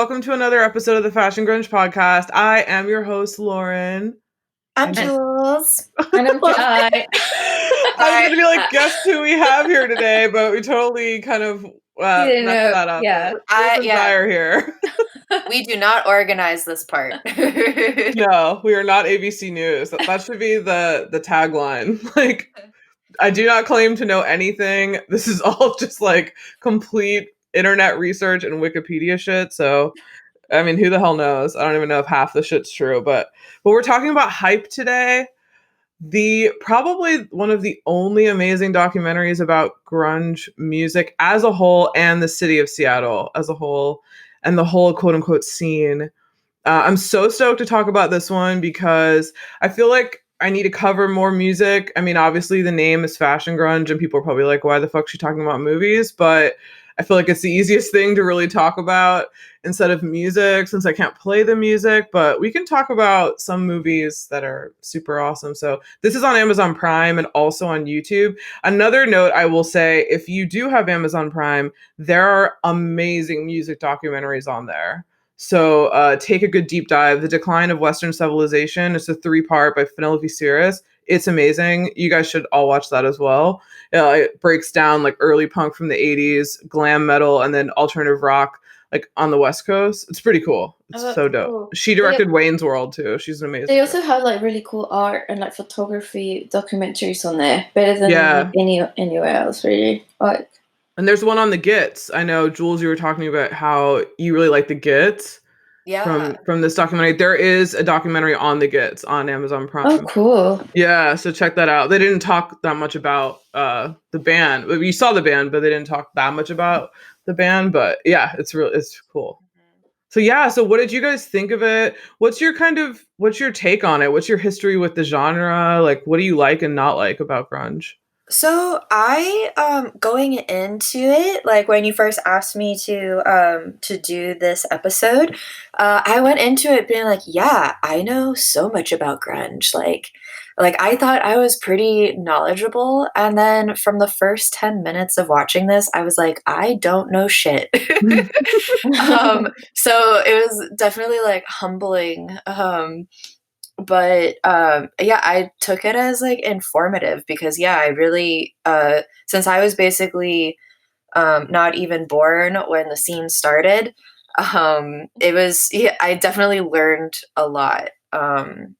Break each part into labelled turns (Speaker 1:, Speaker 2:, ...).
Speaker 1: welcome to another episode of the Fashion Grunge podcast. I am your host, Lauren.
Speaker 2: I'm Jules.
Speaker 3: And I'm Jai.
Speaker 1: I was going to be like, guess who we have here today, but we totally kind of messed that up.
Speaker 3: Yeah.
Speaker 1: Jules and Jai are here.
Speaker 2: We do not organize this part.
Speaker 1: No, we are not ABC News. That should be the tagline. Like, I do not claim to know anything. This is all just like complete internet research and Wikipedia shit. So, I mean, who the hell knows? I don't even know if half the shit's true. But we're talking about Hype today. Probably one of the only amazing documentaries about grunge music as a whole and the city of Seattle as a whole and the whole quote unquote scene. I'm so stoked to talk about this one because I feel like I need to cover more music. I mean, obviously the name is fashion grunge and people are probably like, why the fuck is she talking about movies? But I feel like it's the easiest thing to really talk about instead of music since I can't play the music, but we can talk about some movies that are super awesome. So this is on Amazon Prime and also on YouTube. Another note I will say, if you do have Amazon Prime, there are amazing music documentaries on there. So take a good deep dive. The Decline of Western Civilization. It's a 3-part by Penelope Siris. It's amazing. You guys should all watch that as well. It breaks down like early punk from the 80s, glam metal, and then alternative rock like on the West Coast. It's pretty cool. It's so dope. Cool. She directed Wayne's World too. She's an amazing.
Speaker 3: They also have like really cool art and like photography documentaries on there. Better than anywhere else, really. Like.
Speaker 1: And there's one on the Gits. I know, Jules, you were talking about how you really like the Gits.
Speaker 2: Yeah.
Speaker 1: From this documentary. There is a documentary on the Gits on Amazon Prime.
Speaker 3: Oh, cool.
Speaker 1: Yeah, so check that out. They didn't talk that much about the band. You saw the band, but they didn't talk that much about the band. But yeah, it's cool. So yeah, so what did you guys think of it? What's your take on it? What's your history with the genre? Like, what do you like and not like about grunge?
Speaker 2: So I going into it, like when you first asked me to do this episode, I went into it being like, yeah, I know so much about grunge. Like I thought I was pretty knowledgeable, and then from the first 10 minutes of watching this, I was like, I don't know shit. So it was definitely like humbling. But I took it as like informative because I really since I was basically not even born when the scene started, I definitely learned a lot.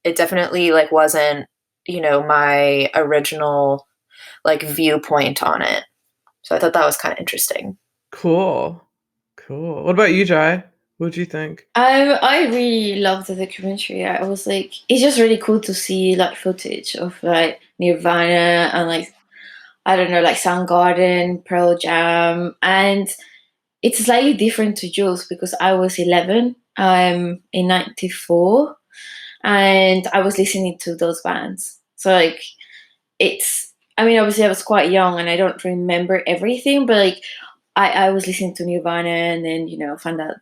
Speaker 2: It definitely like wasn't my original like viewpoint on it, so I thought that was kind of interesting.
Speaker 1: Cool. What about you, Jai? What do you think?
Speaker 3: I really loved the documentary. I was like, it's just really cool to see like footage of like Nirvana and like, I don't know, like Soundgarden, Pearl Jam. And it's slightly different to Jules because I was 11 in 94 and I was listening to those bands. So like, obviously I was quite young and I don't remember everything, but like I was listening to Nirvana and then, found out,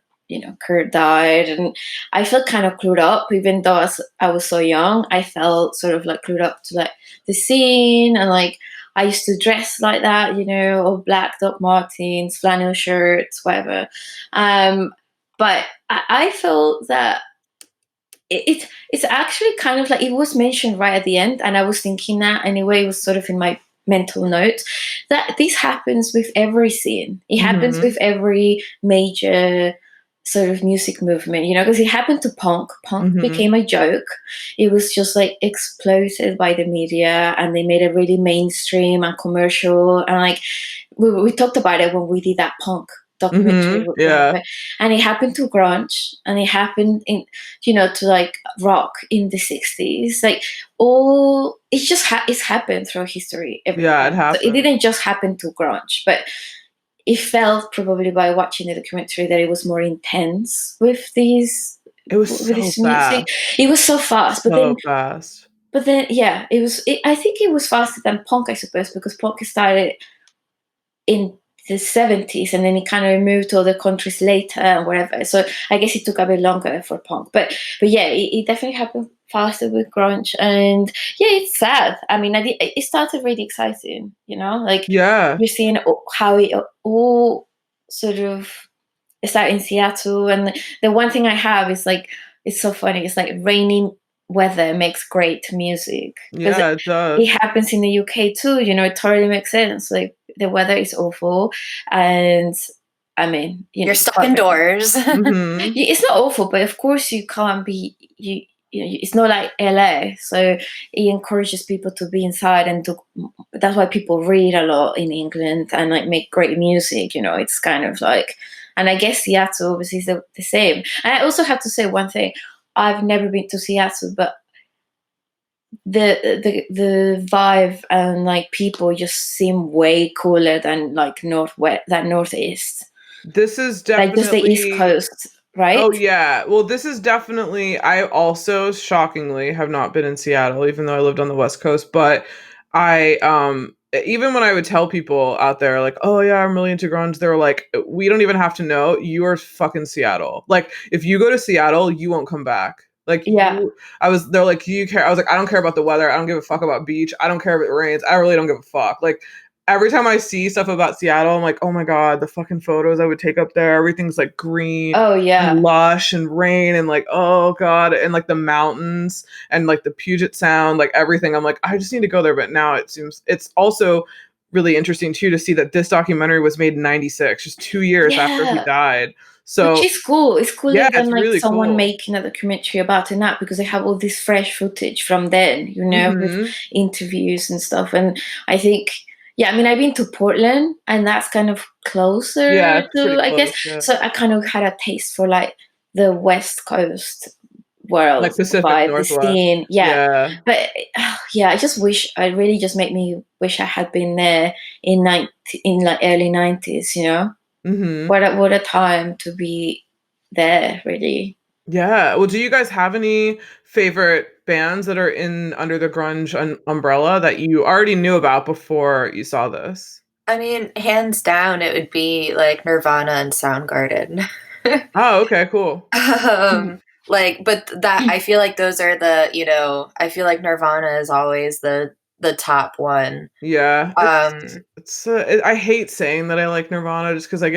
Speaker 3: Kurt died, and I felt kind of clued up, even though I was so young. I felt sort of like clued up to like the scene, and like I used to dress like that, all black Doc Martens, flannel shirts, whatever. But I felt that it's actually kind of like it was mentioned right at the end, and I was thinking that anyway. It was sort of in my mental notes that this happens with every scene. It happens with every major sort of music movement, because it happened to punk. Punk became a joke. It was just like exploded by the media, and they made it really mainstream and commercial. And like we talked about it when we did that punk documentary. And it happened to grunge, and it happened in to like rock in the 60s. Like it's happened through history.
Speaker 1: It happened.
Speaker 3: So it didn't just happen to grunge, but it felt probably by watching the documentary that it was more intense with these.
Speaker 1: It was so fast.
Speaker 3: Music. It was so fast, but then it was. I think it was faster than punk, I suppose, because punk started in the 70s and then it kind of moved to other countries later and whatever. So I guess it took a bit longer for punk, but it definitely happened faster with grunge, and it's sad. I mean, it started really exciting, like you're seeing how it all sort of it's out in Seattle, and the one thing I have is like, it's so funny. It's like rainy weather makes great music because
Speaker 1: Yeah, it
Speaker 3: it
Speaker 1: does.
Speaker 3: happens in the UK too. You know, it totally makes sense. Like the weather is awful, and I mean, you know,
Speaker 2: You're
Speaker 3: you
Speaker 2: stuck
Speaker 3: can't.
Speaker 2: indoors.
Speaker 1: Mhm.
Speaker 3: It's not awful, but of course you can't be you. You know, it's not like LA, so it encourages people to be inside and to. That's why people read a lot in England and like make great music. You know, it's kind of like, and I guess Seattle obviously is the same. And I also have to say one thing: I've never been to Seattle, but the vibe and like people just seem way cooler than like northwest than northeast,
Speaker 1: This is
Speaker 3: like just the East
Speaker 1: definitely
Speaker 3: Coast, right?
Speaker 1: Oh yeah. Well, this is definitely I also shockingly have not been in Seattle even though I lived on the West Coast, but I even when I would tell people out there like, "Oh yeah, I'm really into grunge." They were like, "We don't even have to know. You are fucking Seattle. Like if you go to Seattle, you won't come back." Like
Speaker 3: Yeah.
Speaker 1: you they're like, "Do you care?" I was like, "I don't care about the weather. I don't give a fuck about beach. I don't care if it rains. I really don't give a fuck." Like every time I see stuff about Seattle, I'm like, "Oh my god, the fucking photos I would take up there. Everything's like green
Speaker 3: Oh
Speaker 1: and
Speaker 3: yeah.
Speaker 1: lush and rain and like oh god and like the mountains and like the Puget Sound, like everything." I'm like, I just need to go there. But now it seems it's also really interesting too to see that this documentary was made in '96, just 2 years after he
Speaker 3: Yeah.
Speaker 1: died.
Speaker 3: Which
Speaker 1: So
Speaker 3: is cool. It's
Speaker 1: yeah,
Speaker 3: cooler than
Speaker 1: it's
Speaker 3: like
Speaker 1: really
Speaker 3: someone
Speaker 1: cool.
Speaker 3: making a documentary about it now because they have all this fresh footage from then, you know, with
Speaker 1: Hmm.
Speaker 3: interviews and stuff. And I think, yeah, I mean, I've been to Portland and that's kind of
Speaker 1: Yeah,
Speaker 3: closer
Speaker 1: it's pretty
Speaker 3: to, I guess.
Speaker 1: close. Yeah,
Speaker 3: So I kind of had a taste for like the West Coast world
Speaker 1: like Pacific
Speaker 3: vibe, the
Speaker 1: Northwest.
Speaker 3: scene. Yeah.
Speaker 1: Yeah.
Speaker 3: But yeah, I just wish, I really just make me wish I had been there in like early 90s, you know?
Speaker 1: Hmm.
Speaker 3: What a time to be there, really.
Speaker 1: Yeah. Well, do you guys have any favorite bands that are in under the grunge umbrella that you already knew about before you saw this?
Speaker 2: I mean, hands down, it would be like Nirvana and Soundgarden.
Speaker 1: Oh, okay, cool.
Speaker 3: Mhm.
Speaker 2: Like, but that I feel like those are the, I feel like Nirvana is always the top one.
Speaker 1: Yeah,
Speaker 2: Um,
Speaker 1: I hate saying that I like Nirvana just because I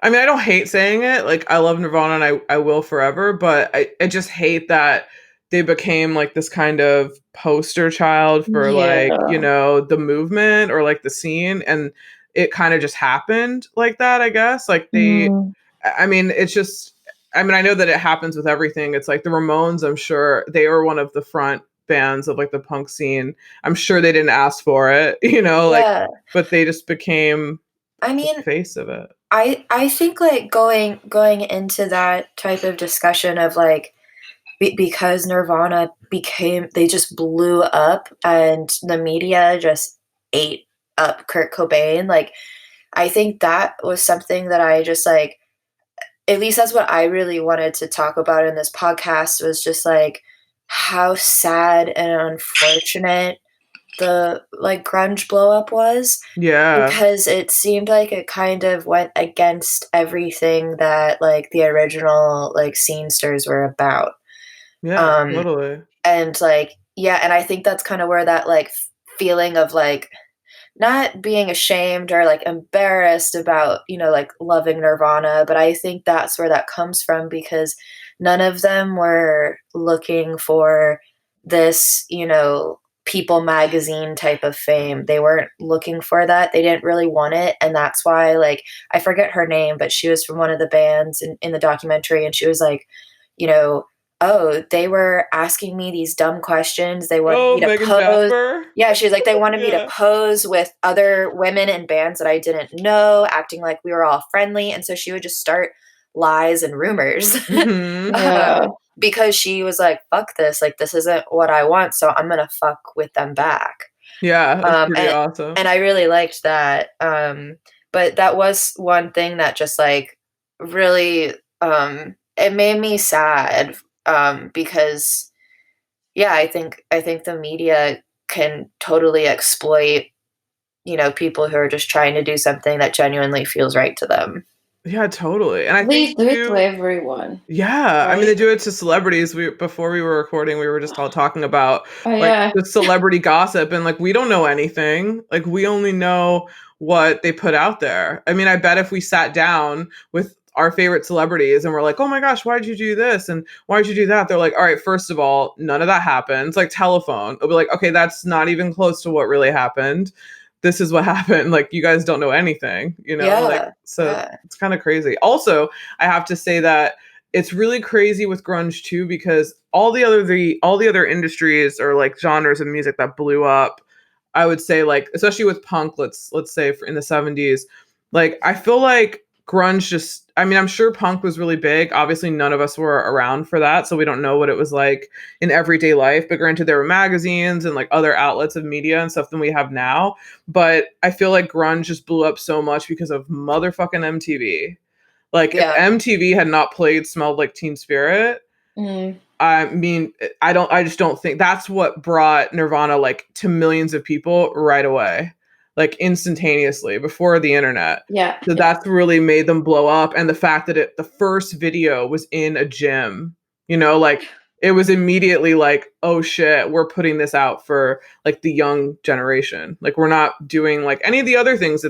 Speaker 1: mean, I don't hate saying it. Like, I love Nirvana and I will forever, but I just hate that they became like this kind of poster child for like,
Speaker 3: Yeah.
Speaker 1: the movement or like the scene. And it kind of just happened like that, I guess. Like,
Speaker 3: Mm.
Speaker 1: I mean, it's just, I mean, I know that it happens with everything. It's like the Ramones, I'm sure they were one of the front bands of like the punk scene. I'm sure they didn't ask for it, like,
Speaker 2: yeah.
Speaker 1: but they just became
Speaker 2: I
Speaker 1: the
Speaker 2: mean,
Speaker 1: face of it.
Speaker 2: I think like going into that type of discussion of like because Nirvana became they just blew up and the media just ate up Kurt Cobain. Like I think that was something that I just like at least that's what I really wanted to talk about in this podcast was just like how sad and unfortunate the like grunge blow up was
Speaker 1: Yeah.
Speaker 2: because it seemed like it kind of went against everything that like the original like scenesters were about.
Speaker 1: Yeah,
Speaker 2: Um
Speaker 1: totally.
Speaker 2: and like yeah, and I think that's kind of where that like feeling of like not being ashamed or like embarrassed about, like loving Nirvana, but I think that's where that comes from because none of them were looking for this, People magazine type of fame. They weren't looking for that. They didn't really want it. And that's why, like, I forget her name, but she was from one of the bands in the documentary. And she was like, you know, oh, they were asking me these dumb questions. They wanted
Speaker 1: Oh,
Speaker 2: me to
Speaker 1: Megan
Speaker 2: pose
Speaker 1: Jasper.
Speaker 2: yeah, she was like, they wanted me to
Speaker 1: Yeah.
Speaker 2: pose with other women in bands that I didn't know, acting like we were all friendly. And so she would just start lies and rumors
Speaker 1: Mhm.
Speaker 3: Yeah.
Speaker 2: because she was like, fuck this. Like, this isn't what I want. So I'm going to fuck with them back.
Speaker 1: Yeah, that's
Speaker 2: Um,
Speaker 1: pretty
Speaker 2: and,
Speaker 1: awesome.
Speaker 2: and I really liked that. But that was one thing that just like really, it made me sad because yeah, I think the media can totally exploit, people who are just trying to do something that genuinely feels right to them.
Speaker 1: Yeah, totally. And I
Speaker 3: They
Speaker 1: think
Speaker 3: do it to
Speaker 1: too
Speaker 3: everyone,
Speaker 1: yeah, I mean,
Speaker 3: right?
Speaker 1: they do it to celebrities. Before we were recording, we were just all talking about
Speaker 3: Oh
Speaker 1: like
Speaker 3: yeah.
Speaker 1: the celebrity gossip, and like we don't know anything. Like we only know what they put out there. I mean, I bet if we sat down with our favorite celebrities and we're like, oh my gosh, why'd you do this? And why'd you do that? They're like, all right, first of all, none of that happened. It's like telephone. It'll be like, okay, that's not even close to what really happened. This is what happened. Like, you guys don't know anything, like,
Speaker 2: Yeah.
Speaker 1: so
Speaker 2: Yeah.
Speaker 1: it's kind of crazy. Also, I have to say that it's really crazy with grunge too, because all the other industries or like genres of music that blew up, I would say, like, especially with punk, let's say in the 70s, like, I feel like grunge just, I mean, I'm sure punk was really big. Obviously, none of us were around for that, so we don't know what it was like in everyday life. But granted, there were magazines and like other outlets of media and stuff than we have now. But I feel like grunge just blew up so much because of motherfucking MTV. Like, if
Speaker 2: Yeah.
Speaker 1: MTV had not played Smelled Like Teen Spirit,
Speaker 3: Mm.
Speaker 1: I mean, I just don't think that's what brought Nirvana like to millions of people right away, like instantaneously before the internet.
Speaker 3: Yeah.
Speaker 1: So
Speaker 3: Yeah.
Speaker 1: that's really made them blow up. And the fact that the first video was in a gym, like, it was immediately like, oh shit, we're putting this out for like the young generation. Like, we're not doing like any of the other things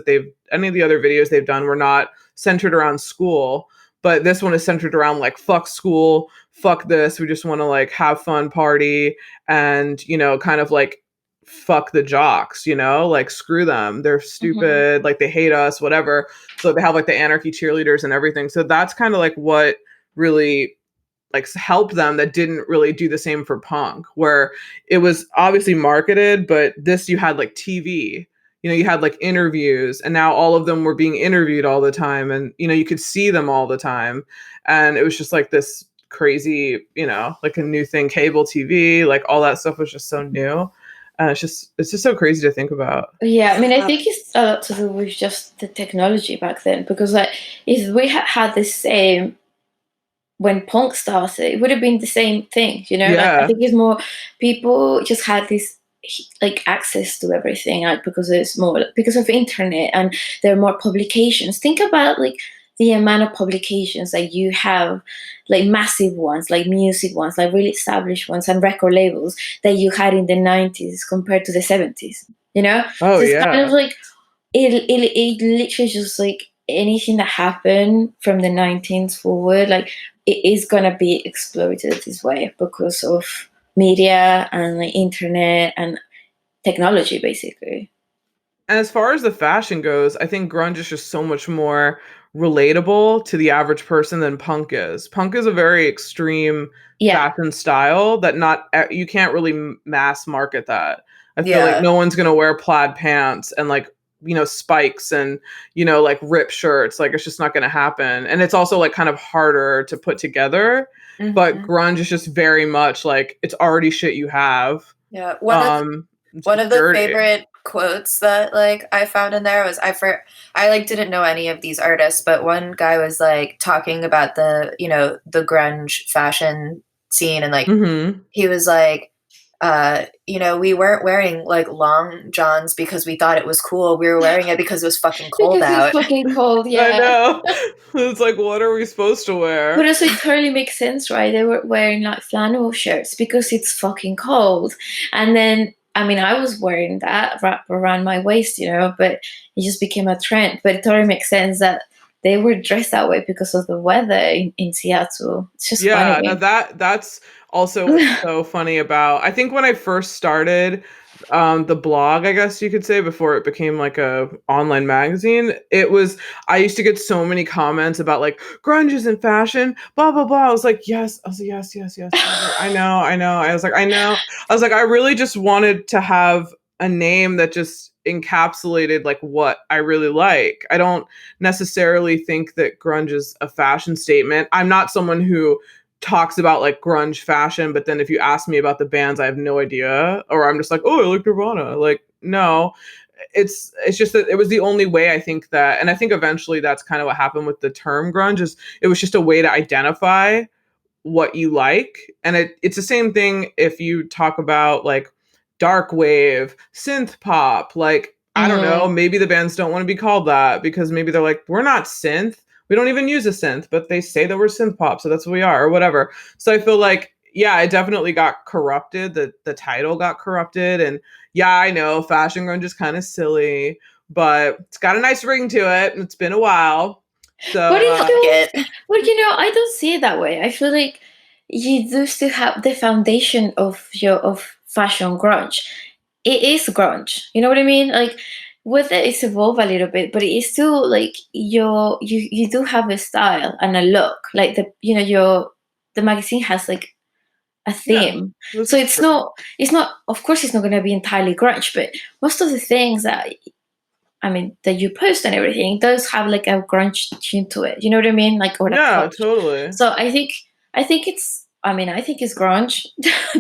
Speaker 1: any of the other videos they've done were not centered around school. But this one is centered around like, fuck school, fuck this. We just want to like have fun, party, and, kind of like fuck the jocks, like, screw them. They're
Speaker 3: Mhm.
Speaker 1: stupid. Like, they hate us, whatever. So they have like the anarchy cheerleaders and everything. So that's kind of like what really like helped them, that didn't really do the same for punk, where it was obviously marketed, but this, you had like TV, you had like interviews, and now all of them were being interviewed all the time, and you could see them all the time, and it was just like this crazy, like a new thing. Cable TV, like, all that stuff was just so new, and it's just so crazy to think about.
Speaker 3: Yeah, I mean, I
Speaker 2: Yeah.
Speaker 3: think it's a lot to do with just the technology back then, because like if we had had the same when punk started, it would have been the same thing, Like I
Speaker 1: Yeah.
Speaker 3: think it's more people just had this like access to everything, like because it's more because of internet and there are more publications. Think about like the amount of publications that you have, like massive ones, like music ones, like really established ones, and record labels that you had in the 90s compared to the 70s.
Speaker 1: Oh
Speaker 3: So it's kind of
Speaker 1: yeah.
Speaker 3: like it literally just like anything that happened from the 19s forward, like it is gonna be exploited this way because of media and like internet and technology, basically.
Speaker 1: And as far as the fashion goes, I think grunge is just so much more relatable to the average person than punk is. Punk is a very extreme
Speaker 3: Yeah.
Speaker 1: fashion style that you can't really mass market that. I feel like
Speaker 2: Yeah.
Speaker 1: no one's going to wear plaid pants and like, spikes and, like rip shirts. Like, it's just not going to happen. And it's also like kind of harder to put together. But
Speaker 2: Mhm.
Speaker 1: grunge is just very much like, it's already shit you have.
Speaker 2: Yeah.
Speaker 1: It's
Speaker 2: One
Speaker 1: just
Speaker 2: of the
Speaker 1: dirty.
Speaker 2: favorite quotes that like I found in there was I like didn't know any of these artists, but one guy was like talking about the grunge fashion scene, and like
Speaker 1: Mhm.
Speaker 2: he was like we weren't wearing like long johns because we thought it was cool. We were wearing it because it was fucking cold
Speaker 3: Because it's
Speaker 2: out.
Speaker 3: fucking cold,
Speaker 1: I
Speaker 3: yeah.
Speaker 1: know. It's like, what are we supposed to
Speaker 3: But
Speaker 1: wear?
Speaker 3: also, it totally makes sense, right? They were wearing like flannel shirts because it's fucking cold. And then, I mean, I was wearing that wrapped around my waist, but it just became a trend. But it totally makes sense that they were dressed that way because of the weather in Seattle. It's just
Speaker 1: Yeah, no,
Speaker 3: funny.
Speaker 1: that's also what's so funny about, I think when I first started the blog, I guess you could say, before it became like a online magazine, I used to get so many comments about like, grunge is in fashion, blah blah blah. I was like, yes. I was like, yes, yes, yes. I was like, I know. I was like, I know. I was like, I really just wanted to have a name that just encapsulated like what I really like. I don't necessarily think that grunge is a fashion statement. I'm not someone who talks about like grunge fashion, but then if you ask me about the bands, I have no idea, or I'm just like, oh, I like Nirvana. Like, no, it's just that it was the only way, I think, that, and I think eventually that's kind of what happened with the term grunge, is it was just a way to identify what you like. And it's the same thing if you talk about like dark wave, synth pop, like, I don't know,
Speaker 3: Mm.
Speaker 1: maybe the bands don't want to be called that because maybe they're like, we're not synth. We don't even use a synth, but they say that we're synth pop, so that's what we are, or whatever. So I feel like, yeah, it definitely got corrupted. The title got corrupted. And yeah, I know fashion grunge is kind of silly, but it's got a nice ring to it. And it's been a while.
Speaker 3: But
Speaker 1: So
Speaker 3: it
Speaker 2: Fuck
Speaker 3: shows,
Speaker 2: it.
Speaker 3: but I don't see it that way. I feel like you do still have the foundation of fashion grunge. It is grunge. You know what I mean? Like whether it's evolved a little bit, but it is still like you do have a style and a look. Like the magazine has like a
Speaker 1: yeah,
Speaker 3: theme.
Speaker 1: this
Speaker 3: So
Speaker 1: is true.
Speaker 3: it's not of course it's not gonna be entirely grunge, but most of the things that that you post and everything does have like a grunge tune to it. You know what I mean? Like or a
Speaker 1: Yeah,
Speaker 3: pop.
Speaker 1: totally.
Speaker 3: So I think it's grunge.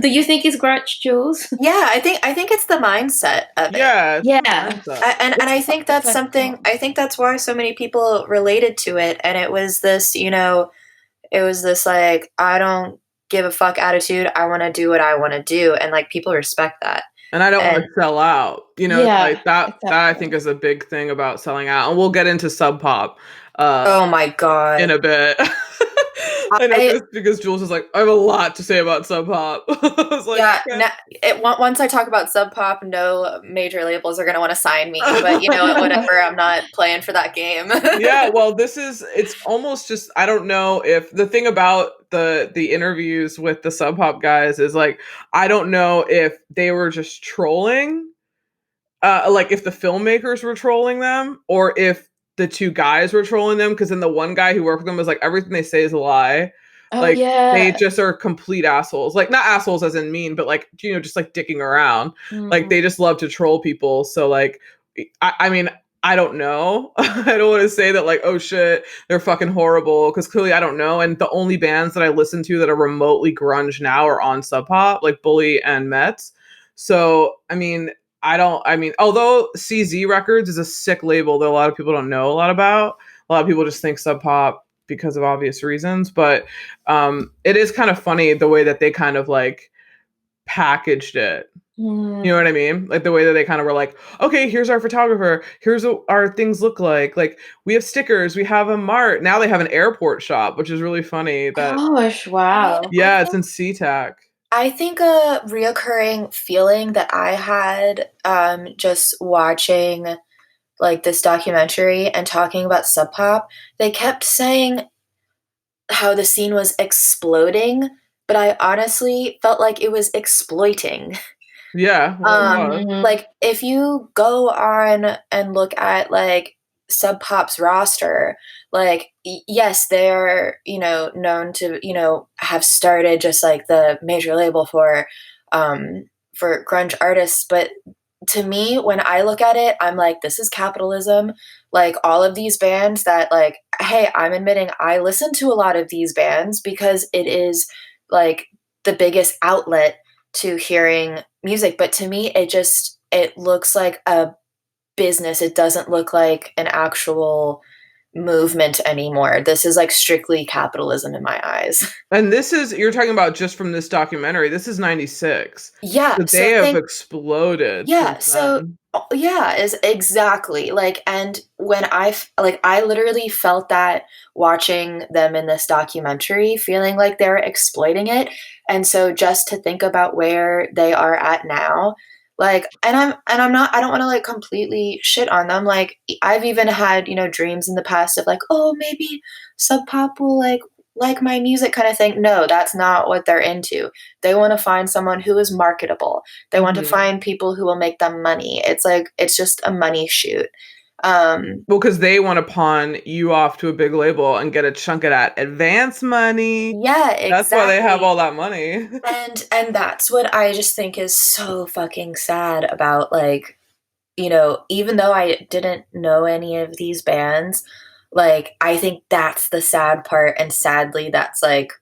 Speaker 3: Do you think it's grunge, Jules?
Speaker 2: Yeah, I think it's the mindset of it.
Speaker 1: Yeah, it's the
Speaker 3: Yeah.
Speaker 1: mindset.
Speaker 2: And I think
Speaker 3: It's
Speaker 2: that's
Speaker 3: like
Speaker 2: something, I think that's why so many people related to it, and it was this, it was this like, I don't give a fuck attitude. I want to do what I want to do, and like people respect that.
Speaker 1: And I don't want
Speaker 2: And
Speaker 1: to sell out. It's like
Speaker 3: yeah,
Speaker 1: that I think
Speaker 3: exactly.
Speaker 1: is a big thing about selling out. And we'll get into Sub Pop uh
Speaker 2: oh my
Speaker 1: in
Speaker 2: god.
Speaker 1: a bit. I know
Speaker 2: I
Speaker 1: because Jules is like, I have a lot to say about Sub Pop. I was like,
Speaker 2: Yeah, once I talk about Sub Pop, no major labels are going to want to sign me, but you know what,
Speaker 1: okay.
Speaker 2: whatever, I'm not playing for that game.
Speaker 1: Yeah, well, it's almost just I don't know if the thing about the interviews with the Sub Pop guys is like I don't know if they were just trolling, like if the filmmakers were trolling them or if the two guys were trolling them because then the one guy who worked with them was like everything they say is a lie.
Speaker 3: Oh
Speaker 1: Like they
Speaker 3: yeah.
Speaker 1: just are complete assholes. Like not assholes as in mean, but like just like dicking around. Like
Speaker 3: Mm.
Speaker 1: they just love to troll people. So like I mean I don't know. I don't want to say that like oh shit they're fucking horrible because clearly I don't know. And the only bands that I listen to that are remotely grunge now are on Sub Pop like Bully and Mets. So I mean, although CZ Records is a sick label that a lot of people don't know a lot about, a lot of people just think Sub Pop because of obvious reasons. But it is kind of funny the way that they kind of like packaged it. You know
Speaker 3: Mm.
Speaker 1: what I mean? Like the way that they kind of were like, okay, here's our photographer. Here's what our things look like. Like we have stickers. We have a mart. Now they have an airport shop, which is really funny. That
Speaker 3: Gosh,
Speaker 2: I mean,
Speaker 3: wow.
Speaker 1: yeah, it's in SeaTac.
Speaker 2: I think a reoccurring feeling that I had just watching like this documentary and talking about Sub Pop, they kept saying how the scene was exploding, but I honestly felt like it was exploiting.
Speaker 1: Yeah, well, it was.
Speaker 3: Mm.
Speaker 2: Like if you go on and look at like Sub Pop's roster, like yes, they're known to have started just like the major label for grunge artists, but to me, when I look at it, I'm like, this is capitalism. Like all of these bands that like, hey, I'm admitting I listen to a lot of these bands because it is like the biggest outlet to hearing music. But to me, it looks like a business. It doesn't look like an actual movement anymore. This is like strictly capitalism in my eyes.
Speaker 1: And this is you're talking about just from this documentary. This is 96.
Speaker 2: Yeah.
Speaker 1: So
Speaker 2: So
Speaker 1: they have
Speaker 2: think
Speaker 1: exploded
Speaker 2: Yeah,
Speaker 1: since
Speaker 2: so
Speaker 1: then.
Speaker 2: yeah, is exactly like, and when like I literally felt that watching them in this documentary, feeling like they're exploiting it. And so just to think about where they are at now, like, and I'm not, I don't want to like completely shit on them. Like I've even had, dreams in the past of like, oh, maybe Sub Pop will like my music kind of thing. No, that's not what they're into. They want to find someone who is marketable. They want to
Speaker 1: Mhm.
Speaker 2: find people who will make them money. It's like it's just a money shoot. Um,
Speaker 1: Well, because they want to pawn you off to a big label and get a chunk of that advance money.
Speaker 2: yeah,
Speaker 1: That's why they have
Speaker 2: exactly.
Speaker 1: all that money.
Speaker 2: And that's what I just think is so fucking sad about like, even though I didn't know any of these bands, like I think that's the sad part, and sadly that's like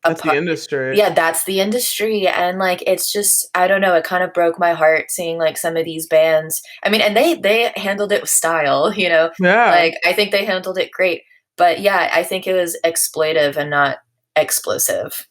Speaker 2: a
Speaker 1: That's the
Speaker 2: part.
Speaker 1: industry.
Speaker 2: Yeah, that's the industry, and like it's just, I don't know, it kind of broke my heart seeing like some of these bands. I mean, and they handled it with style,
Speaker 1: Yeah.
Speaker 2: like I think they handled it great, but yeah, I think it was exploitive and not explosive.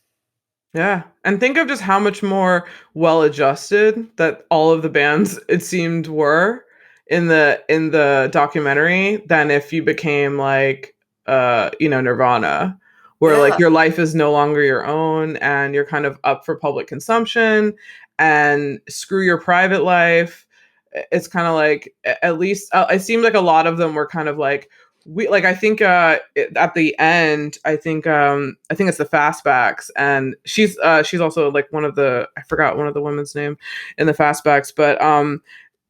Speaker 1: Yeah. And think of just how much more well adjusted that all of the bands it seemed were in the documentary than if you became like Nirvana where like
Speaker 2: Yeah.
Speaker 1: your life is no longer your own and you're kind of up for public consumption and screw your private life. It's kind of like at least it seemed like a lot of them were kind of like we like I think at the end I think it's the fastbacks, and she's also like one of the, I forgot one of the women's name in the fastbacks, but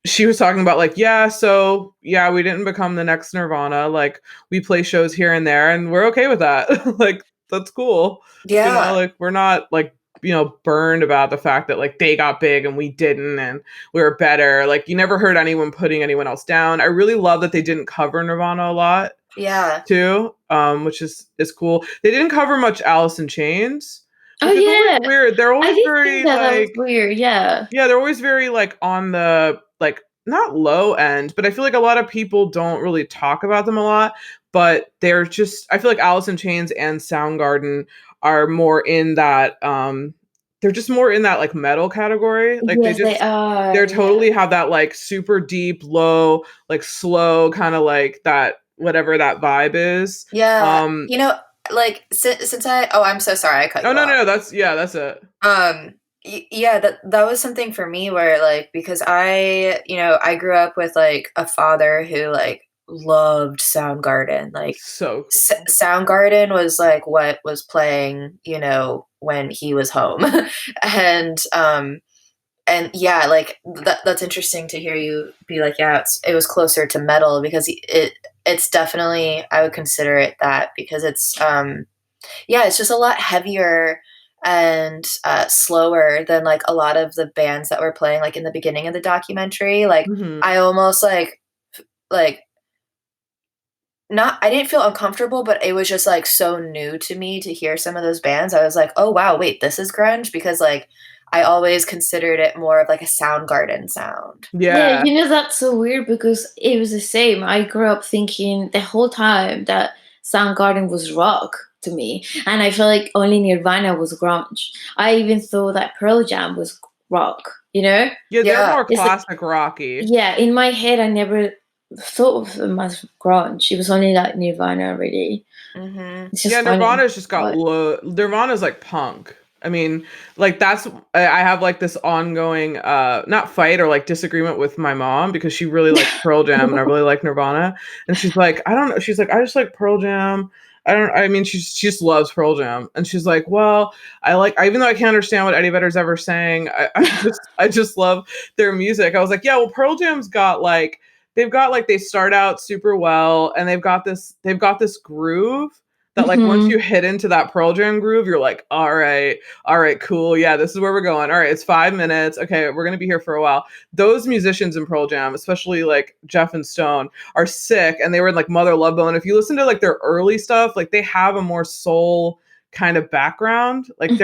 Speaker 1: she was talking about like, yeah, so yeah, we didn't become the next Nirvana, like we play shows here and there and we're okay with that. Like that's cool. You know,
Speaker 2: Yeah.
Speaker 1: like we're not like, you know, burned about the fact that like they got big and we didn't and we were better. Like you never heard anyone putting anyone else down. I really love that they didn't cover Nirvana a lot
Speaker 2: Yeah.
Speaker 1: too, which is cool. They didn't cover much Alice in Chains,
Speaker 3: Oh
Speaker 1: which is always
Speaker 3: yeah,
Speaker 1: weird. They're
Speaker 3: I
Speaker 1: always
Speaker 3: did think
Speaker 1: very
Speaker 3: that that was
Speaker 1: like,
Speaker 3: weird. Yeah.
Speaker 1: yeah, they're always very like on the like not low end, but I feel like a lot of people don't really talk about them a lot. But they're just, I feel like Alice in Chains and Soundgarden are more in that they're just more in that like metal category. Like
Speaker 3: Yes, they are.
Speaker 1: they're
Speaker 3: Yeah.
Speaker 1: totally have that like super deep, low, like slow kind of like that whatever that vibe is.
Speaker 2: Yeah. You know, like since I'm so sorry I cut
Speaker 1: Oh
Speaker 2: you
Speaker 1: no,
Speaker 2: off.
Speaker 1: no, that's yeah, that's it.
Speaker 2: Yeah, that was something for me where like because I grew up with like a father who like loved Soundgarden. Like
Speaker 1: So cool.
Speaker 2: Soundgarden was like what was playing, when he was home. and and yeah, like that's interesting to hear you be like, yeah, it was closer to metal because it's definitely, I would consider it that because it's just a lot heavier and slower than like a lot of the bands that were playing like in the beginning of the documentary. Like
Speaker 1: Hmm.
Speaker 2: I almost like not I didn't feel uncomfortable, but it was just like so new to me to hear some of those bands. I was like, oh wow, wait, this is grunge, because like I always considered it more of like a Soundgarden sound.
Speaker 3: Yeah,
Speaker 1: Yeah.
Speaker 3: that's so weird because it was the same. I grew up thinking the whole time that Soundgarden was rock to me, and I felt like only Nirvana was grunge. I even thought that Pearl Jam was rock.
Speaker 1: Yeah, they're
Speaker 2: Yeah.
Speaker 1: more
Speaker 3: It's like,
Speaker 1: classic Rocky.
Speaker 3: yeah, in my head, I never thought of them as grunge. It was only like Nirvana, really.
Speaker 2: Mm-hmm.
Speaker 3: It's just
Speaker 1: Yeah,
Speaker 3: funny.
Speaker 1: Nirvana's just got
Speaker 3: But
Speaker 1: low. Nirvana's like punk. I mean, like that's I have like this ongoing not fight or like disagreement with my mom because she really likes Pearl Jam and I really like Nirvana. And she's like, I don't know. She's like, I just like Pearl Jam. I mean, she just loves Pearl Jam. And she's like, well, even though I can't understand what Eddie Vedder's ever saying, I just love their music. I was like, yeah, well, Pearl Jam's got like they've got like they start out super well and they've got this groove that like once you
Speaker 3: Mhm.
Speaker 1: hit into that Pearl Jam groove, you're like, all right, cool. Yeah, this is where we're going. All right, it's 5 minutes. Okay, we're gonna be here for a while. Those musicians in Pearl Jam, especially like Jeff and Stone, are sick, and they were in like Mother Love Bone. If you listen to like their early stuff, like they have a more soul kind of background. Like
Speaker 3: Mhm.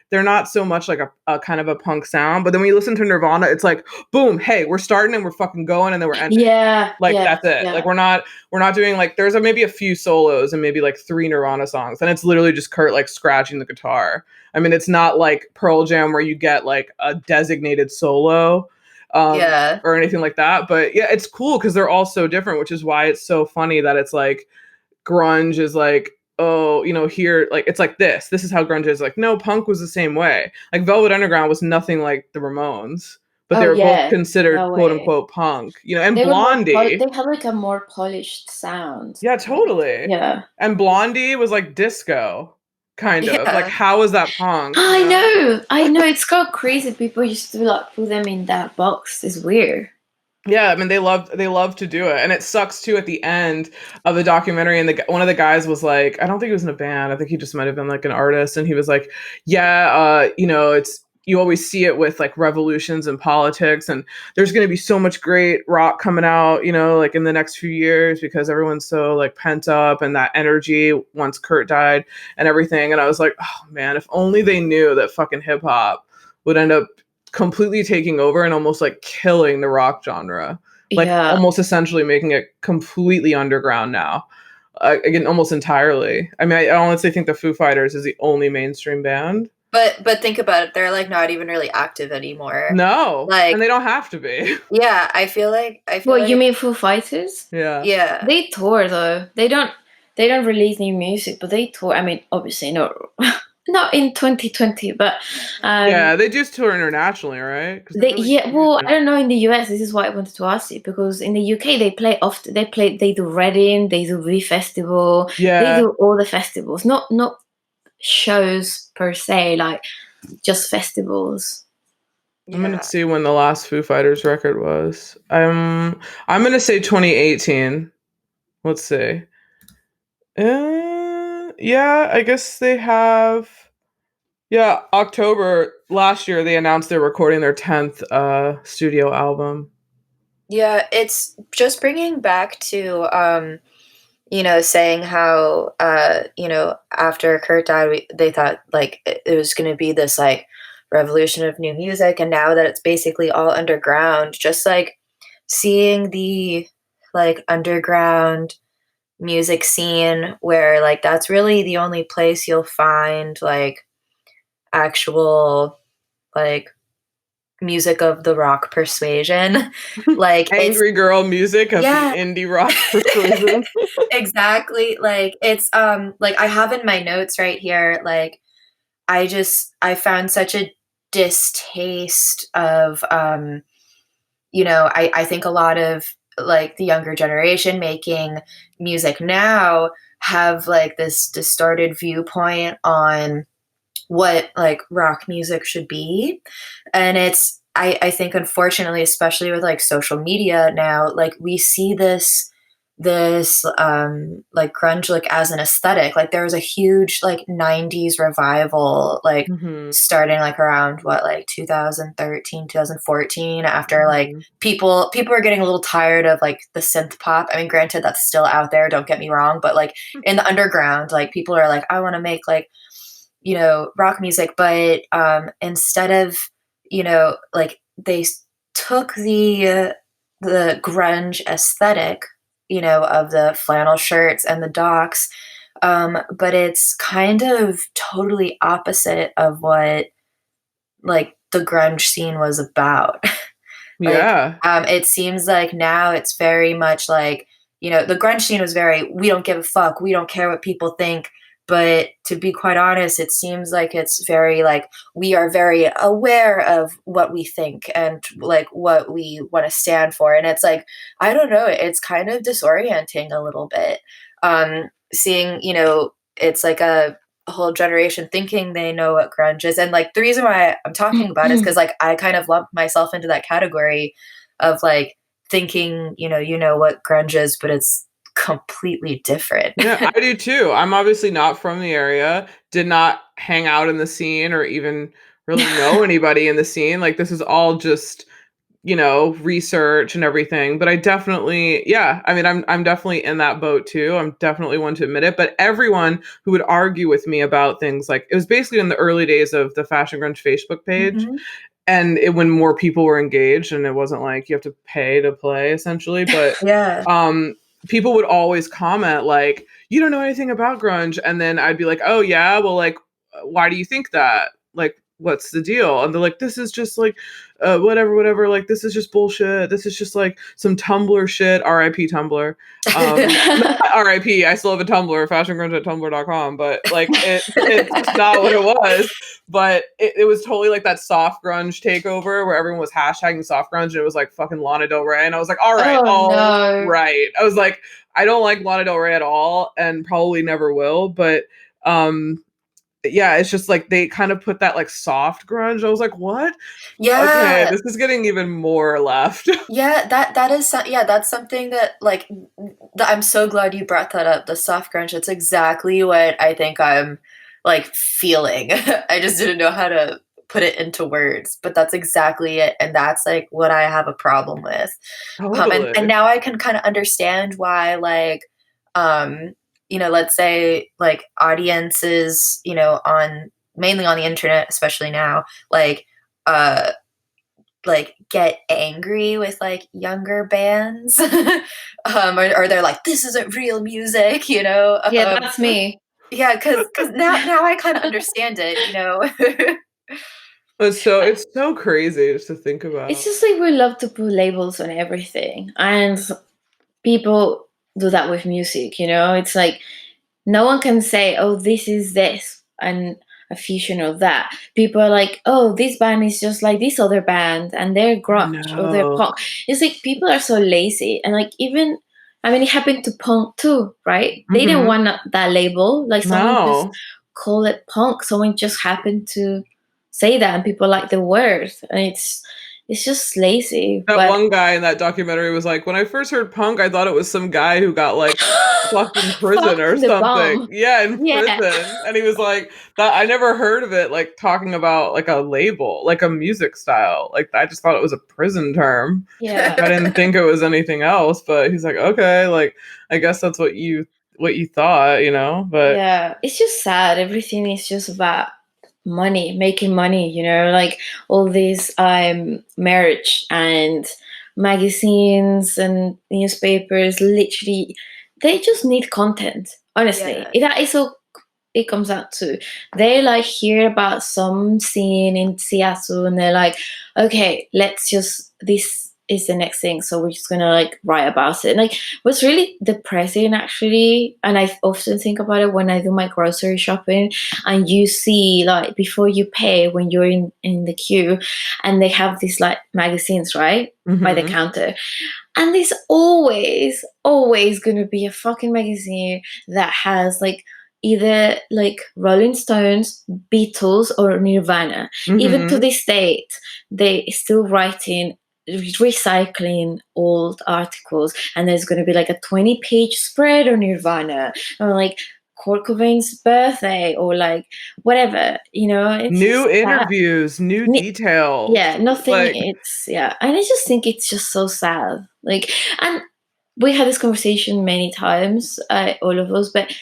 Speaker 1: they're not so much like a kind of a punk sound. But then when you listen to Nirvana, it's like, boom, hey, we're starting and we're fucking going and then we're ending.
Speaker 3: Yeah,
Speaker 1: Like
Speaker 3: yeah,
Speaker 1: that's it. Like
Speaker 3: yeah.
Speaker 1: we're not doing like there's maybe a few solos and maybe like three Nirvana songs, and it's literally just Kurt like scratching the guitar. I mean, it's not like Pearl Jam where you get like a designated solo
Speaker 2: Yeah.
Speaker 1: or anything like that. But yeah, it's cool because they're all so different, which is why it's so funny that it's like grunge is like, oh, here, like it's like this is how grunge is. Like no, punk was the same way. Like Velvet Underground was nothing like the Ramones, but they
Speaker 3: Oh
Speaker 1: were both
Speaker 3: yeah,
Speaker 1: considered
Speaker 3: no
Speaker 1: quote
Speaker 3: way.
Speaker 1: unquote punk. And
Speaker 3: They were
Speaker 1: Blondie.
Speaker 3: they had like a more polished sound.
Speaker 1: Yeah,
Speaker 3: Like,
Speaker 1: totally.
Speaker 3: yeah.
Speaker 1: And Blondie was like disco, kind of. Like
Speaker 2: Yeah.
Speaker 1: how is that punk,
Speaker 3: I know, I know. It's so crazy. People used to like put them in that box. It's weird.
Speaker 1: Yeah, I mean they love to do it, and it sucks too at the end of the documentary. And one of the guys was like, I don't think he was in a band. I think he just might have been like an artist, and he was like, yeah, it's you always see it with like revolutions in politics, and there's going to be so much great rock coming out, like in the next few years because everyone's so like pent up and that energy once Kurt died and everything. And I was like, oh man, if only they knew that fucking hip hop would end up completely taking over and almost like killing the rock genre, like
Speaker 3: Yeah.
Speaker 1: almost essentially making it completely underground now. Again, almost entirely. I mean, I honestly think the Foo Fighters is the only mainstream band.
Speaker 2: But think about it, they're like not even really active anymore.
Speaker 1: No, and
Speaker 2: Like,
Speaker 1: they don't have to be.
Speaker 2: yeah, I feel
Speaker 3: Well, you
Speaker 2: like
Speaker 3: mean Foo Fighters?
Speaker 1: Yeah.
Speaker 2: yeah.
Speaker 3: They tour though. They don't release new music, but they tour. I mean, obviously not not in 2020, but
Speaker 1: Yeah, they just tour internationally, right? 'Cause they're really huge
Speaker 3: well,
Speaker 1: now.
Speaker 3: I don't know in the US. This is why I wanted to ask you, because in the UK they play often. They do Reading, they do V Festival, they
Speaker 1: Yeah.
Speaker 3: do all the festivals, not shows per se, like just festivals.
Speaker 1: I'm gonna
Speaker 2: Yeah.
Speaker 1: see when the last Foo Fighters record was. I'm gonna say 2018. Let's see. Yeah, I guess they have. Yeah, October last year they announced they're recording their 10th studio album.
Speaker 2: Yeah, it's just bringing back to saying how after Kurt died, they thought like it was going to be this like revolution of new music, and now that it's basically all underground, just like seeing the like underground music scene where like that's really the only place you'll find like actual like music of the rock persuasion. Like it's
Speaker 1: Angry girl music of the
Speaker 2: yeah.
Speaker 1: indie rock persuasion.
Speaker 2: Exactly. Like it's like I have in my notes right here, like I found such a distaste of I think a lot of like the younger generation making music now have like this distorted viewpoint on what like rock music should be. And I think unfortunately, especially with like social media now, like we see this like grunge like as an aesthetic. Like there was a huge like 90s revival like
Speaker 1: Mhm.
Speaker 2: starting like around what like 2013 2014 after like
Speaker 1: Mhm.
Speaker 2: people are getting a little tired of like the synth pop. I mean, granted that's still out there, don't get me wrong, but like in the underground like people are like I want to make like rock music, but instead of, like they took the grunge aesthetic, of the flannel shirts and the docs, but it's kind of totally opposite of what like the grunge scene was about. Like,
Speaker 1: Yeah.
Speaker 2: it seems like now it's very much like, the grunge scene was very, we don't give a fuck, we don't care what people think. But to be quite honest, it seems like it's very like, we are very aware of what we think and like what we want to stand for. And it's like, I don't know, it's kind of disorienting a little bit. Seeing, it's like a whole generation thinking they know what grunge is. And like the reason why I'm talking about it is because like I kind of lump myself into that category of like thinking, what grunge is, but it's completely different.
Speaker 1: Yeah, I do too. I'm obviously not from the area, did not hang out in the scene or even really know anybody in the scene. Like this is all just, research and everything. But I definitely, yeah, I mean, I'm definitely in that boat too. I'm definitely one to admit it. But everyone who would argue with me about things like it was basically in the early days of the Fashion Grunge Facebook page.
Speaker 2: Hmm.
Speaker 1: And when more people were engaged and it wasn't like you have to pay to play essentially, but
Speaker 2: Yeah.
Speaker 1: um people would always comment like you don't know anything about grunge, and then I'd be like, oh yeah, well, like why do you think that, like what's the deal? And they're like, this is just like whatever, like this is just bullshit, this is just like some Tumblr shit, RIP Tumblr. Not RIP, I still have a Tumblr, fashiongrunge@tumblr.com, but like it's just not what it was. But it was totally like that soft grunge takeover where everyone was hashtagging soft grunge and it was like fucking Lana Del Rey. And I was like,
Speaker 3: Oh
Speaker 1: all
Speaker 3: no.
Speaker 1: right. I was like, I don't like Lana Del Rey at all and probably never will. But yeah, it's just like they kind of put that like soft grunge. I was like, what? Okay,
Speaker 2: Yeah.
Speaker 1: this is getting even more left.
Speaker 2: Yeah, that is yeah, that's something that like I'm so glad you brought that up. The soft grunge, it's exactly what I think I'm like feeling. I just didn't know how to put it into words, but that's exactly it, and that's like what I have a problem with. And
Speaker 1: Totally.
Speaker 2: now I can kind of understand why like um let's say like audiences, on mainly on the internet, especially now, uh like get angry with like younger bands or they're like this isn't real music,
Speaker 3: Yeah, that's me.
Speaker 2: yeah, because now I kind of understand it,
Speaker 1: It's so crazy just to think
Speaker 3: It's
Speaker 1: about.
Speaker 3: just like we love to put labels on everything, and people do that with music. It's like no one can say, "Oh, this is this," and a fusion of that. People are like, oh, this band is just like this other band, and they're
Speaker 1: I
Speaker 3: grunge or they're
Speaker 1: know.
Speaker 3: punk. It's like people are so lazy, and like even I mean, it happened to punk too, right? They didn't
Speaker 1: Mhm.
Speaker 3: want that label. Like someone just
Speaker 1: No.
Speaker 3: call it punk. Someone just happened to say that, and people like the word, and it's just lazy.
Speaker 1: That
Speaker 3: But
Speaker 1: one guy in that documentary was like, "When I first heard punk, I thought it was some guy who got, like, fucked in prison
Speaker 3: fucked
Speaker 1: or
Speaker 3: in the
Speaker 1: something."
Speaker 3: bum.
Speaker 1: Yeah, in
Speaker 3: Yeah,
Speaker 1: prison, and he was like, "That I never heard of it, like, talking about, like, a label, like, a music style. Like, I just thought it was a prison term. Like,
Speaker 3: yeah,
Speaker 1: I didn't think it was anything else." But he's like, "Okay, like, I guess that's what you thought, you know?" But
Speaker 3: yeah. It's just sad. Everything is just about money, making money. Like all these marriage and magazines and newspapers. Literally, they just need content. Honestly,
Speaker 2: Yeah.
Speaker 3: that is all it comes out to. They like hear about some scene in Seattle and they're like, okay, let's just this is the next thing, so we're just gonna like write about it. And like what's really depressing actually, and I often think about it when I do my grocery shopping, and you see like before you pay when you're in the queue, and they have these like magazines right by the
Speaker 1: mhm.
Speaker 3: counter, and there's always gonna be a fucking magazine that has like either like Rolling Stones, Beatles, or Nirvana. Even to
Speaker 1: Mhm.
Speaker 3: this date, they still writing, recycling old articles, and there's going to be like a 20-page spread on Nirvana, or like Kurt Cobain's birthday, or like whatever. It's
Speaker 1: New
Speaker 3: just sad.
Speaker 1: interviews, new details.
Speaker 3: Yeah, nothing.
Speaker 1: Like
Speaker 3: It's yeah, and I just think it's just so sad. Like, and we had this conversation many times, all of us, but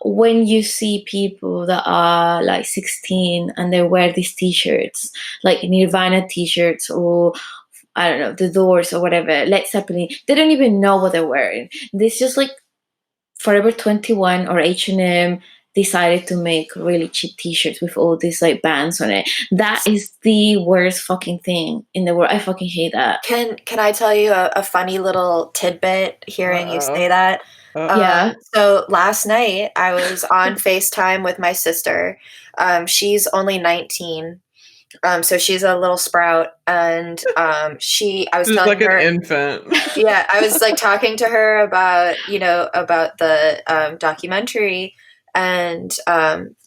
Speaker 3: when you see people that are like 16 and they wear these t-shirts, like Nirvana t-shirts, or I don't know, The Doors or whatever, Led Zeppelin, they don't even know what they're wearing. This just like Forever 21 or H&M decided to make really cheap t-shirts with all these like bands on it. That is the worst fucking thing in the world. I fucking hate that.
Speaker 2: Can I tell you a funny little tidbit hearing you say
Speaker 1: uh-oh.
Speaker 2: that?
Speaker 3: Yeah.
Speaker 2: So last night I was on FaceTime with my sister. She's only 19. So she's a little sprout, and I was
Speaker 1: Just
Speaker 2: telling
Speaker 1: like an
Speaker 2: her,
Speaker 1: infant.
Speaker 2: yeah, I was like talking to her about, about the documentary, and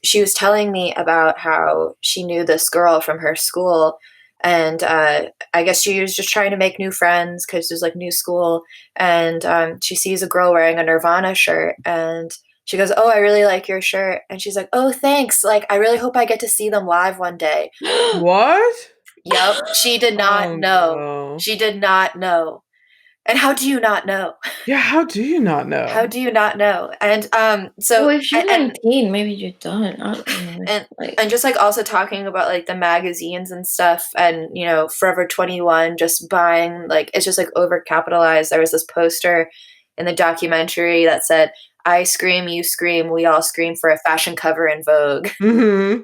Speaker 2: she was telling me about how she knew this girl from her school, and I guess she was just trying to make new friends because there's like new school, and she sees a girl wearing a Nirvana shirt, and she goes, "Oh, I really like your shirt," and she's like, "Oh, thanks. Like, I really hope I get to see them live one day."
Speaker 1: What?
Speaker 2: Yep, she did not
Speaker 1: Oh
Speaker 2: know.
Speaker 1: no.
Speaker 2: She did not know. And how do you not know?
Speaker 1: Yeah, how do you not
Speaker 2: How
Speaker 1: know?
Speaker 2: do you not know? And
Speaker 3: Well,
Speaker 2: so
Speaker 3: if you're
Speaker 2: and
Speaker 3: 19, maybe you don't. I don't know.
Speaker 2: and
Speaker 3: Like,
Speaker 2: and just like also talking about like the magazines and stuff, and Forever 21 just buying, like, it's just like overcapitalized. There was this poster in the documentary that said, "I scream, you scream, we all scream for a fashion cover in Vogue."
Speaker 1: Mhm.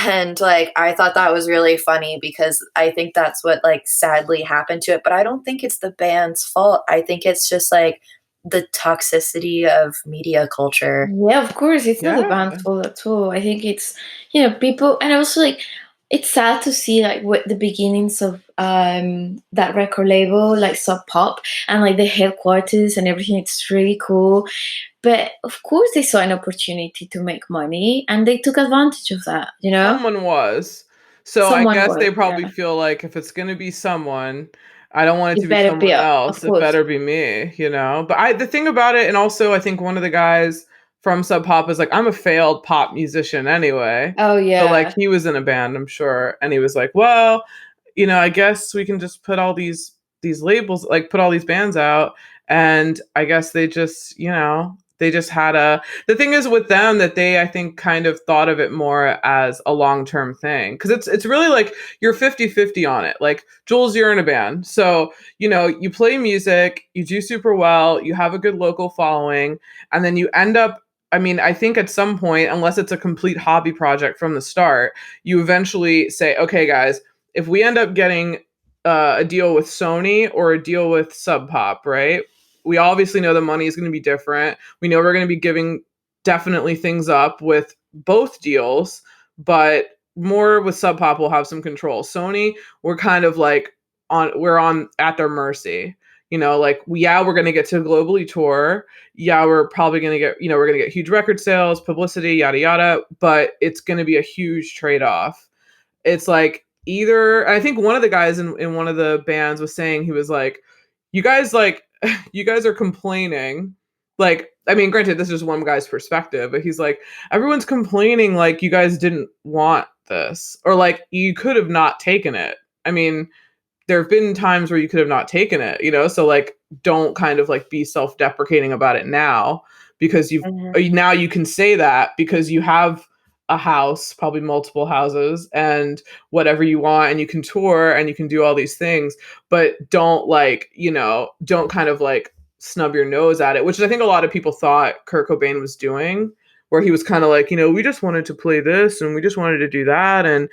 Speaker 2: And like I thought that was really funny because I think that's what like sadly happened to it, but I don't think it's the band's fault. I think it's just like the toxicity of media culture.
Speaker 3: yeah, of course, it's not the
Speaker 1: Yeah.
Speaker 3: band's fault at all. I think it's, people, and also like, it's sad to see like what the beginnings of that record label, like Sub Pop, and like the headquarters and everything. It's really cool, but of course they saw an opportunity to make money, and they took advantage of that.
Speaker 1: Someone was. So I
Speaker 3: Someone
Speaker 1: guess
Speaker 3: was,
Speaker 1: they probably
Speaker 3: yeah.
Speaker 1: feel like if it's gonna be someone, I don't want it to
Speaker 3: It
Speaker 1: be
Speaker 3: better be
Speaker 1: someone
Speaker 3: up, of
Speaker 1: else. It
Speaker 3: course.
Speaker 1: better be me, you know? But the thing about it, and also I think one of the guys from Sub Pop is like, I'm a failed pop musician anyway.
Speaker 3: Oh
Speaker 1: So like
Speaker 3: yeah.
Speaker 1: he was in a band, I'm sure. And he was like, well, I guess we can just put all these labels, like put all these bands out. And I guess they just had the thing is with them that they, I think, kind of thought of it more as a long-term thing. Cause it's really like you're 50-50 on it. Like Jules, you're in a band. So, you play music, you do super well, you have a good local following, and then you end up, I mean, I think at some point, unless it's a complete hobby project from the start, you eventually say, okay, guys, if we end up getting a deal with Sony or a deal with Sub Pop, right? We obviously know the money is going to be different. We know we're going to be giving definitely things up with both deals, but more with Sub Pop will have some control. Sony, we're kind of like we're on at their mercy. Like we're gonna get to globally tour. Yeah, we're probably gonna get, we're gonna get huge record sales, publicity, yada yada, but it's gonna be a huge trade-off. It's like either I think one of the guys in one of the bands was saying, he was like, you guys are complaining. Like, I mean, granted, this is one guy's perspective, but he's like, everyone's complaining like you guys didn't want this, or like you could have not taken it. I mean, there have been times where you could have not taken it, so like don't kind of like be self-deprecating about it now, because now you can say that because you have a house, probably multiple houses, and whatever you want, and you can tour and you can do all these things, but don't like, don't kind of like snub your nose at it, which I think a lot of people thought Kurt Cobain was doing, where he was kind of like, we just wanted to play this and we just wanted to do that, and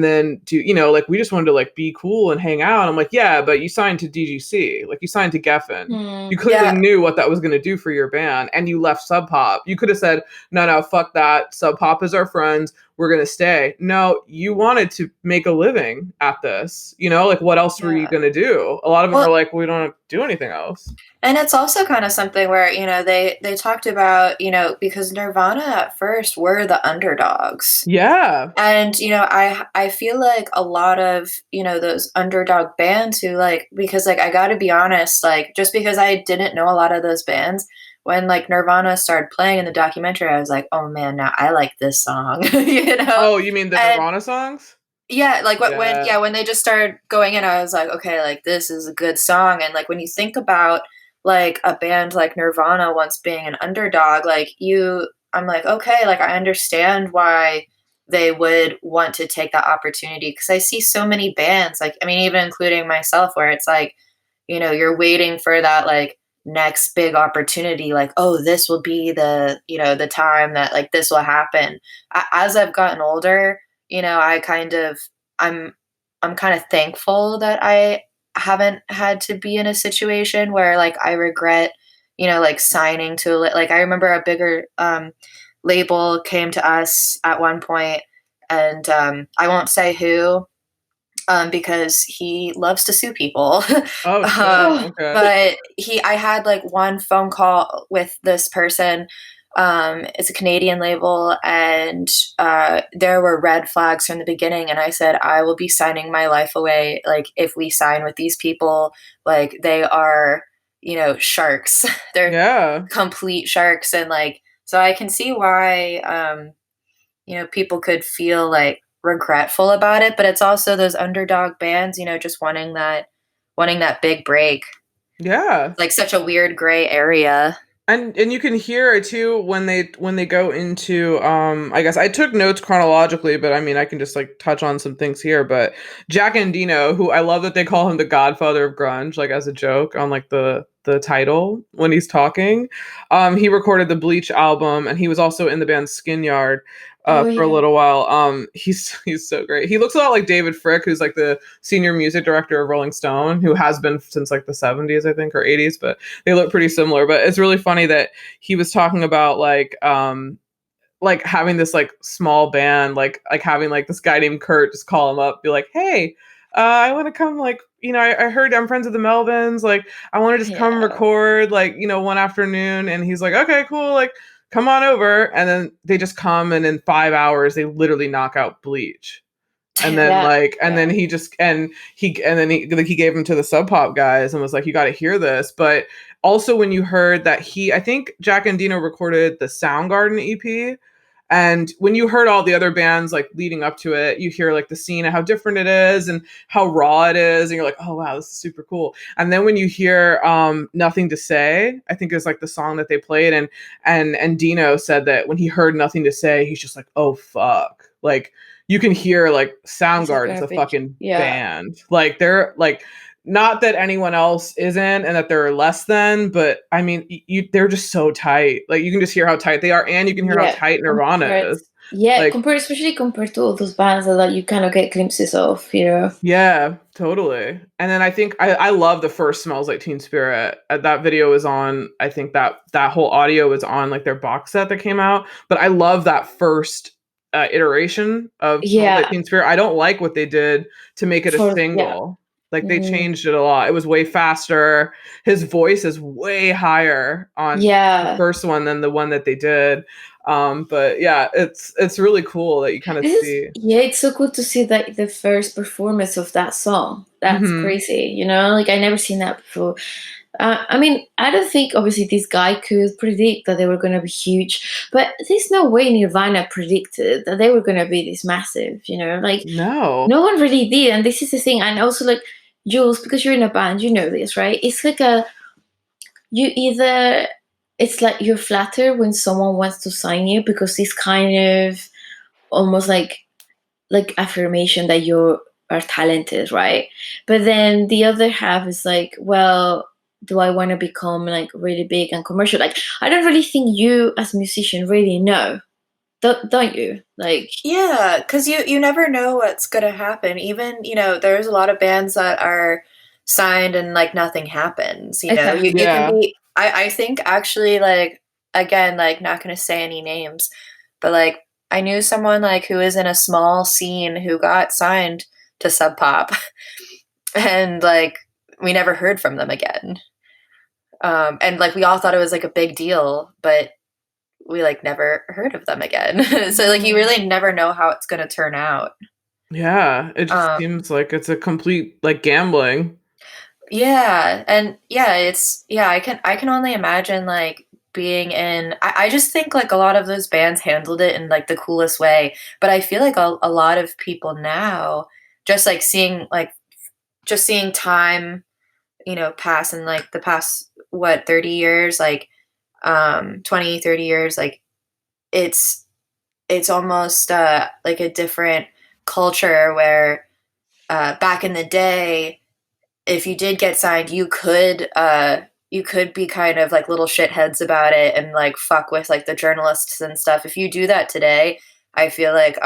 Speaker 1: then do, like we just wanted to like be cool and hang out. I'm like, yeah, but you signed to DGC, like you signed to Geffen. You clearly knew what that was going to do for your band, and you left Sub Pop. You could have said, no, fuck that. Sub Pop is our friends. We're going to stay. No, you wanted to make a living at this, like what else were you going to do? A lot of them are like, we don't do anything else.
Speaker 2: And it's also kind of something where, they talked about, because Nirvana at first were the underdogs.
Speaker 1: Yeah.
Speaker 2: And, I feel like a lot of, those underdog bands who like, because like, I gotta be honest, like, just because I didn't know a lot of those bands, when like Nirvana started playing in the documentary, I was like, oh man, now I like this song,
Speaker 1: Oh, you mean the Nirvana songs?
Speaker 2: Yeah, like when they just started going in, I was like, okay, like this is a good song. And like when you think about like a band like Nirvana once being an underdog, I'm like, okay, like I understand why they would want to take that opportunity, because I see so many bands, like, I mean, even including myself, where it's like, you're waiting for that like next big opportunity, like, oh, this will be the time that like this will happen. As I've gotten older, I'm kind of thankful that I haven't had to be in a situation where like I regret, like signing to like, I remember a bigger label came to us at one point, and I won't say who, because he loves to sue people.
Speaker 1: Oh shit. Okay.
Speaker 2: But I had like one phone call with this person. It's a Canadian label, and there were red flags from the beginning. And I said, I will be signing my life away. Like, if we sign with these people, like they are, sharks. They're complete sharks. And like, so I can see why, people could feel like regretful about it, but it's also those underdog bands, just wanting that big break.
Speaker 1: Yeah.
Speaker 2: Like such a weird gray area.
Speaker 1: And you can hear it too when they go into I guess I took notes chronologically, but I mean I can just like touch on some things here. But Jack Endino, who I love that they call him the godfather of grunge, like as a joke on like the title when he's talking. He recorded the Bleach album, and he was also in the band Skinyard for a little while. He's so great. He looks a lot like David Frick, who's like the senior music director of Rolling Stone, who has been since like the 70s, I think, or 80s, but they look pretty similar. But it's really funny that he was talking about like having this like small band, like having like this guy named Kurt just call him up, be like, hey, I want to come, like, I heard I'm friends with the Melvins, like I want to just come record like, one afternoon. And he's like, okay, cool, like come on over. And then they just come, and in 5 hours they literally knock out Bleach. And then then he gave him to the Sub Pop guys and was like, you got to hear this. But also when you heard that I think Jack Endino recorded the Soundgarden EP, and when you heard all the other bands like leading up to it, you hear like the scene and how different it is and how raw it is, and you're like, oh wow, this is super cool. And then when you hear Nothing to Say, I think is like the song that they played, and Dino said that when he heard Nothing to Say, he's just like, oh fuck, like you can hear like Soundgarden's a fucking band, like they're like, not that anyone else isn't and that they're less than, but I mean, they're just so tight. Like you can just hear how tight they are, and you can hear how tight Nirvana is.
Speaker 3: Yeah,
Speaker 1: like,
Speaker 3: especially compared to all those bands that like, you kind of get glimpses of,
Speaker 1: Yeah, totally. And then I think I love the first Smells Like Teen Spirit. That video is on, I think that whole audio is on like their box set that came out. But I love that first iteration of Twilight
Speaker 3: Yeah.
Speaker 1: Teen Spirit. I don't like what they did to make it a
Speaker 3: Yeah.
Speaker 1: single. Like they
Speaker 3: Mhm.
Speaker 1: changed it a lot. It was way faster. His voice is way higher on the
Speaker 3: Yeah.
Speaker 1: first one than the one that they did. But yeah, it's really cool that you kind of see.
Speaker 3: It's so cool to see that the first performance of that song. That's
Speaker 1: Hmm.
Speaker 3: crazy, like I never seen that before. I mean, I don't think obviously this guy could predict that they were going to be huge, but there's no way Nirvana predicted that they were going to be this massive. Like
Speaker 1: No.
Speaker 3: no one really did, and this is the thing. And also, like Jules, because you're in a band, you know this, right? It's like you either it's like you're flattered when someone wants to sign you because it's kind of almost like affirmation that you are talented, right? But then the other half is like, well, do I want to become like really big and commercial? Like, I don't really think you as a musician really know, don't you? Like,
Speaker 2: Yeah, because you never know what's gonna happen. Even, there's a lot of bands that are signed and like nothing happens. You can
Speaker 1: Yeah.
Speaker 2: be. I think actually, like, again, like, not gonna say any names, but like I knew someone like who is in a small scene who got signed to Sub Pop, and like we never heard from them again. And like we all thought it was like a big deal, but we like never heard of them again. So like you really never know how it's gonna turn out.
Speaker 1: Yeah, it just
Speaker 2: Um,
Speaker 1: seems like it's a complete like gambling.
Speaker 2: yeah, and yeah, I can only imagine like being in. I just think like a lot of those bands handled it in like the coolest way, but I feel like a lot of people now just like seeing time, pass in like the past what 30 years, like 20, 30 years, like it's it's almost like a different culture where back in the day, if you did get signed, you could be kind of like little shitheads about it and like fuck with like the journalists and stuff. If you do that today, I feel like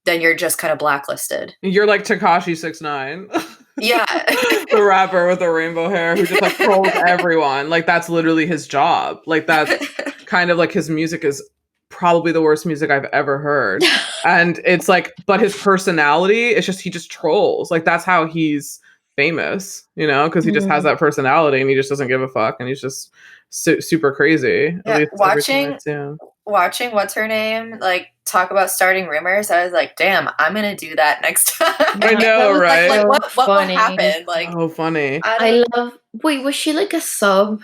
Speaker 2: then you're just kind of blacklisted.
Speaker 1: You're like Takashi 69,
Speaker 2: Yeah.
Speaker 1: the rapper with the rainbow hair who just like trolls everyone. Like that's literally his job. Like that's kind of like his music is probably the worst music I've ever heard. And it's like, but his personality, it's just he just trolls. Like that's how he's famous, because he just has
Speaker 3: mm,
Speaker 1: that personality and he just doesn't give a fuck and he's just super crazy. At
Speaker 2: Yeah,
Speaker 1: least every time I see him.
Speaker 2: watching what's her name like talk about starting rumors, I was like, damn, I'm gonna do that next time.
Speaker 1: I know,
Speaker 3: that was
Speaker 1: right?
Speaker 2: Like
Speaker 3: so
Speaker 2: what will
Speaker 3: funny.
Speaker 2: happen? Like
Speaker 1: So funny.
Speaker 2: I
Speaker 3: I
Speaker 2: don't.
Speaker 3: love. Wait, was she like a sub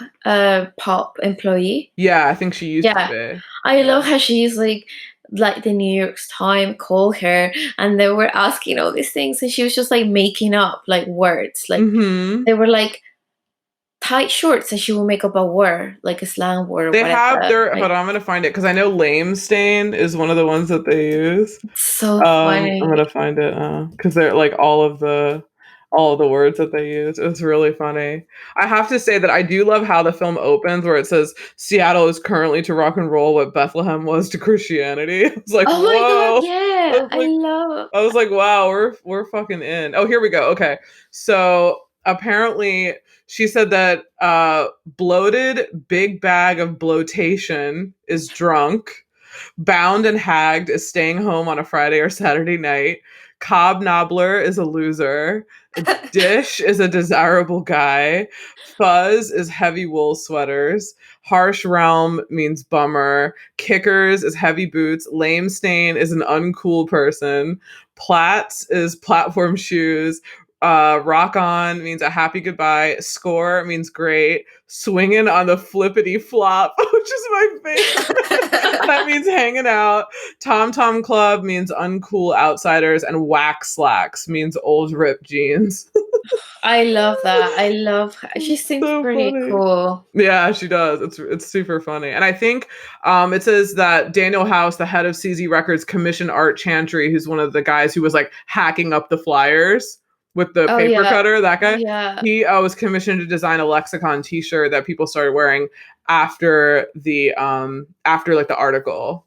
Speaker 3: pop employee?
Speaker 1: Yeah, I think she used to
Speaker 3: Yeah,
Speaker 1: be.
Speaker 3: I love
Speaker 2: Yeah.
Speaker 3: how she's like the New York Times called her and they were asking all these things and she was just like making up like words. Like
Speaker 1: Hmm.
Speaker 3: they were like tight shorts and she will make up a word, like a slang word or
Speaker 1: They have
Speaker 3: whatever.
Speaker 1: their, hold
Speaker 3: Like
Speaker 1: on, I'm gonna find it because I know lame stain is one of the ones that they use.
Speaker 3: so
Speaker 1: I'm
Speaker 3: funny.
Speaker 1: gonna find it because they're like all of the words that they use. It's really funny. I have to say that I do love how the film opens where it says Seattle is currently to rock and roll what Bethlehem was to Christianity. It's like,
Speaker 3: Oh my god,
Speaker 1: whoa. I
Speaker 3: yeah.
Speaker 1: was
Speaker 3: I
Speaker 1: like,
Speaker 3: love
Speaker 1: I was like, wow, we're fucking in. Oh, here we go. Okay. So apparently she said that bloated big bag of bloatation is drunk. Bound and hagged is staying home on a Friday or Saturday night. Cobb Nobbler is a loser. Dish is a desirable guy. Fuzz is heavy wool sweaters. Harsh Realm means bummer. Kickers is heavy boots. Lame Stain is an uncool person. Plats is platform shoes. Rock on means a happy goodbye. Score means great. Swinging on the flippity flop, which is my favorite. That means hanging out. Tom Tom Club means uncool outsiders, and whack slacks means old ripped jeans.
Speaker 3: I love that. I love her. She seems
Speaker 1: So
Speaker 3: pretty
Speaker 1: funny.
Speaker 3: cool.
Speaker 1: Yeah, she does. It's super funny. And I think it says that Daniel House, the head of CZ Records, commissioned Art Chantry, who's one of the guys who was like hacking up the flyers with the
Speaker 3: Oh
Speaker 1: paper
Speaker 3: yeah.
Speaker 1: cutter, that guy.
Speaker 3: Yeah.
Speaker 1: He was commissioned to design a lexicon t-shirt that people started wearing after like the article.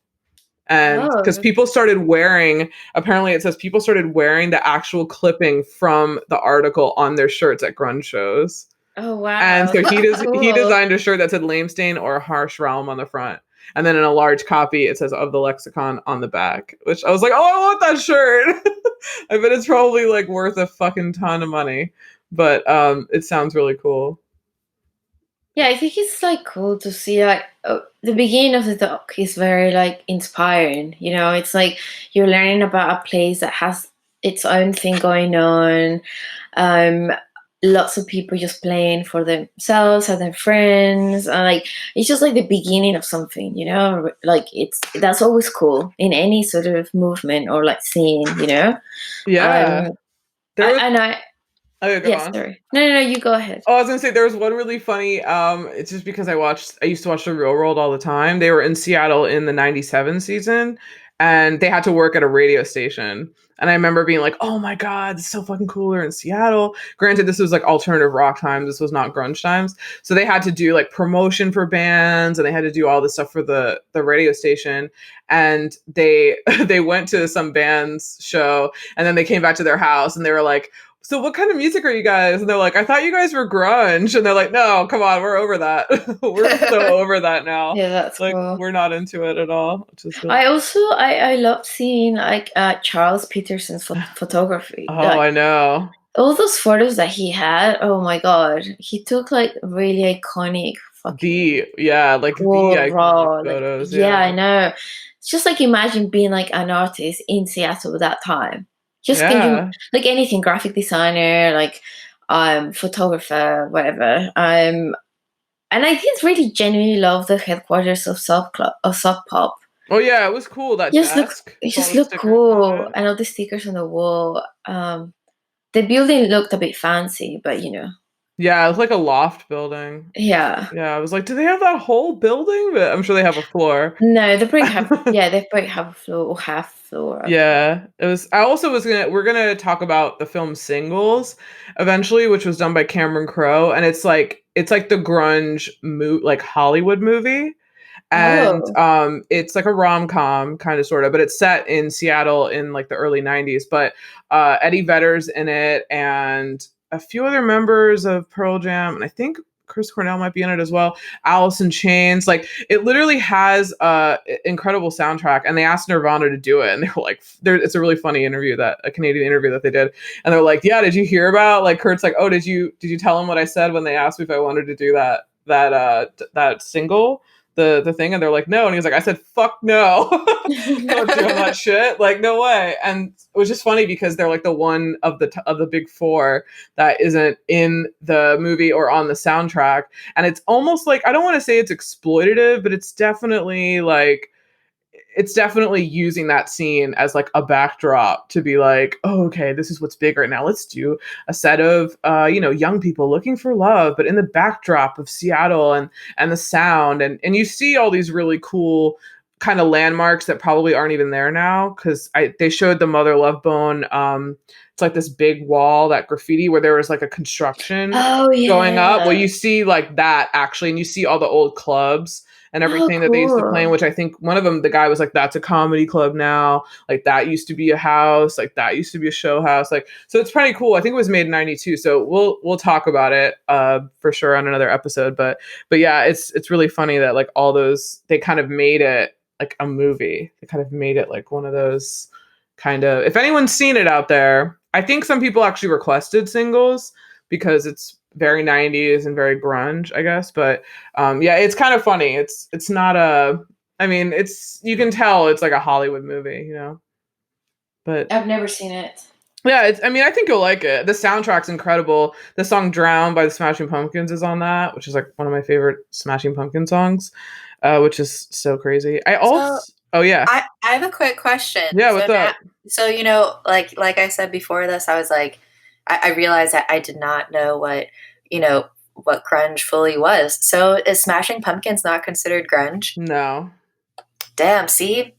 Speaker 1: And because
Speaker 3: Oh.
Speaker 1: people started wearing, apparently it says people started wearing the actual clipping from the article on their shirts at grunge shows.
Speaker 3: Oh
Speaker 1: And
Speaker 3: wow.
Speaker 1: so he
Speaker 3: That's
Speaker 1: he
Speaker 3: cool.
Speaker 1: designed a shirt that said lame stain or harsh realm on the front. And then in a large copy, it says of the lexicon on the back, which I was like, oh, I want that shirt. I bet it's probably like worth a fucking ton of money, but it sounds really cool.
Speaker 3: Yeah, I think it's like cool to see like the beginning of the doc is very like inspiring. You know, it's like you're learning about a place that has its own thing going on. Um, Lots of people just playing for themselves and their friends, and like it's just like the beginning of something. You know, like that's always cool in any sort of movement or like scene. You know,
Speaker 1: Yeah. There was.
Speaker 3: and I
Speaker 1: Oh, yeah, go
Speaker 3: yes,
Speaker 1: on.
Speaker 3: sorry, no, you go ahead.
Speaker 1: Oh, I was gonna say there was one really funny. It's just because I used to watch The Real World all the time. They were in Seattle in the '97 season, and they had to work at a radio station. And I remember being like, "Oh my god, it's so fucking cool! They're in Seattle." Granted, this was like alternative rock times. This was not grunge times. So they had to do like promotion for bands, and they had to do all this stuff for the radio station. And they they went to some band's show, and then they came back to their house, and they were like, so what kind of music are you guys? And they're like, I thought you guys were grunge. And they're like, no, come on, we're over that. We're so over that now.
Speaker 3: Yeah, that's
Speaker 1: Like,
Speaker 3: cool.
Speaker 1: we're not into it at all. Just really...
Speaker 3: I also I love seeing like Charles Peterson's photography.
Speaker 1: Oh,
Speaker 3: Like
Speaker 1: I know.
Speaker 3: all those photos that he had. Oh my god, he took like really iconic fucking
Speaker 1: Like the
Speaker 3: cool
Speaker 1: iconic
Speaker 3: raw. Like
Speaker 1: photos.
Speaker 3: yeah,
Speaker 1: Yeah.
Speaker 3: I know. It's just like imagine being like an artist in Seattle at that time. Just can you
Speaker 1: Yeah.
Speaker 3: like anything, graphic designer, like photographer, whatever. And I did really genuinely love the headquarters of Sub Pop.
Speaker 1: Oh, yeah, it was cool. That desk.
Speaker 3: It
Speaker 1: With all
Speaker 3: just
Speaker 1: the
Speaker 3: looked
Speaker 1: stickers on
Speaker 3: cool.
Speaker 1: it.
Speaker 3: And all the stickers on the wall. The building looked a bit fancy, but you know.
Speaker 1: Yeah, it was like a loft building.
Speaker 3: Yeah.
Speaker 1: Yeah, I was like, do they have that whole building? But I'm sure they have a floor.
Speaker 3: No, they probably have a floor or half floor.
Speaker 1: Yeah, it was. I also was gonna. We're gonna talk about the film Singles eventually, which was done by Cameron Crowe, and it's like the grunge like Hollywood movie, and
Speaker 3: Oh.
Speaker 1: it's like a rom com kind of sort of, but it's set in Seattle in like the early '90s. But Eddie Vedder's in it, and a few other members of Pearl Jam, and I think Chris Cornell might be in it as well. Alice in Chains, like it literally has incredible soundtrack. And they asked Nirvana to do it, and they were like, "It's a really funny interview a Canadian interview that they did." And they're like, "Yeah, did you hear about like Kurt's like, oh, did you tell him what I said when they asked me if I wanted to do that single?" The thing, and they're like, no, and he was like, I said fuck no. Not doing that shit, like no way. And it was just funny because they're like the one of the big four that isn't in the movie or on the soundtrack, and it's almost like, I don't want to say it's exploitative, but it's definitely using that scene as like a backdrop to be like, oh, okay, this is what's big right now. Let's do a set of young people looking for love, but in the backdrop of Seattle and the sound, and you see all these really cool kind of landmarks that probably aren't even there now, because they showed the Mother Love Bone. It's like this big wall, that graffiti where there was like a construction going up. Well, you see like that actually, and you see all the old clubs and everything that they used to play in, which I think one of them, the guy was like, that's a comedy club now. Like that used to be a house. Like that used to be a show house. Like, so it's pretty cool. I think it was made in '92. So we'll talk about it for sure on another episode. But yeah, it's really funny that like all those, they kind of made it like a movie. They kind of made it like one of those kind of, if anyone's seen it out there, I think some people actually requested Singles because it's very 90s and very grunge, I guess. But yeah, it's kind of funny. It's not you can tell it's like a Hollywood movie, you know. But
Speaker 3: I've never seen it.
Speaker 1: Yeah, I think you'll like it. The soundtrack's incredible. The song Drown by the Smashing Pumpkins is on that, which is like one of my favorite Smashing Pumpkin songs, which is so crazy. Oh yeah.
Speaker 2: I have a quick question.
Speaker 1: Yeah, what's up?
Speaker 2: So, like I said before this, I was like, I realized that I did not know what grunge fully was. So is Smashing Pumpkins not considered grunge?
Speaker 1: No.
Speaker 2: Damn, see?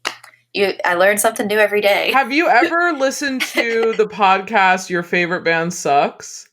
Speaker 2: I learn something new every day.
Speaker 1: Have you ever listened to the podcast Your Favorite Band Sucks?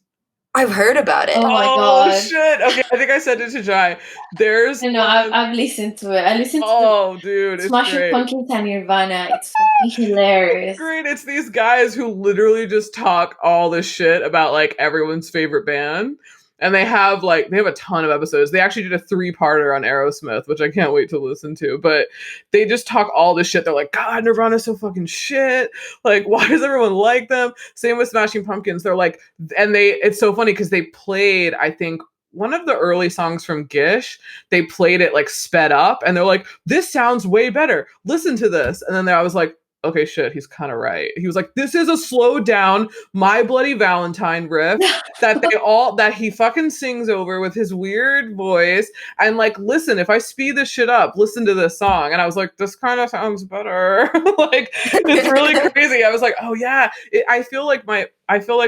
Speaker 2: I've heard about it.
Speaker 3: Oh my god.
Speaker 1: Shit. Okay, I think I sent it to Jai.
Speaker 3: I've listened to it. I listened to
Speaker 1: dude, it's
Speaker 3: Smashing
Speaker 1: great.
Speaker 3: Pumpkins and Nirvana. It's fucking hilarious.
Speaker 1: It's great. It's these guys who literally just talk all this shit about like everyone's favorite band. And they have a ton of episodes. They actually did a 3-parter on Aerosmith, which I can't wait to listen to. But they just talk all this shit. They're like, God, Nirvana's so fucking shit. Like, why does everyone like them? Same with Smashing Pumpkins. They're like, and it's so funny because they played, I think, one of the early songs from Gish. They played it like sped up, and they're like, this sounds way better. Listen to this. And then I was like, okay, shit, he's kind of right. He was like, this is a slowed down My Bloody Valentine riff that he fucking sings over with his weird voice. And like, listen, if I speed this shit up, listen to this song. And I was like, this kind of sounds better. Like, it's really crazy. I was like, oh yeah. I feel like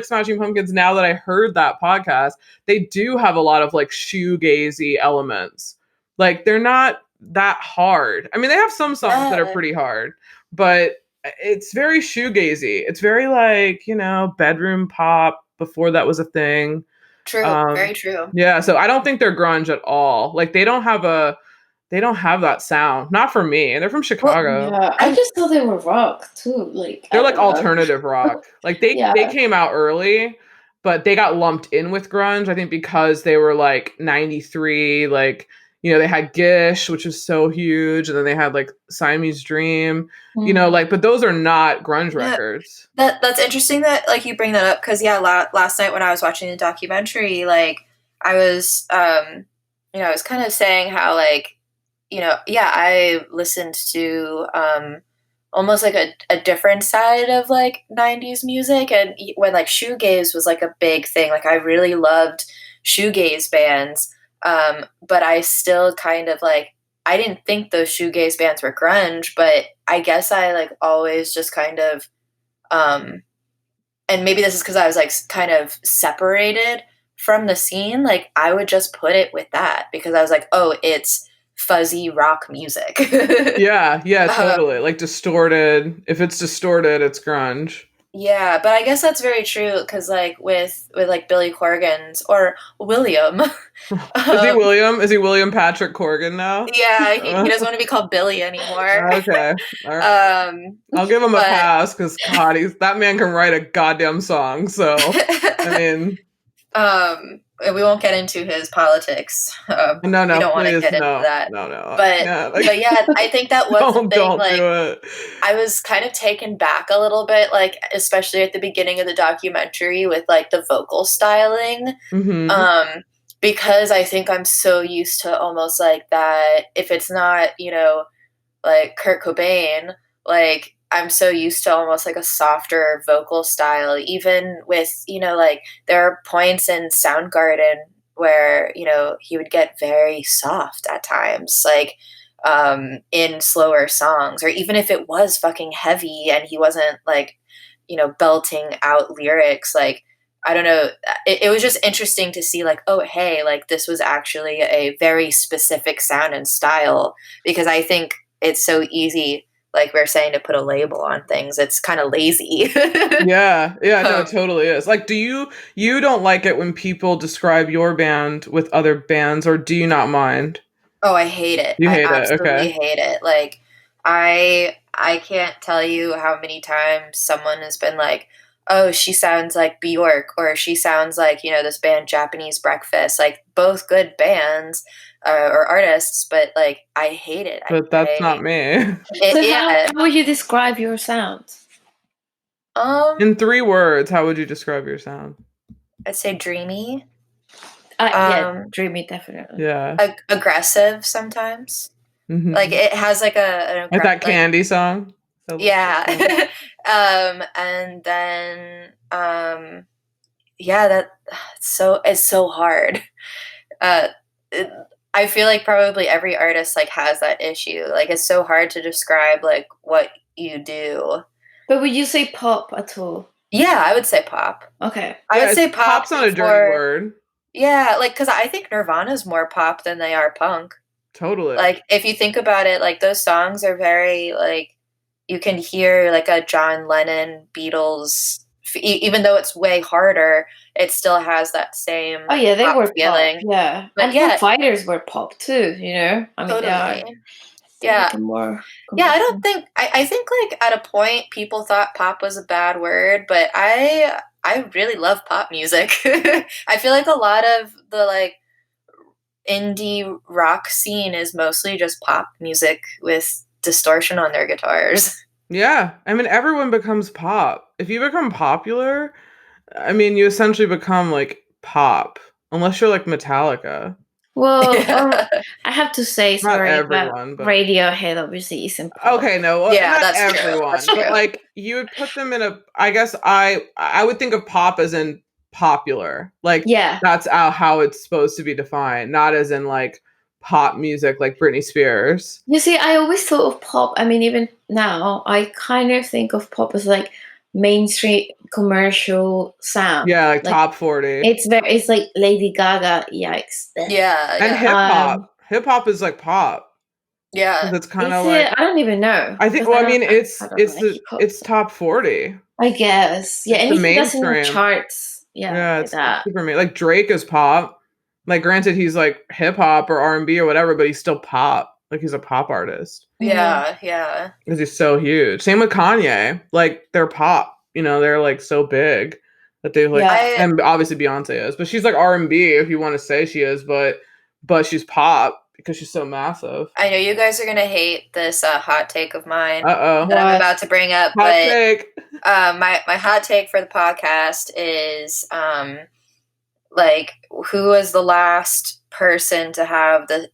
Speaker 1: Smashing Pumpkins, now that I heard that podcast, they do have a lot of like shoegazy elements. Like, they're not that hard. I mean, they have some songs that are pretty hard, but it's very shoegazy. It's very like, bedroom pop before that was a thing.
Speaker 2: True. Very true.
Speaker 1: Yeah, so I don't think they're grunge at all. Like, they don't have that sound. Not for me. And they're from Chicago.
Speaker 3: Well, yeah, I just thought they were rock too. Like,
Speaker 1: They're like alternative rock. Like, they came out early, but they got lumped in with grunge, I think, because they were like 93, like, they had Gish, which was so huge, and then they had like Siamese Dream, but those are not grunge records.
Speaker 2: That's interesting that like you bring that up, because last night when I was watching the documentary, like I was I was kind of saying how like I listened to almost like a different side of like 90s music, and when like shoegaze was like a big thing, like I really loved shoegaze bands. But I still kind of like, I didn't think those shoegaze bands were grunge, but I guess I like always just kind of, and maybe this is because I was like kind of separated from the scene. Like I would just put it with that because I was like, oh, it's fuzzy rock music.
Speaker 1: Yeah, totally. Like distorted. If it's distorted, it's grunge.
Speaker 2: Yeah, but I guess that's very true because, like, with like Billy Corgan's or William,
Speaker 1: Is he William? Is he William Patrick Corgan now?
Speaker 2: Yeah, he doesn't want to be called Billy anymore.
Speaker 1: Okay, all right. I'll give him a pass because God, that man can write a goddamn song. So I mean,
Speaker 2: we won't get into his politics.
Speaker 1: No,
Speaker 2: we don't want to get into that.
Speaker 1: No.
Speaker 2: But yeah, I think that was the thing.
Speaker 1: Don't
Speaker 2: like,
Speaker 1: do it.
Speaker 2: I was kind of taken back a little bit, like especially at the beginning of the documentary with like the vocal styling, because I think I'm so used to almost like that. If it's not, like Kurt Cobain, like I'm so used to almost like a softer vocal style, even with, like there are points in Soundgarden where, he would get very soft at times, like in slower songs, or even if it was fucking heavy and he wasn't like, belting out lyrics, like, I don't know. It was just interesting to see like, oh, hey, like this was actually a very specific sound and style, because I think it's so easy, like we are saying, to put a label on things. It's kind of lazy.
Speaker 1: Yeah, no, it totally is. Like, do you don't like it when people describe your band with other bands, or do you not mind?
Speaker 2: Oh, I hate it.
Speaker 1: You hate
Speaker 2: I absolutely
Speaker 1: okay.
Speaker 2: hate it. Like, I can't tell you how many times someone has been like, oh, she sounds like Bjork, or she sounds like, this band Japanese Breakfast, like both good bands or artists, but like I hate it.
Speaker 1: But that's not me.
Speaker 3: How would you describe your sound?
Speaker 1: In 3 words, how would you describe your sound?
Speaker 2: I'd say dreamy.
Speaker 3: Yeah, dreamy, definitely.
Speaker 1: Yeah.
Speaker 2: Aggressive sometimes. Mm-hmm. Like it has like
Speaker 1: like that Candy song.
Speaker 2: Yeah. And then yeah, it's so hard. I feel like probably every artist like has that issue. Like it's so hard to describe like what you do.
Speaker 3: But would you say pop at all?
Speaker 2: Yeah, I would say pop.
Speaker 3: Okay.
Speaker 2: I would say pop.
Speaker 1: Pop's not a dirty word.
Speaker 2: Yeah, like because I think Nirvana's more pop than they are punk.
Speaker 1: Totally.
Speaker 2: Like if you think about it, like those songs are very like, you can hear like a John Lennon, Beatles. Even though it's way harder, it still has that same.
Speaker 3: Oh yeah, they were
Speaker 2: feeling.
Speaker 3: Pop, yeah, and Foo Fighters were pop too. I mean,
Speaker 2: totally. Yeah. I don't think. I think like at a point people thought pop was a bad word, but I I really love pop music. I feel like a lot of the like indie rock scene is mostly just pop music with distortion on their guitars.
Speaker 1: Yeah, I mean, everyone becomes pop. If you become popular, I mean, you essentially become like pop, unless you're like Metallica.
Speaker 3: Well,
Speaker 2: Yeah,
Speaker 3: I have to say
Speaker 1: Not
Speaker 3: sorry, but
Speaker 1: everyone, but
Speaker 3: Radiohead obviously isn't pop.
Speaker 1: okay, no, well, not
Speaker 2: that's true.
Speaker 1: everyone,
Speaker 2: That's
Speaker 1: but
Speaker 2: true.
Speaker 1: like you would put them in a. I guess I would think of pop as in popular, like
Speaker 3: Yeah.
Speaker 1: that's how it's supposed to be defined, not as in like pop music like Britney Spears.
Speaker 3: You see, I always thought of pop. I mean, even now, I kind of think of pop as like mainstream commercial sound.
Speaker 1: Yeah, like
Speaker 3: Like
Speaker 1: top 40
Speaker 3: it's like Lady Gaga. Yikes.
Speaker 2: Yeah,
Speaker 1: and
Speaker 2: yeah,
Speaker 1: hip hop.
Speaker 3: Um,
Speaker 1: Hip hop is like pop
Speaker 2: yeah.
Speaker 1: because it's kind
Speaker 3: is
Speaker 1: of
Speaker 3: it?
Speaker 1: like
Speaker 3: I don't even know
Speaker 1: I think.
Speaker 3: because
Speaker 1: Well, I mean,
Speaker 3: I don't like hip hop.
Speaker 1: it's top 40.
Speaker 3: I guess. Yeah,
Speaker 1: It's the
Speaker 3: anything that's in the
Speaker 1: mainstream.
Speaker 3: charts. Yeah,
Speaker 1: Yeah,
Speaker 3: like
Speaker 1: it's
Speaker 3: that.
Speaker 1: super main. Like Drake is pop. Like, granted, he's like hip hop or R&B or whatever, but he's still pop. Like, he's a pop artist
Speaker 3: Mhm.
Speaker 2: Yeah.
Speaker 1: because he's so huge. Same with Kanye. Like, they're pop. You know, they're like so big that they like,
Speaker 3: Yeah.
Speaker 2: I
Speaker 1: and obviously Beyonce is, but she's like R&B if you want to say she is, but she's pop because she's so massive.
Speaker 2: I know you guys are gonna hate this hot take of mine
Speaker 1: Uh-oh.
Speaker 2: that I'm
Speaker 3: What?
Speaker 2: about to bring up,
Speaker 1: Hot
Speaker 2: but
Speaker 1: take.
Speaker 2: my hot take for the podcast is like who was the last person to have the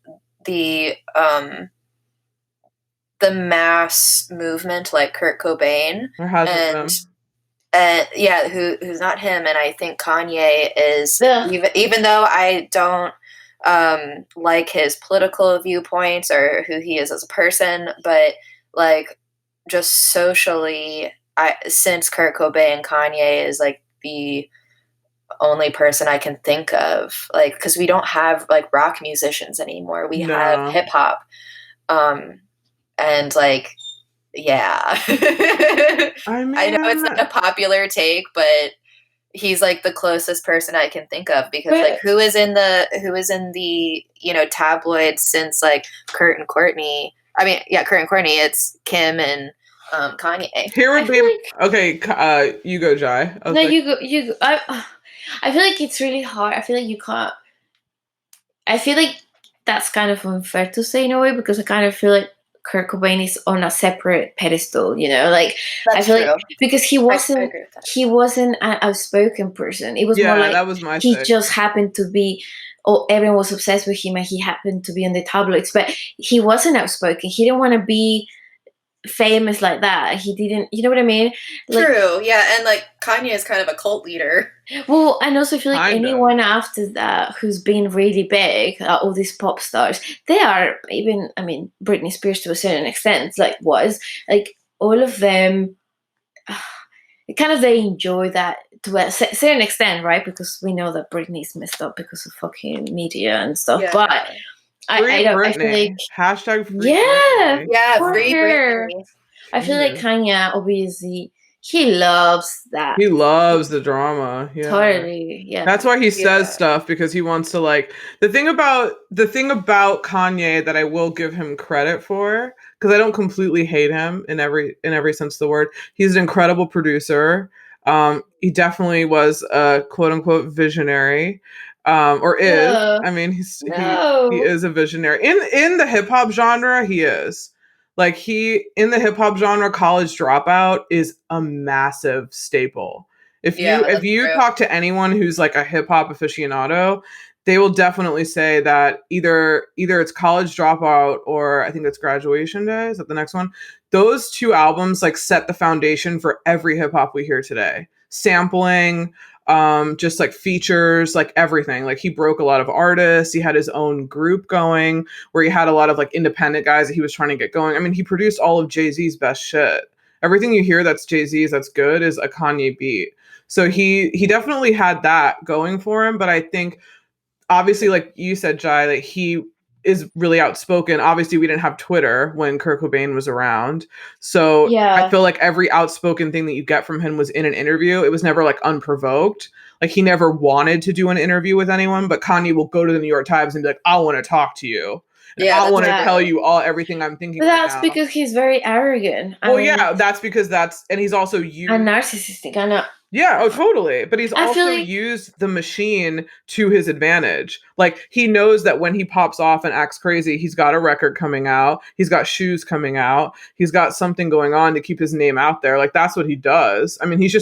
Speaker 2: the mass movement like Kurt Cobain,
Speaker 1: Or has it
Speaker 2: and
Speaker 1: been?
Speaker 2: yeah, who's not him, and I think Kanye is,
Speaker 3: Ugh.
Speaker 2: even though I don't like his political viewpoints or who he is as a person, but like just socially, since Kurt Cobain, Kanye is like the only person I can think of, like, because we don't have like rock musicians anymore. We have
Speaker 1: No.
Speaker 2: hip hop, and like, yeah.
Speaker 1: I
Speaker 2: I know it's
Speaker 1: mean,
Speaker 2: not a popular take, but he's like the closest person I can think of, because like
Speaker 3: But
Speaker 2: who is in the tabloids since like Kurt and Courtney. I mean, yeah, Kurt and Courtney. It's Kim and Kanye.
Speaker 1: here
Speaker 3: I
Speaker 1: would
Speaker 3: feel
Speaker 1: be
Speaker 3: like
Speaker 1: okay. You go, Jai. I was
Speaker 3: no,
Speaker 1: like,
Speaker 3: you go. I feel like it's really hard. I feel like you can't. I feel like that's kind of unfair to say in a way, because I kind of feel like Kurt Cobain is on a separate pedestal. You know, like I
Speaker 2: That's
Speaker 3: feel
Speaker 2: true.
Speaker 3: like because
Speaker 2: I agree with that.
Speaker 3: he wasn't an outspoken person. It was more
Speaker 1: yeah,
Speaker 3: like
Speaker 1: that was my
Speaker 3: he
Speaker 1: thing.
Speaker 3: just happened to be. Oh, everyone was obsessed with him, and he happened to be on the tabloids. But he wasn't outspoken. He didn't want to be famous like that. He didn't. You know what I mean? Like,
Speaker 2: True. Yeah, and like Kanye is kind of a cult leader.
Speaker 3: well, and also I feel like
Speaker 1: Kind of.
Speaker 3: anyone after that who's been really big, all these pop stars, they are even. I mean, Britney Spears to a certain extent, like was like all of them. Kind of they enjoy that to a certain extent, right? Because we know that Britney's messed up because of fucking media and stuff.
Speaker 2: Yeah.
Speaker 3: But
Speaker 1: Free
Speaker 3: I don't. I feel
Speaker 1: Britney.
Speaker 3: like
Speaker 1: Hashtag free
Speaker 3: yeah,
Speaker 1: Britney.
Speaker 2: Yeah,
Speaker 3: for
Speaker 2: free
Speaker 3: her.
Speaker 2: Britney.
Speaker 3: I feel like
Speaker 1: Mhm.
Speaker 3: Kanye obviously he loves that.
Speaker 1: He loves the drama. Yeah.
Speaker 3: Totally, yeah.
Speaker 1: That's why he says
Speaker 2: Yeah.
Speaker 1: stuff, because he wants to like the thing about Kanye that I will give him credit for, because I don't completely hate him in every sense of the word. He's an incredible producer. He definitely was a quote unquote visionary. Or is.
Speaker 3: No,
Speaker 1: I mean, he
Speaker 3: no.
Speaker 1: is a visionary. In the hip hop genre, he is. Like in the hip hop genre, College Dropout is a massive staple. If
Speaker 2: Yeah,
Speaker 1: if
Speaker 2: that's
Speaker 1: you
Speaker 2: true.
Speaker 1: talk to anyone who's like a hip hop aficionado, they will definitely say that either it's College Dropout or I think it's Graduation Day. Is that the next one? Those two albums like set the foundation for every hip hop we hear today. Sampling, just like features, like everything. Like he broke a lot of artists. He had his own group going where he had a lot of like independent guys that he was trying to get going. I mean, he produced all of Jay-Z's best shit. Everything you hear that's Jay-Z's that's good is a Kanye beat. So he definitely had that going for him, but I think obviously, like you said, Jai, like he is really outspoken. Obviously, we didn't have Twitter when Kurt Cobain was around. So I
Speaker 3: Yeah.
Speaker 1: feel like every outspoken thing that you get from him was in an interview. It was never like unprovoked. Like he never wanted to do an interview with anyone, but Kanye will go to the New York Times and be like, I want to talk to you. And
Speaker 2: Yeah,
Speaker 1: I
Speaker 2: that's
Speaker 1: want to
Speaker 3: Yeah.
Speaker 1: tell
Speaker 2: true.
Speaker 1: you everything I'm thinking
Speaker 3: But
Speaker 1: right
Speaker 3: that's
Speaker 1: now.
Speaker 3: because he's very arrogant. I
Speaker 1: Well,
Speaker 3: mean,
Speaker 1: yeah, that's because and he's also
Speaker 3: and narcissistic. I know.
Speaker 1: Yeah, oh totally. But he's
Speaker 3: I feel
Speaker 1: also
Speaker 3: like
Speaker 1: used the machine to his advantage. Like he knows that when he pops off and acts crazy, he's got a record coming out, he's got shoes coming out, he's got something going on to keep his name out there. Like that's what he does. I mean, he's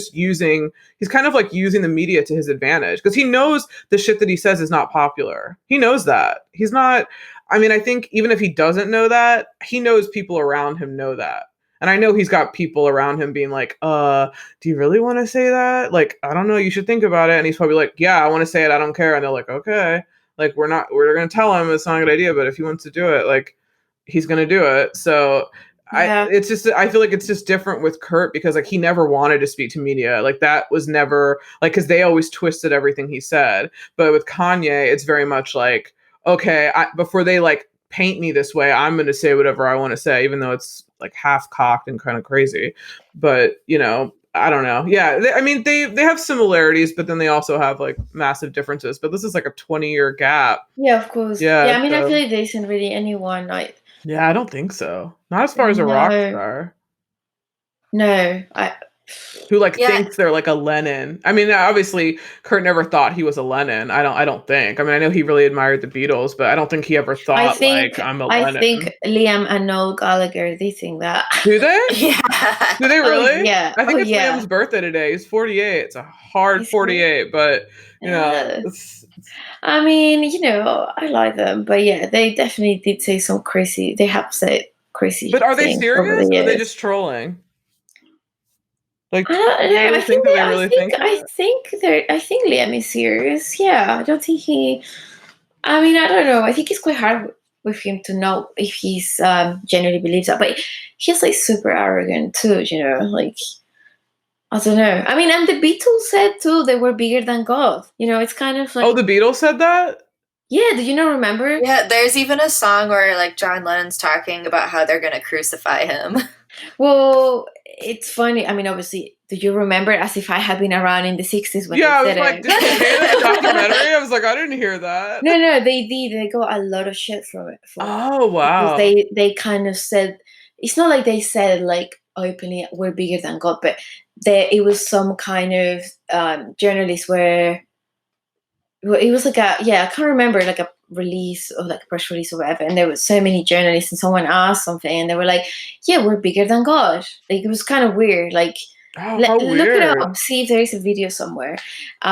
Speaker 1: kind of like using the media to his advantage because he knows the shit that he says is not popular. He knows that. He's not I mean, I think even if he doesn't know that, he knows people around him know that. And I know he's got people around him being like, do you really want to say that? Like, I don't know, you should think about it. And he's probably like, yeah, I want to say it, I don't care. And they're like, okay. Like we're gonna tell him it's not a good idea, but if he wants to do it, like he's gonna do it. So
Speaker 3: yeah.
Speaker 1: I feel like it's just different with Kurt because like he never wanted to speak to media. Like that was never like because they always twisted everything he said. But with Kanye, it's very much like, okay, before they like paint me this way, I'm going to say whatever I want to say, even though it's like half cocked and kind of crazy. But I don't know. Yeah, I mean they have similarities, but then they also have like massive differences. But this is like a 20-year gap.
Speaker 3: Yeah, of course.
Speaker 1: Yeah.
Speaker 3: Yeah, I mean, I feel
Speaker 1: So,
Speaker 3: like there isn't really anyone like.
Speaker 1: yeah, I don't think so. Not as far as a rock
Speaker 3: No,
Speaker 1: star
Speaker 3: no. I.
Speaker 1: who like
Speaker 2: Yeah,
Speaker 1: thinks they're like a Lennon. I mean, obviously Kurt never thought he was a Lennon. I don't think. I mean, I know he really admired the Beatles, but I don't think he ever
Speaker 3: I
Speaker 1: thought
Speaker 3: think.
Speaker 1: like I'm a
Speaker 3: I
Speaker 1: Lennon.
Speaker 3: think Liam and Noel Gallagher. They think that.
Speaker 1: Do they?
Speaker 2: yeah.
Speaker 1: Do they
Speaker 3: Oh
Speaker 1: really?
Speaker 3: yeah.
Speaker 1: I
Speaker 3: Oh
Speaker 1: think it's
Speaker 3: yeah.
Speaker 1: Liam's birthday today. He's 48. It's a hard
Speaker 3: Is it?
Speaker 1: 48, but
Speaker 3: Yeah.
Speaker 1: it's,
Speaker 3: I mean, I like them, but yeah, they definitely did say some crazy. They have said
Speaker 1: but
Speaker 3: crazy
Speaker 1: are they
Speaker 3: things over
Speaker 1: serious
Speaker 3: the
Speaker 1: or are they
Speaker 3: years.
Speaker 1: just trolling? Like,
Speaker 3: I don't
Speaker 1: do you
Speaker 3: know.
Speaker 1: really think that they really think
Speaker 3: I
Speaker 1: that?
Speaker 3: think they're. I think Liam is serious. Yeah, I don't think he. I mean, I don't know. I think it's quite hard with him to know if he's genuinely believes that, but he's like super arrogant too. Like I don't know. I mean, and the Beatles said too they were bigger than God. It's kind of
Speaker 1: Oh,
Speaker 3: like
Speaker 1: the Beatles said that?
Speaker 3: yeah. Do you not remember?
Speaker 2: Yeah, there's even a song where like John Lennon's talking about how they're gonna crucify him.
Speaker 3: Well, it's funny. I mean, obviously, do you remember as if I had been around in the 60s when
Speaker 1: Yeah,
Speaker 3: they
Speaker 1: I was
Speaker 3: said
Speaker 1: like,
Speaker 3: it?
Speaker 1: did you say that documentary? I was like, I didn't hear that.
Speaker 3: No, they did. They got a lot of shit from it
Speaker 1: Oh,
Speaker 3: because
Speaker 1: wow.
Speaker 3: they kind of said it's not like they said like openly we're bigger than God, but it was some kind of journalist where well, it was like I can't remember like a release or like a press release or whatever, and there was so many journalists and someone asked something and they were like, yeah, we're bigger than God. Like it was kind of weird. Like
Speaker 1: Oh, how
Speaker 3: look it
Speaker 1: weird.
Speaker 3: up, see if there is a video somewhere.
Speaker 1: We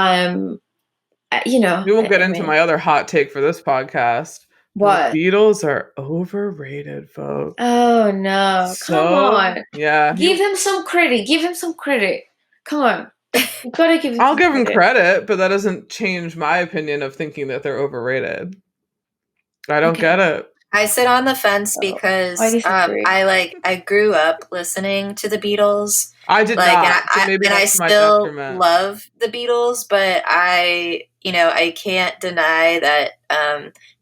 Speaker 1: won't get
Speaker 3: I
Speaker 1: into
Speaker 3: mean,
Speaker 1: my other hot take for this podcast. The
Speaker 3: what?
Speaker 1: Beatles are overrated, folks.
Speaker 3: Oh no, come
Speaker 1: So,
Speaker 3: on.
Speaker 1: yeah,
Speaker 3: Give him some credit. Give him some credit. Come on. You gotta give him
Speaker 1: I'll
Speaker 3: some
Speaker 1: give them
Speaker 3: credit.
Speaker 1: credit, but that doesn't change my opinion of thinking that they're overrated. I don't get
Speaker 3: Okay.
Speaker 1: it.
Speaker 2: I sit on the fence
Speaker 3: So I
Speaker 2: because
Speaker 3: disagree.
Speaker 2: I grew up listening to the Beatles,
Speaker 1: I did
Speaker 2: like
Speaker 1: not, so maybe
Speaker 2: and I
Speaker 1: that's to my
Speaker 2: still
Speaker 1: detriment.
Speaker 2: love the Beatles, but I can't deny that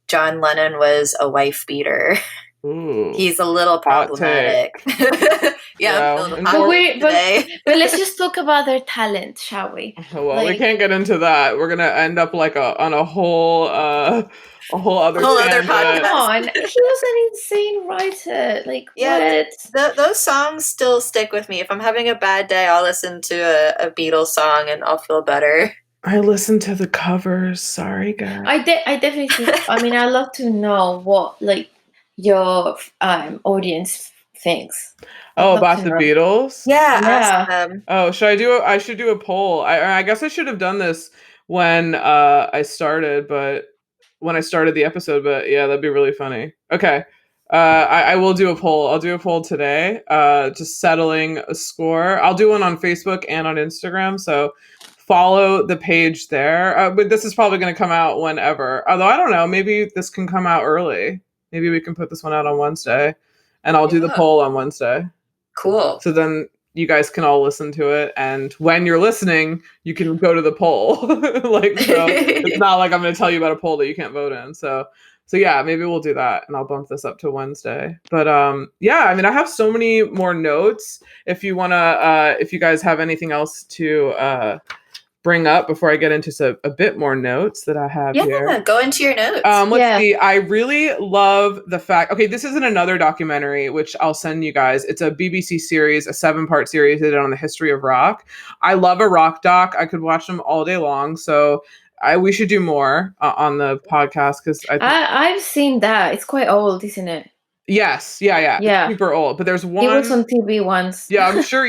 Speaker 2: John Lennon was a wife beater.
Speaker 1: Ooh,
Speaker 2: He's a little
Speaker 1: hot take.
Speaker 2: problematic. Yeah, I'm
Speaker 1: Yeah,
Speaker 2: feeling
Speaker 1: and
Speaker 3: But
Speaker 2: hot
Speaker 1: more.
Speaker 3: we
Speaker 2: today.
Speaker 3: but let's just talk about their talent, shall we?
Speaker 1: Well, we
Speaker 3: Like
Speaker 1: can't get into that. We're gonna end up like on a whole other
Speaker 2: Whole other
Speaker 3: come
Speaker 1: tangent.
Speaker 2: podcast.
Speaker 3: on. He was an insane writer. Like
Speaker 2: Yeah,
Speaker 3: what?
Speaker 2: those songs still stick with me. If I'm having a bad day, I'll listen to a Beatles song and I'll feel better.
Speaker 1: I listen to the covers. Sorry, guys.
Speaker 3: I definitely think I mean I love to know what like your audience thinks. I'd
Speaker 1: Oh,
Speaker 3: love to
Speaker 1: about the
Speaker 3: know.
Speaker 1: Beatles?
Speaker 2: Yeah, ask
Speaker 3: Yeah.
Speaker 2: them.
Speaker 1: Oh, I should do a poll. I guess I should have done this when I started, but when I started the episode, but yeah, that'd be really funny. Okay. I will do a poll. I'll do a poll today. Just settling a score. I'll do one on Facebook and on Instagram. So follow the page there. But this is probably going to come out whenever. Although I don't know, maybe this can come out early. Maybe we can put this one out on Wednesday, and I'll do the
Speaker 2: Yeah,
Speaker 1: poll on Wednesday.
Speaker 2: cool.
Speaker 1: So then you guys can all listen to it, and when you're listening, you can go to the poll. Like, so it's not like I'm going to tell you about a poll that you can't vote in. So yeah, maybe we'll do that, and I'll bump this up to Wednesday. But yeah, I mean, I have so many more notes. If you wanna, if you guys have anything else to bring up before I get into a bit more notes that I have here.
Speaker 2: Go into your notes.
Speaker 1: Let's see. I really love the fact. Okay, this isn't another documentary, which I'll send you guys. It's a BBC series, a 7-part series they did on the history of rock. I love a rock doc. I could watch them all day long. So we should do more on the podcast because
Speaker 3: I've seen that. It's quite old, isn't it?
Speaker 1: Yes, yeah. It's super old. But there's one.
Speaker 3: It was on TV once.
Speaker 1: Yeah, I'm sure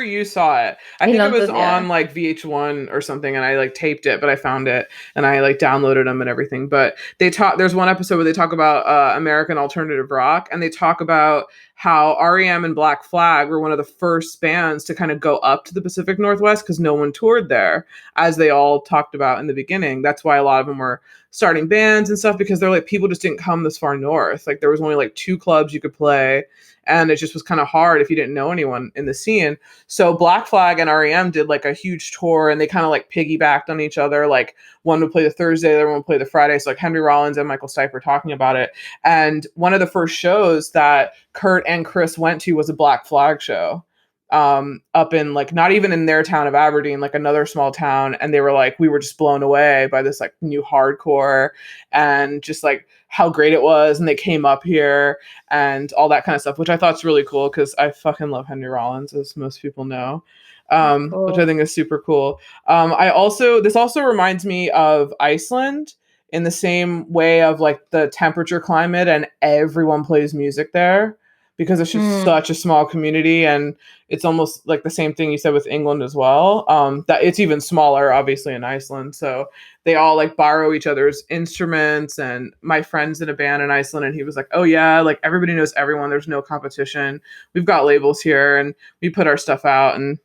Speaker 1: you saw it. I think it was on like VH1 or something, and I like taped it, but I found it and I like downloaded them and everything. But there's one episode where they talk about American alternative rock, and they talk about how REM and Black Flag were one of the first bands to kind of go up to the Pacific Northwest because no one toured there, as they all talked about in the beginning. That's why a lot of them were starting bands and stuff, because they're like, people just didn't come this far north. Like there was only like 2 clubs you could play, and it just was kind of hard if you didn't know anyone in the scene. So Black Flag and REM did like a huge tour, and they kind of like piggybacked on each other. Like one would play the Thursday, the other one would play the Friday. So like Henry Rollins and Michael Stipe were talking about it. And one of the first shows that Kurt and Chris went to was a Black Flag show. Up in like, not even in their town of Aberdeen, like another small town. And they were like, we were just blown away by this like new hardcore and just like how great it was. And they came up here and all that kind of stuff, which I thought is really cool because I fucking love Henry Rollins, as most people know.
Speaker 3: Cool.
Speaker 1: Which I think is super cool. This also reminds me of Iceland in the same way of like the temperature climate, and everyone plays music there because it's just such a small community, and it's almost like the same thing you said with England as well. That it's even smaller, obviously, in Iceland. So they all like borrow each other's instruments. And my friend's in a band in Iceland, and he was like, "Oh yeah, like everybody knows everyone. There's no competition. We've got labels here, and we put our stuff out, and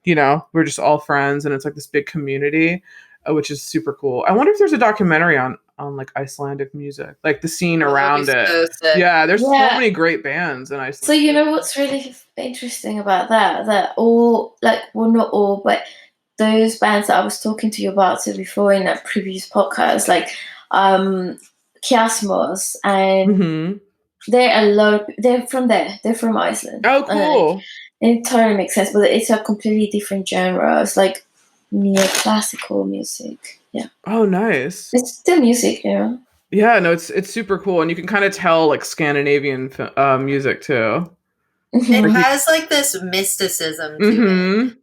Speaker 1: we're just all friends, and it's like this big community." Which is super cool. I wonder if there's a documentary on like Icelandic music, like the scene around it. So sick. Yeah, there's so many great bands in Iceland.
Speaker 3: So what's really interesting about that all, like, well, not all, but those bands that I was talking to you about before in that previous podcast, like Kiasmos, and they're from there. They're from Iceland.
Speaker 1: Oh, cool.
Speaker 3: And it totally makes sense, but it's a completely different genre. It's like neoclassical music. Yeah.
Speaker 1: Oh, nice.
Speaker 3: It's still music,
Speaker 1: Yeah, no, it's super cool, and you can kind of tell like Scandinavian music too.
Speaker 2: It has like this mysticism to it.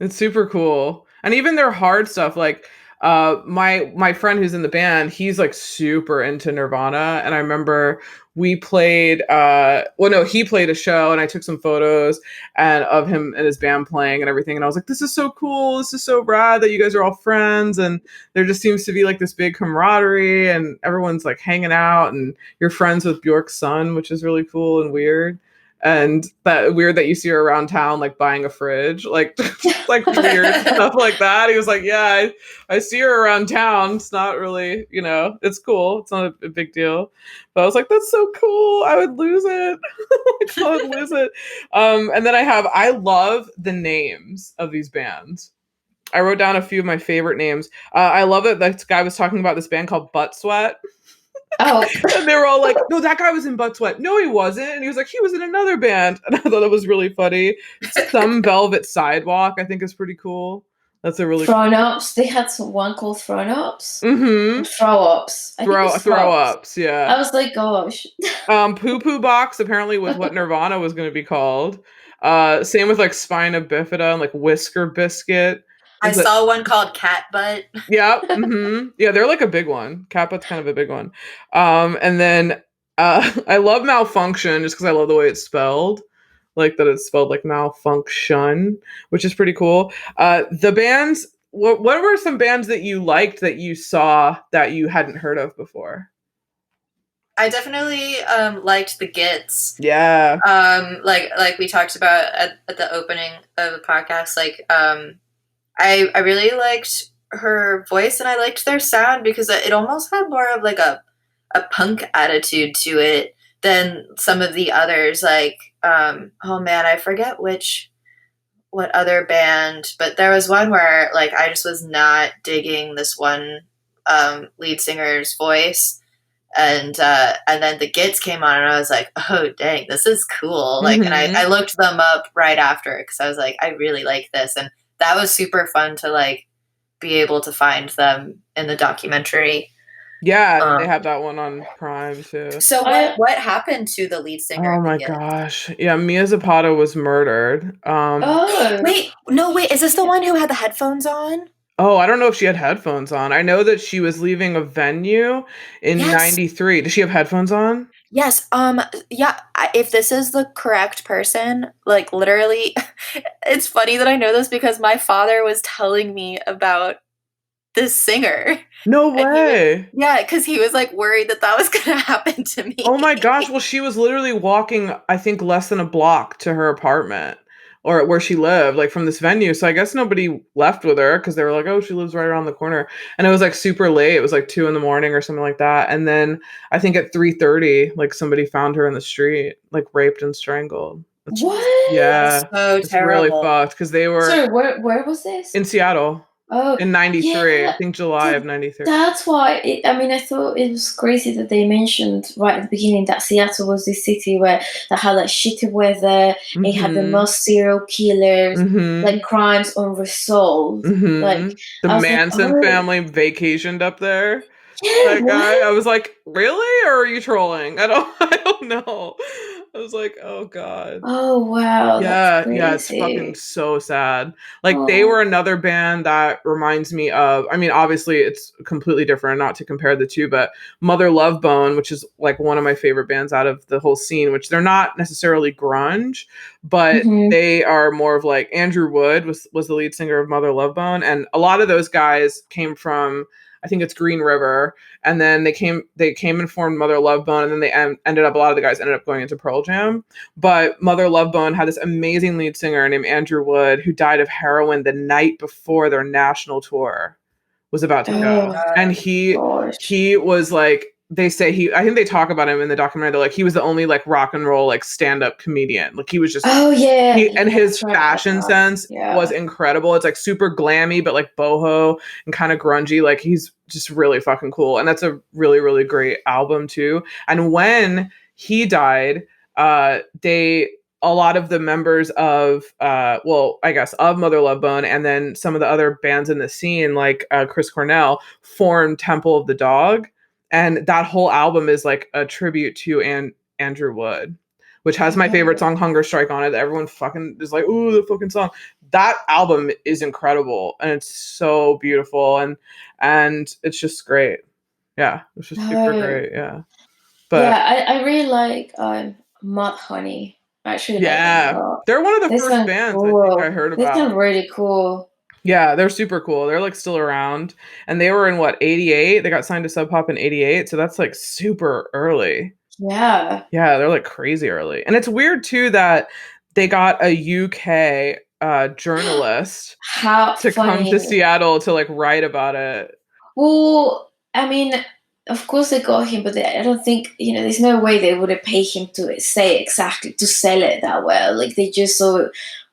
Speaker 1: It's super cool, and even their hard stuff, like my friend who's in the band, he's like super into Nirvana, and I remember we played he played a show, and I took some photos and of him and his band playing and everything, and I was like, this is so cool, this is so rad that you guys are all friends, and there just seems to be like this big camaraderie, and everyone's like hanging out, and you're friends with Bjork's son, which is really cool and weird. And that weird that you see her around town like buying a fridge, like like weird stuff like that. He was like, yeah, I see her around town. It's not really, it's cool. It's not a big deal. But I was like, that's so cool. I would lose it. I would lose it. And then I love the names of these bands. I wrote down a few of my favorite names. I love it. This guy was talking about this band called Butt Sweat.
Speaker 3: Oh.
Speaker 1: And they were all like, no, that guy was in Butt Sweat. No, he wasn't. And he was like, he was in another band. And I thought it was really funny. Some Velvet Sidewalk, I think, is pretty cool. That's a really
Speaker 3: Thrown Ups. They had one called Thrown Ups.
Speaker 1: Throw Ups. Throw Ups, yeah.
Speaker 3: I was like, gosh.
Speaker 1: Poo Poo Box apparently was what Nirvana was going to be called. Same with like Spina Bifida and like Whisker Biscuit.
Speaker 2: I saw one called Cat Butt.
Speaker 1: Yeah. Yeah, they're like a big one. Cat Butt's kind of a big one. And then I love Malfunction just because I love the way it's spelled. Like that it's spelled like malfunction, which is pretty cool. The bands, what were some bands that you liked that you saw that you hadn't heard of before?
Speaker 2: I definitely liked the Gits.
Speaker 1: Yeah.
Speaker 2: Like we talked about at the opening of the podcast, like I really liked her voice, and I liked their sound because it almost had more of like a punk attitude to it than some of the others. Like, oh man, I forget what other band, but there was one where like I just was not digging this one lead singer's voice, and then the Gits came on, and I was like, oh dang, this is cool. Like, and I looked them up right after because I was like, I really like this, and that was super fun to like be able to find them in the documentary.
Speaker 1: Yeah, they have that one on Prime too.
Speaker 2: So what happened to the lead singer
Speaker 1: Oh
Speaker 2: in
Speaker 1: my
Speaker 2: the end?
Speaker 1: gosh. Yeah, Mia Zapata was murdered.
Speaker 3: Oh.
Speaker 2: Wait, is this the one who had the headphones on?
Speaker 1: Oh, I don't know if she had headphones on. I know that she was leaving a venue in
Speaker 2: Yes.
Speaker 1: 93. Does she have headphones on?
Speaker 2: Yes. Yeah. If this is the correct person, like literally, it's funny that I know this because my father was telling me about this singer,
Speaker 1: No
Speaker 2: and he was
Speaker 1: way.
Speaker 2: yeah, because he was like worried that was gonna happen to
Speaker 1: Oh my
Speaker 2: me.
Speaker 1: gosh. Well, she was literally walking, I think, less than a block to her apartment or where she lived, like from this venue. So I guess nobody left with her because they were like, oh, she lives right around the corner. And it was like super late. It was like 2 in the morning or something like that. And then I think at 3:30, like somebody found her in the street, like raped and strangled.
Speaker 3: What?
Speaker 2: That's
Speaker 1: Yeah.
Speaker 2: so
Speaker 1: It's really
Speaker 2: terrible.
Speaker 1: fucked because they were
Speaker 3: Sorry, where was this?
Speaker 1: in Seattle
Speaker 3: Oh,
Speaker 1: in 93. I
Speaker 3: yeah.
Speaker 1: think July of 93.
Speaker 3: That's why. I mean, I thought it was crazy that they mentioned right at the beginning that Seattle was this city where that had like shitty weather. It had the
Speaker 1: Mhm.
Speaker 3: most serial killers, like
Speaker 1: Mhm.
Speaker 3: crimes unresolved. Like
Speaker 1: Mhm. The
Speaker 3: I was like,
Speaker 1: Manson
Speaker 3: oh
Speaker 1: family vacationed up there.
Speaker 3: yeah,
Speaker 1: That guy, I
Speaker 3: what?
Speaker 1: was like, "Really? Or are you trolling?" I don't know. I was like, "Oh god."
Speaker 3: Oh wow, that's
Speaker 1: Yeah, it's fucking
Speaker 3: crazy.
Speaker 1: so sad. Like, they
Speaker 3: Oh.
Speaker 1: were another band that reminds me of, I mean, obviously, it's completely different, not to compare the 2, but Mother Love Bone, which is, like, one of my favorite bands out of the whole scene, which they're not necessarily grunge, but
Speaker 3: Mhm.
Speaker 1: they are more of, like, Andrew Wood was the lead singer of Mother Love Bone, and a lot of those guys came from, I think it's Green River, and then they came and formed Mother Love Bone, and then they ended up, a lot of the guys ended up going into Pearl Jam. But Mother Love Bone had this amazing lead singer named Andrew Wood who died of heroin the night before their national tour was about to
Speaker 2: Oh
Speaker 3: Oh
Speaker 1: go. And
Speaker 2: god.
Speaker 3: gosh.
Speaker 1: he was like, they say I think they talk about him in the documentary. They're like, he was the only like rock and roll like stand-up comedian. Like he was just
Speaker 3: Oh yeah,
Speaker 1: and
Speaker 3: yeah,
Speaker 1: his
Speaker 3: that's right about
Speaker 1: fashion
Speaker 3: that.
Speaker 1: sense was
Speaker 3: Yeah.
Speaker 1: incredible. It's like super glammy, but like boho and kind of grungy. Like he's just really fucking cool. And that's a really, really great album too. And when he died, they a lot of the members of well, I guess of Mother Love Bone and then some of the other bands in the scene, like Chris Cornell, formed Temple of the Dog. And that whole album is like a tribute to Andrew Wood, which has my favorite
Speaker 3: Oh.
Speaker 1: song Hunger Strike on it that everyone fucking is like, ooh, the fucking song. That album is incredible and it's so beautiful and it's just great. Yeah, it's just super
Speaker 3: No.
Speaker 1: great. Yeah.
Speaker 3: Yeah,
Speaker 1: But
Speaker 3: I really like Mud Honey. I actually like them a
Speaker 1: yeah,
Speaker 3: lot.
Speaker 1: they're one of the
Speaker 3: They
Speaker 1: first
Speaker 3: sound
Speaker 1: bands I think I
Speaker 3: cool.
Speaker 1: heard
Speaker 3: They
Speaker 1: about.
Speaker 3: sound really cool.
Speaker 1: Yeah, they're super cool. They're like still around and they were in what, 88? They got signed to Sub Pop in 88, so that's like super early.
Speaker 3: Yeah.
Speaker 1: Yeah, they're like crazy early. And it's weird too that they got a UK journalist
Speaker 3: How
Speaker 1: to come to
Speaker 3: funny.
Speaker 1: Seattle to like write about it.
Speaker 3: Well, I mean, of course they got him, but I don't think, there's no way they would have paid him to say exactly, to sell it that well. Like, they just saw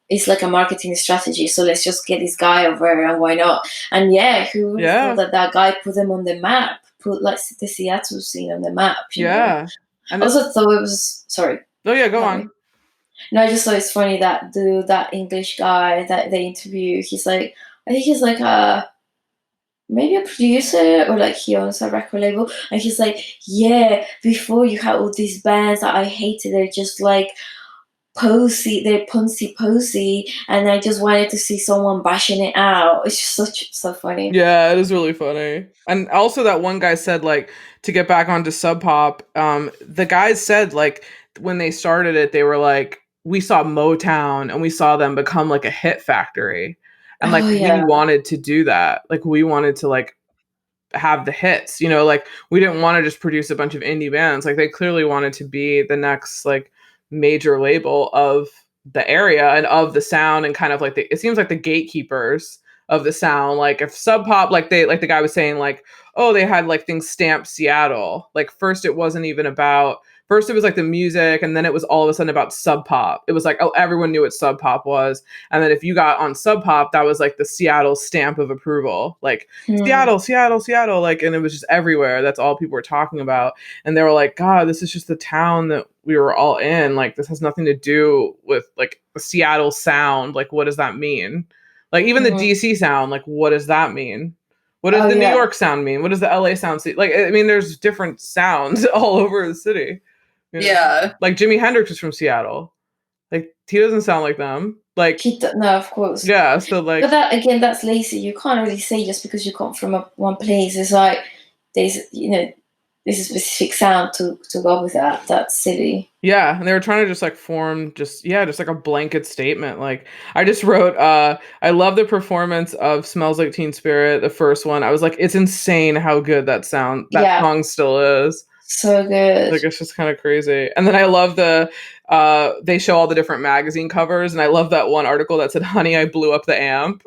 Speaker 3: it's like a marketing strategy. So let's just get this guy over and why not? And yeah, who would have thought
Speaker 1: Yeah.
Speaker 3: that guy put them on the map, put like the Seattle scene on the map.
Speaker 1: Yeah. And
Speaker 3: I
Speaker 1: it's
Speaker 3: also thought it was, sorry,
Speaker 1: oh yeah, go
Speaker 3: carry
Speaker 1: on.
Speaker 3: on. No, I just thought it's funny that that English guy that they interview, he's like, I think he's like maybe a producer or like he owns a record label, and he's like, yeah, before you had all these bands that I hated, they're just like posy, they're posy, and I just wanted to see someone bashing it out. It's just so funny.
Speaker 1: Yeah, it is really funny. And also that one guy said like to get back onto Sub Pop, the guys said like when they started it, they were like, we saw Motown and we saw them become like a hit factory. And like
Speaker 3: Oh
Speaker 1: we
Speaker 3: yeah.
Speaker 1: wanted to do that. Like we wanted to like have the hits, like we didn't want to just produce a bunch of indie bands. Like they clearly wanted to be the next like major label of the area and of the sound and kind of like it seems like the gatekeepers of the sound. Like if Sub Pop, like they like the guy was saying like, oh, they had like things stamped Seattle. Like first it wasn't even about first it was like the music and then it was all of a sudden about Sub Pop. It was like, oh, everyone knew what Sub Pop was. And then if you got on Sub Pop, that was like the Seattle stamp of approval. Like
Speaker 3: Hmm.
Speaker 1: Seattle, Seattle, Seattle, like, and it was just everywhere. That's all people were talking about. And they were like, God, this is just the town that we were all in. Like, this has nothing to do with like the Seattle sound. Like, what does that mean? Like even the
Speaker 3: Mhm.
Speaker 1: DC sound, like what does that mean? What does
Speaker 3: Oh,
Speaker 1: the New
Speaker 3: yeah.
Speaker 1: York sound mean? What does the LA sound see? Like I mean, there's different sounds all over the city. You know?
Speaker 2: Yeah.
Speaker 1: Like Jimi Hendrix is from Seattle. Like he doesn't sound like them. Like
Speaker 3: No, of course.
Speaker 1: yeah, so
Speaker 3: But
Speaker 1: like
Speaker 3: that again, that's lazy. You can't really say just because you come from one place. It's like there's there's a specific sound to go with that. That's silly.
Speaker 1: yeah, and they were trying to just like form just like a blanket statement. Like I just wrote I love the performance of Smells Like Teen Spirit, the first one. I was like it's insane how good that
Speaker 3: Yeah,
Speaker 1: song still is.
Speaker 3: so good.
Speaker 1: Like it's just kind of crazy. And then I love they show all the different magazine covers and I love that one article that said Honey I Blew Up the Amp.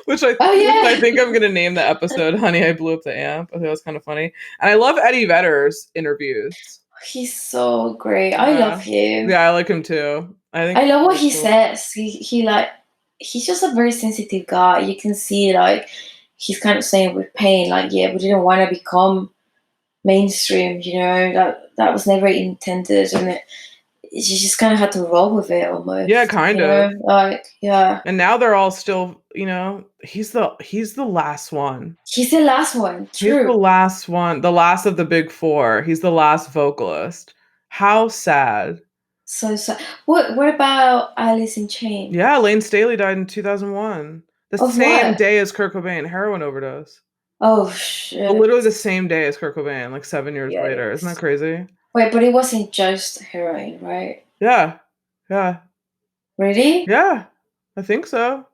Speaker 3: Oh
Speaker 1: I think
Speaker 3: yeah,
Speaker 1: I'm gonna name the episode "Honey, I Blew Up the Amp." I think that was kind of funny, and I love Eddie Vedder's interviews.
Speaker 3: he's so great. I love
Speaker 1: Yeah,
Speaker 3: him.
Speaker 1: yeah, I like him too. I think
Speaker 3: I
Speaker 1: he's
Speaker 3: love what
Speaker 1: really
Speaker 3: he
Speaker 1: cool.
Speaker 3: says. He's just a very sensitive guy. You can see like he's kind of saying with pain, like yeah, we didn't want to become mainstream. That was never intended, and you just kind of had to roll with it
Speaker 1: Yeah,
Speaker 3: almost.
Speaker 1: kind of.
Speaker 3: Like yeah.
Speaker 1: And now they're all still, he's the last one.
Speaker 3: He's the last one.
Speaker 1: He's the
Speaker 3: True.
Speaker 1: last one, the last of the big four. He's the last vocalist. How sad.
Speaker 3: So sad. What about Alice in Chains?
Speaker 1: Yeah, Lane Staley died in 2001. The
Speaker 3: Of
Speaker 1: same
Speaker 3: what?
Speaker 1: day as Kurt Cobain, heroin overdose.
Speaker 3: Oh
Speaker 1: But
Speaker 3: shit.
Speaker 1: literally the same day as Kurt Cobain, like 7 years later. Isn't that
Speaker 2: Yikes.
Speaker 1: crazy?
Speaker 3: Wait, but it wasn't just heroin, right?
Speaker 1: Yeah. Yeah.
Speaker 3: Really?
Speaker 1: Yeah. I think so.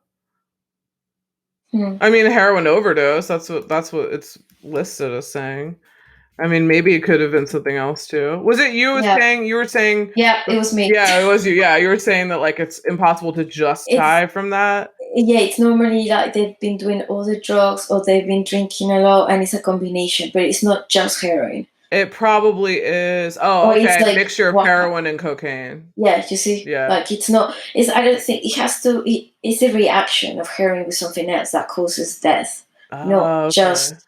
Speaker 3: Hmm.
Speaker 1: I mean, heroin overdose. That's what it's listed as saying. I mean, maybe it could have been something else too. Was it
Speaker 3: Yeah.
Speaker 1: you were saying
Speaker 3: Yeah, it was me.
Speaker 1: yeah, it was you. Yeah, you were saying that like it's impossible to just
Speaker 3: It's
Speaker 1: die from that.
Speaker 3: yeah, it's normally like they've been doing all the drugs or they've been drinking a lot and it's a combination, but it's not just heroin.
Speaker 1: It probably is. Oh,
Speaker 3: Or it's
Speaker 1: okay.
Speaker 3: like
Speaker 1: Mixture of
Speaker 3: what
Speaker 1: heroin and cocaine.
Speaker 3: yeah, you see?
Speaker 1: Yeah.
Speaker 3: Like it's not it's I don't think it has to it's a reaction of heroin with something else that causes death. Not
Speaker 1: Oh, okay.
Speaker 3: just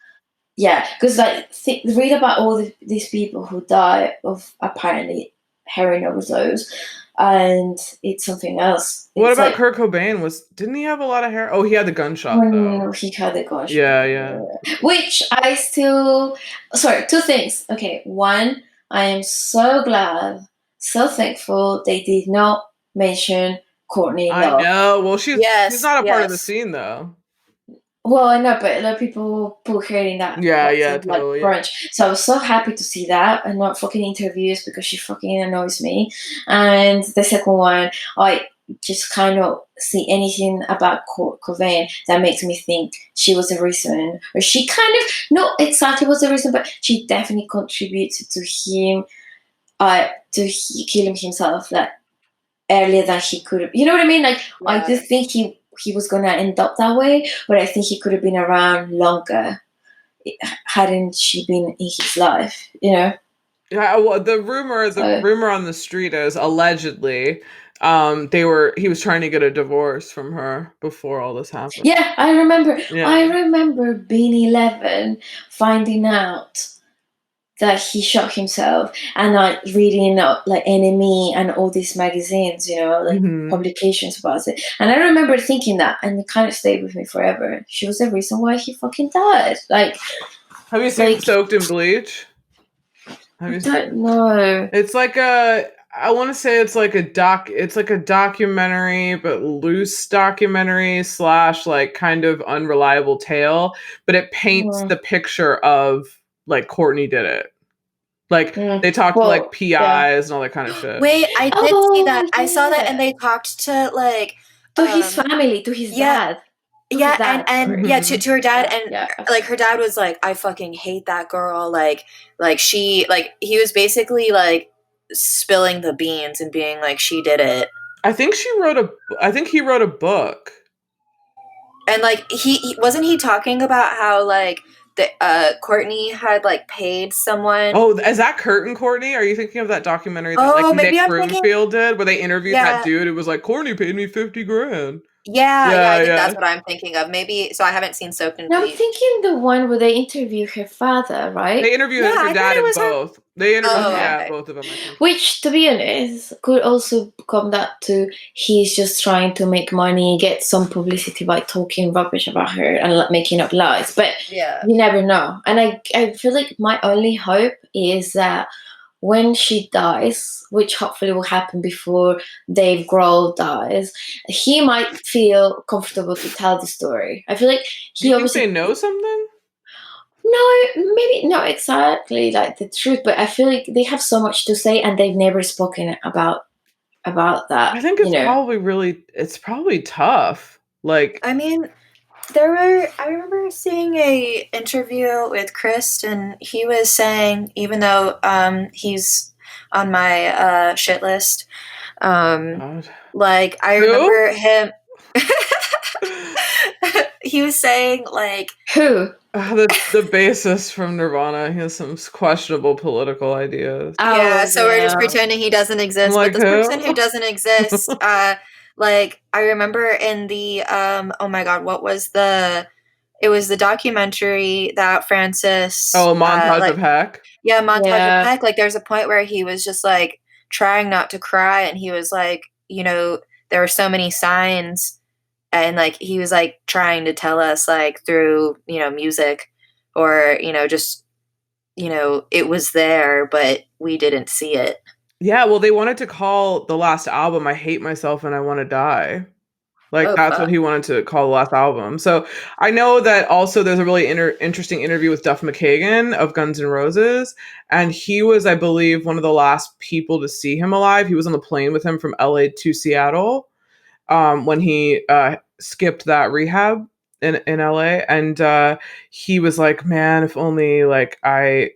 Speaker 3: yeah, because like read about all these people who die of apparently heroin overdose, and it's something else.
Speaker 1: What
Speaker 3: It's
Speaker 1: about
Speaker 3: like
Speaker 1: Kurt Cobain? Didn't he have a lot of hair? Oh, he had the gunshot though.
Speaker 3: when he had the gunshot,
Speaker 1: Yeah, yeah.
Speaker 3: which I still sorry. Two things. Okay, one, I am so glad, so thankful they did not mention Courtney
Speaker 1: I
Speaker 3: Love.
Speaker 1: know. Well, she's
Speaker 2: Yes,
Speaker 1: not a part of the
Speaker 2: yes.
Speaker 1: scene though.
Speaker 3: Well, I know, but a lot of people put her in that
Speaker 1: Yeah,
Speaker 3: box
Speaker 1: yeah,
Speaker 3: of like
Speaker 1: totally.
Speaker 3: grunge. So I was so happy to see that and not fucking interviews because she fucking annoys me. And the second one, I just kind of see anything about Cobain that makes me think she was the reason, or she kind of not exactly was the reason, but she definitely contributed to him, killing himself that earlier than he could have. You know what I mean? Like I
Speaker 2: Yeah.
Speaker 3: do think he was gonna end up that way, but I think he could have been around longer hadn't she been in his life.
Speaker 1: Yeah, well, the
Speaker 3: So
Speaker 1: rumor on the street is allegedly, he was trying to get a divorce from her before all this happened.
Speaker 3: yeah, I remember.
Speaker 1: Yeah.
Speaker 3: I remember being 11, finding out that he shot himself, and like reading like Enemy and all these magazines, like
Speaker 1: Mhm.
Speaker 3: publications about it. And I remember thinking that, and it kind of stayed with me forever. She was the reason why he fucking died. Like,
Speaker 1: Have you seen
Speaker 3: like
Speaker 1: Soaked in Bleach? Have
Speaker 3: I
Speaker 1: you
Speaker 3: don't
Speaker 1: seen
Speaker 3: know.
Speaker 1: It's like I want to say it's like a documentary, but loose documentary slash like kind of unreliable tale, but it paints
Speaker 3: Mm,
Speaker 1: the picture of like Courtney did it. Like
Speaker 3: mm.
Speaker 1: they talked to like
Speaker 3: Well, yeah.
Speaker 1: PIs and all that kind of shit.
Speaker 2: Wait, I did see that.
Speaker 3: Oh
Speaker 2: I saw that, and
Speaker 3: yeah.
Speaker 2: they talked to like,
Speaker 3: To his
Speaker 2: um,
Speaker 3: family, to his
Speaker 2: yeah,
Speaker 3: dad. To her
Speaker 2: yeah, and
Speaker 3: dad,
Speaker 2: and
Speaker 3: sorry.
Speaker 2: yeah,
Speaker 1: Mhm.
Speaker 2: to her dad,
Speaker 3: Yeah,
Speaker 2: and
Speaker 3: yeah.
Speaker 2: like her dad was like, I fucking hate that girl. Like she, like he was basically like spilling the beans and being like, she did it.
Speaker 1: I think he wrote a book.
Speaker 2: And like he wasn't he talking about how like the Courtney had like paid someone.
Speaker 1: Oh, is that Kurt and Courtney? Are you thinking of that documentary that like
Speaker 2: Oh, maybe
Speaker 1: Nick
Speaker 2: I'm thinking.
Speaker 1: Broomfield did, where they interviewed that
Speaker 2: Yeah,
Speaker 1: dude? It was like Courtney paid me $50,000.
Speaker 2: Yeah, I
Speaker 1: Yeah,
Speaker 2: think that's
Speaker 1: yeah.
Speaker 2: what I'm thinking of. Maybe so I haven't seen So
Speaker 3: Now I'm
Speaker 2: Complete.
Speaker 3: thinking the one where they interview her father, right?
Speaker 1: They interview
Speaker 2: Yeah,
Speaker 1: her
Speaker 2: I thought
Speaker 1: dad
Speaker 2: it
Speaker 1: in
Speaker 2: was her.
Speaker 1: both. They interview,
Speaker 2: Oh,
Speaker 3: Okay.
Speaker 1: yeah,
Speaker 2: okay.
Speaker 1: both of them, I think.
Speaker 3: Which, to be honest, could also come down to he's just trying to make money, get some publicity by talking rubbish about her and making up lies. But
Speaker 2: Yeah.
Speaker 3: you never know. And I feel like my only hope is that when she dies, which hopefully will happen before Dave Grohl dies, he might feel comfortable to tell the story. I feel like
Speaker 1: Do you
Speaker 3: he
Speaker 1: think they
Speaker 3: obviously
Speaker 1: know something?
Speaker 3: no, maybe not exactly like the truth, but I feel like they have so much to say and they've never spoken about that,
Speaker 1: I think
Speaker 3: you know.
Speaker 1: it's probably tough. Like,
Speaker 2: I mean, I remember seeing a interview with Chris, and he was saying, even though he's on my shit list, um,
Speaker 1: God.
Speaker 2: like I
Speaker 1: Who?
Speaker 2: remember him. He was saying like,
Speaker 3: Who?
Speaker 1: The bassist from Nirvana. He has some questionable political ideas.
Speaker 2: yeah,
Speaker 3: Oh
Speaker 2: so we're just
Speaker 3: yeah.
Speaker 2: pretending he doesn't
Speaker 1: I'm
Speaker 2: exist. But
Speaker 1: like,
Speaker 2: this person who
Speaker 1: who?
Speaker 2: doesn't exist, like I remember in the oh my god, what was the? It was the documentary that Francis,
Speaker 1: Oh, a montage
Speaker 2: like
Speaker 1: of heck.
Speaker 2: yeah, montage of
Speaker 3: Yeah.
Speaker 2: Heck. Like there's a point where he was just like trying not to cry, and he was like, there were so many signs, and like he was like trying to tell us like through music, or just it was there, but we didn't see it.
Speaker 1: Yeah, well, they wanted to call the last album "I Hate Myself and I Want to Die." Like
Speaker 2: Oh
Speaker 1: that's what
Speaker 2: fuck.
Speaker 1: he wanted to call the last album. So I know that also there's a really interesting interview with Duff McKagan of Guns N' Roses, and he was, I believe, one of the last people to see him alive. He was on the plane with him from LA to Seattle, when he skipped that rehab in LA, and he was like, "Man, if only like I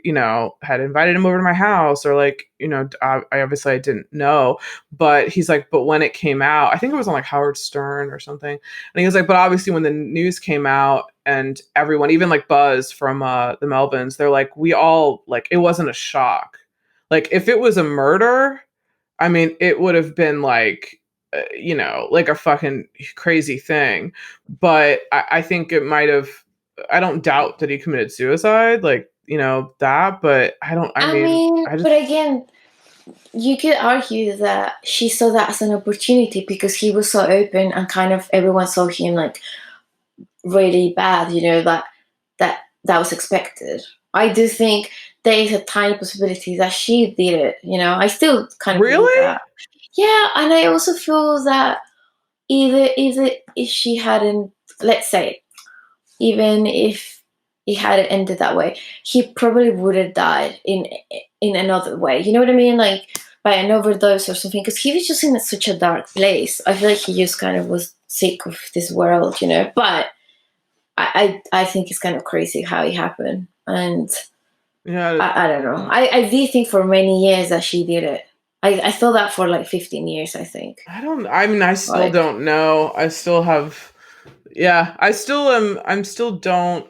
Speaker 1: had invited him over to my house, or like I obviously I didn't know, but he's like, but when it came out, I think it was on like Howard Stern or something, and he was like, but obviously when the news came out." And everyone, even like Buzz from the Melvins, they're like, we all like, it wasn't a shock. Like if it was a murder, I mean, it would have been like, like a fucking crazy thing. But I think it might have, I don't doubt that he committed suicide, like, that, but I
Speaker 3: I
Speaker 1: mean,
Speaker 3: mean,
Speaker 1: I just,
Speaker 3: but again, you could argue that she saw that as an opportunity because he was so open and kind of everyone saw him like really bad, that was expected. I do think there is a tiny possibility that she did it. I still kind of believe
Speaker 1: really?
Speaker 3: that. Yeah, and I also feel that either if she hadn't, let's say, even if he had it ended that way, he probably would have died in another way. You know what I mean? Like by an overdose or something. Because he was just in such a dark place. I feel like he just kind of was sick of this world. But I think it's kind of crazy how it happened, and
Speaker 1: Yeah.
Speaker 3: I don't know. I did think for many years that she did it. I thought that for like 15 years. I think.
Speaker 1: I mean, I still
Speaker 3: Like
Speaker 1: don't know. I still have, yeah, I'm still don't,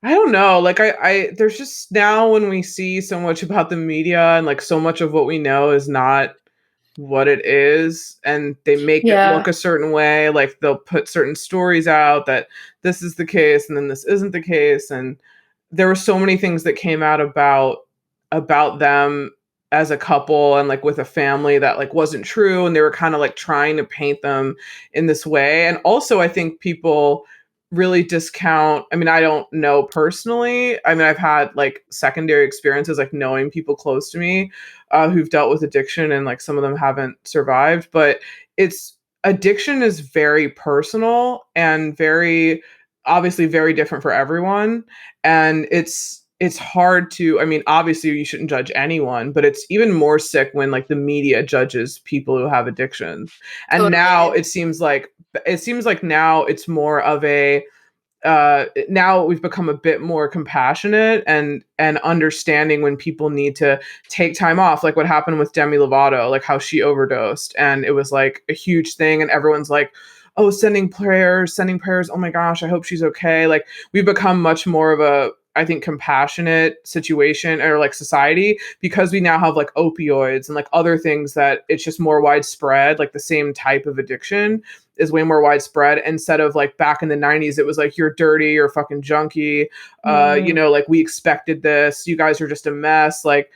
Speaker 1: I don't know. Like there's just now when we see so much about the media and like so much of what we know is not what it is, and they make it
Speaker 3: yeah,
Speaker 1: look a certain way, like they'll put certain stories out that this is the case and then this isn't the case, and there were so many things that came out about them as a couple and like with a family that like wasn't true, and they were kind of like trying to paint them in this way. And also I think people really discount, I mean, I don't know personally, I mean, I've had like secondary experiences like knowing people close to me who've dealt with addiction, and like some of them haven't survived, but it's addiction is very personal and very obviously very different for everyone, and it's hard to, I mean, obviously you shouldn't judge anyone, but it's even more sick when like the media judges people who have addictions. And now
Speaker 2: Totally.
Speaker 1: it seems like now it's more of a now we've become a bit more compassionate and understanding when people need to take time off, like what happened with Demi Lovato, like how she overdosed, and it was like a huge thing, and everyone's like, oh, sending prayers, oh my gosh, I hope she's okay. Like we've become much more of I think, compassionate situation or like society, because we now have like opioids and like other things that it's just more widespread. Like the same type of addiction is way more widespread, instead of like back in the 90s it was like, you're dirty, you're a fucking junkie, you know, like we expected this, you guys are just a mess. Like,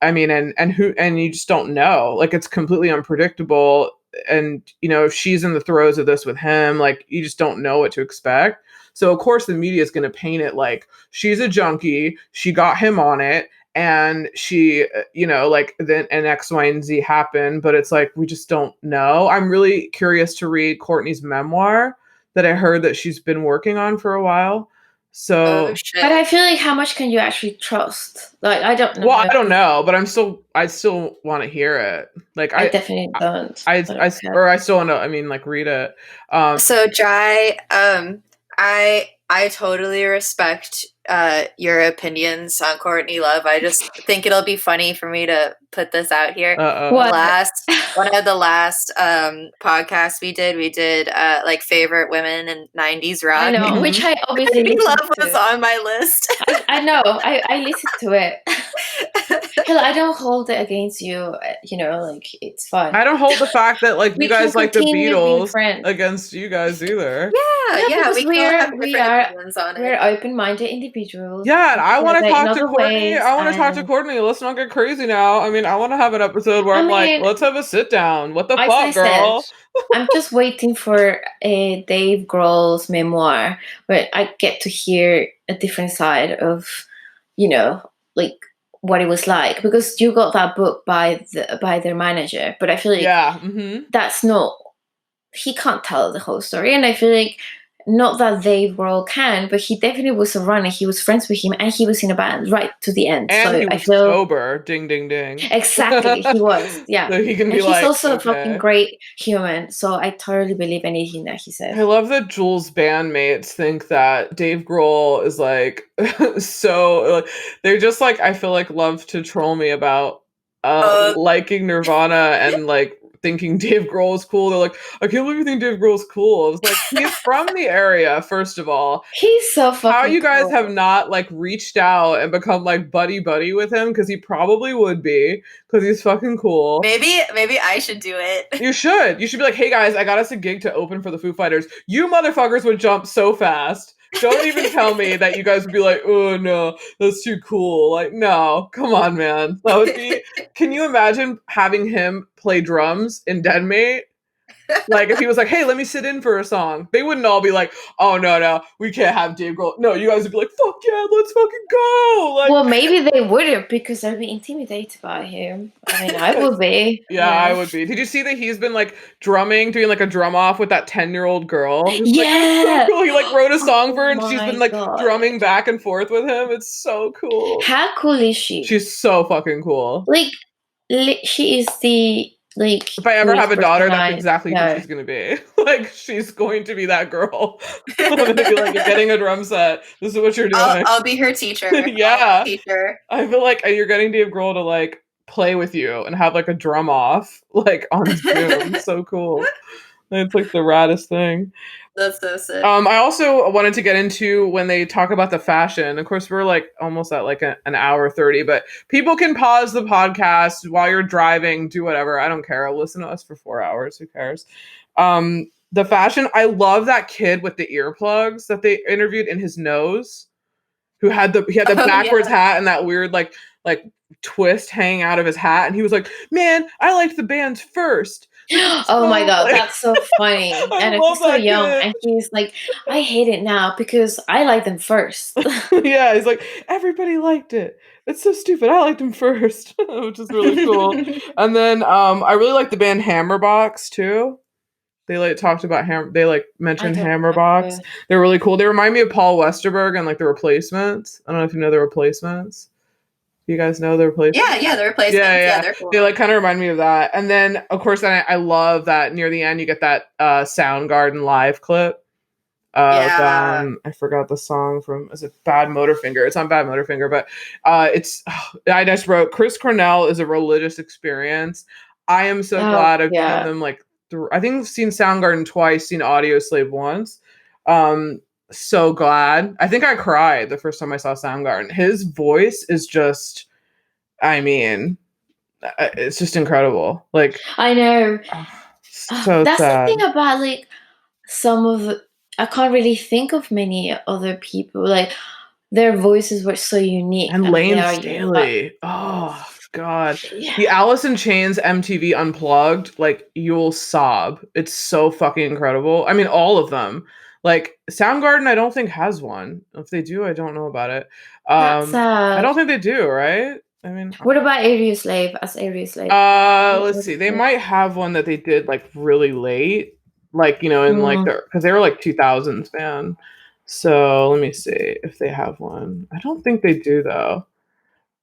Speaker 1: I mean, and you just don't know. Like, it's completely unpredictable. And, you know, if she's in the throes of this with him, like, you just don't know what to expect. So, of course, the media is going to paint it like she's a junkie, she got him on it, and she, you know, like, then and X, Y, and Z happened. But it's like, we just don't know. I'm really curious to read Courtney's memoir that I heard that she's been working on for a while.
Speaker 2: Oh
Speaker 1: So,
Speaker 3: But I
Speaker 2: shit.
Speaker 3: feel like, how much can you actually trust? Like, I don't
Speaker 1: well,
Speaker 3: know.
Speaker 1: I don't know, but I still want to hear it. Like,
Speaker 3: I definitely don't. But okay.
Speaker 1: or I still want to, I mean, like, read it.
Speaker 2: So Jai, I totally respect your opinions on Courtney Love. I just think it'll be funny for me to put this out here.
Speaker 3: What?
Speaker 2: One of the last podcasts we did like favorite women in 90s rock.
Speaker 3: I know, which I obviously
Speaker 2: Courtney
Speaker 3: listened
Speaker 2: Love was
Speaker 3: to.
Speaker 2: on my list.
Speaker 3: I know. I listened to it. Hell, I don't hold it against you. You know, like, it's fine.
Speaker 1: I don't hold the fact that like
Speaker 3: We
Speaker 1: you guys
Speaker 3: can
Speaker 1: like the
Speaker 3: continue being
Speaker 1: Beatles
Speaker 3: friends.
Speaker 1: against you guys either.
Speaker 2: Yeah,
Speaker 3: because
Speaker 2: we can all have different opinions on
Speaker 3: we're
Speaker 2: it.
Speaker 3: open-minded individuals.
Speaker 1: Yeah, and I want to
Speaker 3: together in
Speaker 1: talk to
Speaker 3: other
Speaker 1: Courtney.
Speaker 3: ways,
Speaker 1: I want to talk to
Speaker 3: and
Speaker 1: Courtney. Let's not get crazy now. I mean, I want to have an episode where
Speaker 3: I
Speaker 1: I'm like,
Speaker 3: mean,
Speaker 1: let's have a sit down. What the
Speaker 3: as I
Speaker 1: fuck,
Speaker 3: said,
Speaker 1: girl?
Speaker 3: I'm just waiting for a Dave Grohl's memoir where I get to hear a different side of, you know, like, what it was like, because you got that book by their manager, but I feel like
Speaker 1: Yeah.
Speaker 3: that's not, he can't tell the whole story. And I feel like, not that Dave Grohl can, but he definitely was a runner. He was friends with him, and he was in a band right to the end.
Speaker 1: And
Speaker 3: so
Speaker 1: he
Speaker 3: I
Speaker 1: was
Speaker 3: feel
Speaker 1: sober. Ding, ding, ding.
Speaker 3: exactly, he was, yeah.
Speaker 1: So he can
Speaker 3: And
Speaker 1: be
Speaker 3: he's
Speaker 1: like,
Speaker 3: also a fucking
Speaker 1: okay.
Speaker 3: great human. So I totally believe anything that he says.
Speaker 1: I love that Jules' bandmates think that Dave Grohl is like so. Like, they're just like, I feel like, love to troll me about liking Nirvana and like thinking Dave Grohl is cool. They're like, I can't believe you think Dave Grohl's cool. I was like, he's from the area, first of all.
Speaker 3: He's so fucking
Speaker 1: How you guys
Speaker 3: cool.
Speaker 1: have not like reached out and become like buddy with him, because he probably would be, because he's fucking cool.
Speaker 2: Maybe I should do it.
Speaker 1: You should be like, hey guys, I got us a gig to open for the Foo Fighters. You motherfuckers would jump so fast. Don't even tell me that you guys would be like, oh no, that's too cool. Like, no, come on, man. That would be. Can you imagine having him play drums in Deadmate? Like, if he was like, hey, let me sit in for a song, they wouldn't all be like, oh no, we can't have Dave Grohl. No, you guys would be like, fuck yeah, let's fucking go. Like,
Speaker 3: well, maybe they wouldn't, because they'd be intimidated by him. I mean, I would be.
Speaker 1: yeah, I would be. Did you see that he's been like doing like a drum off with that 10-year-old girl? It's
Speaker 3: Yeah.
Speaker 1: Like, so cool. He like wrote a song for her, and she's
Speaker 3: my
Speaker 1: been like
Speaker 3: God.
Speaker 1: drumming back and forth with him. It's so cool.
Speaker 3: How cool is she?
Speaker 1: She's so fucking cool.
Speaker 3: Like, she is the, like,
Speaker 1: If I ever have a daughter, that's
Speaker 3: personality.
Speaker 1: exactly
Speaker 3: No.
Speaker 1: who she's gonna be. Like, she's going to be that girl. I'm gonna be like, you're getting a drum set. This is what you're doing.
Speaker 2: I'll be her teacher.
Speaker 1: Yeah.
Speaker 2: Teacher.
Speaker 1: I feel like you're getting Dave Grohl to like play with you and have like a drum off like on Zoom. So cool. It's like the raddest thing.
Speaker 2: That's so sick.
Speaker 1: I also wanted to get into when they talk about the fashion. Of course, we're like almost at like an hour 30, but people can pause the podcast while you're driving, do whatever. I don't care. Listen to us for 4 hours. Who cares? The fashion. I love that kid with the earplugs that they interviewed in his nose, who had the backwards hat and that weird like twist hanging out of his hat, and he was like, man, I liked the bands first.
Speaker 3: Oh my God, that's so funny. And he's so young, and he's like, I hate it now because I like them first.
Speaker 1: Yeah, he's like, everybody liked it. It's so stupid. I liked them first, which is really cool. And then I really like the band Hammerbox too. They like talked about they like mentioned Hammerbox. They're really cool. They remind me of Paul Westerberg and like the Replacements. I don't know if you know the Replacements. You guys know the Replacements?
Speaker 2: Yeah, the Replacements. Yeah, they're cool.
Speaker 1: They like kind of remind me of that. And then of course I love that near the end you get that Soundgarden live clip. I forgot the song from, is it Bad Motorfinger? It's on Bad Motorfinger, but I just wrote, Chris Cornell is a religious experience. I am so glad I've seen them like I think I've seen Soundgarden twice, seen Audioslave once. so glad. I think I cried the first time I saw Soundgarden. His voice is just, I mean, it's just incredible. Like,
Speaker 3: I know.
Speaker 1: so
Speaker 3: That's the
Speaker 1: sad.
Speaker 3: thing about like some of I can't really think of many other people. Like their voices were so unique,
Speaker 1: And
Speaker 3: and they
Speaker 1: Lane
Speaker 3: are unique. But
Speaker 1: Staley. Oh God.
Speaker 3: yeah,
Speaker 1: The Alice in Chains MTV Unplugged, like you'll sob. It's so fucking incredible. I mean, all of them. Like Soundgarden, I don't think has one. If they do, I don't know about it.
Speaker 3: that's
Speaker 1: I
Speaker 3: sad.
Speaker 1: don't think they do, right? I mean,
Speaker 3: What about Area Slave as Area Slave?
Speaker 1: let's
Speaker 3: What
Speaker 1: see.
Speaker 3: is
Speaker 1: They
Speaker 3: it?
Speaker 1: might have one that they did like really late, like in like
Speaker 3: Mm.
Speaker 1: the because they were like 2000s band. So let me see if they have one. I don't think they do though.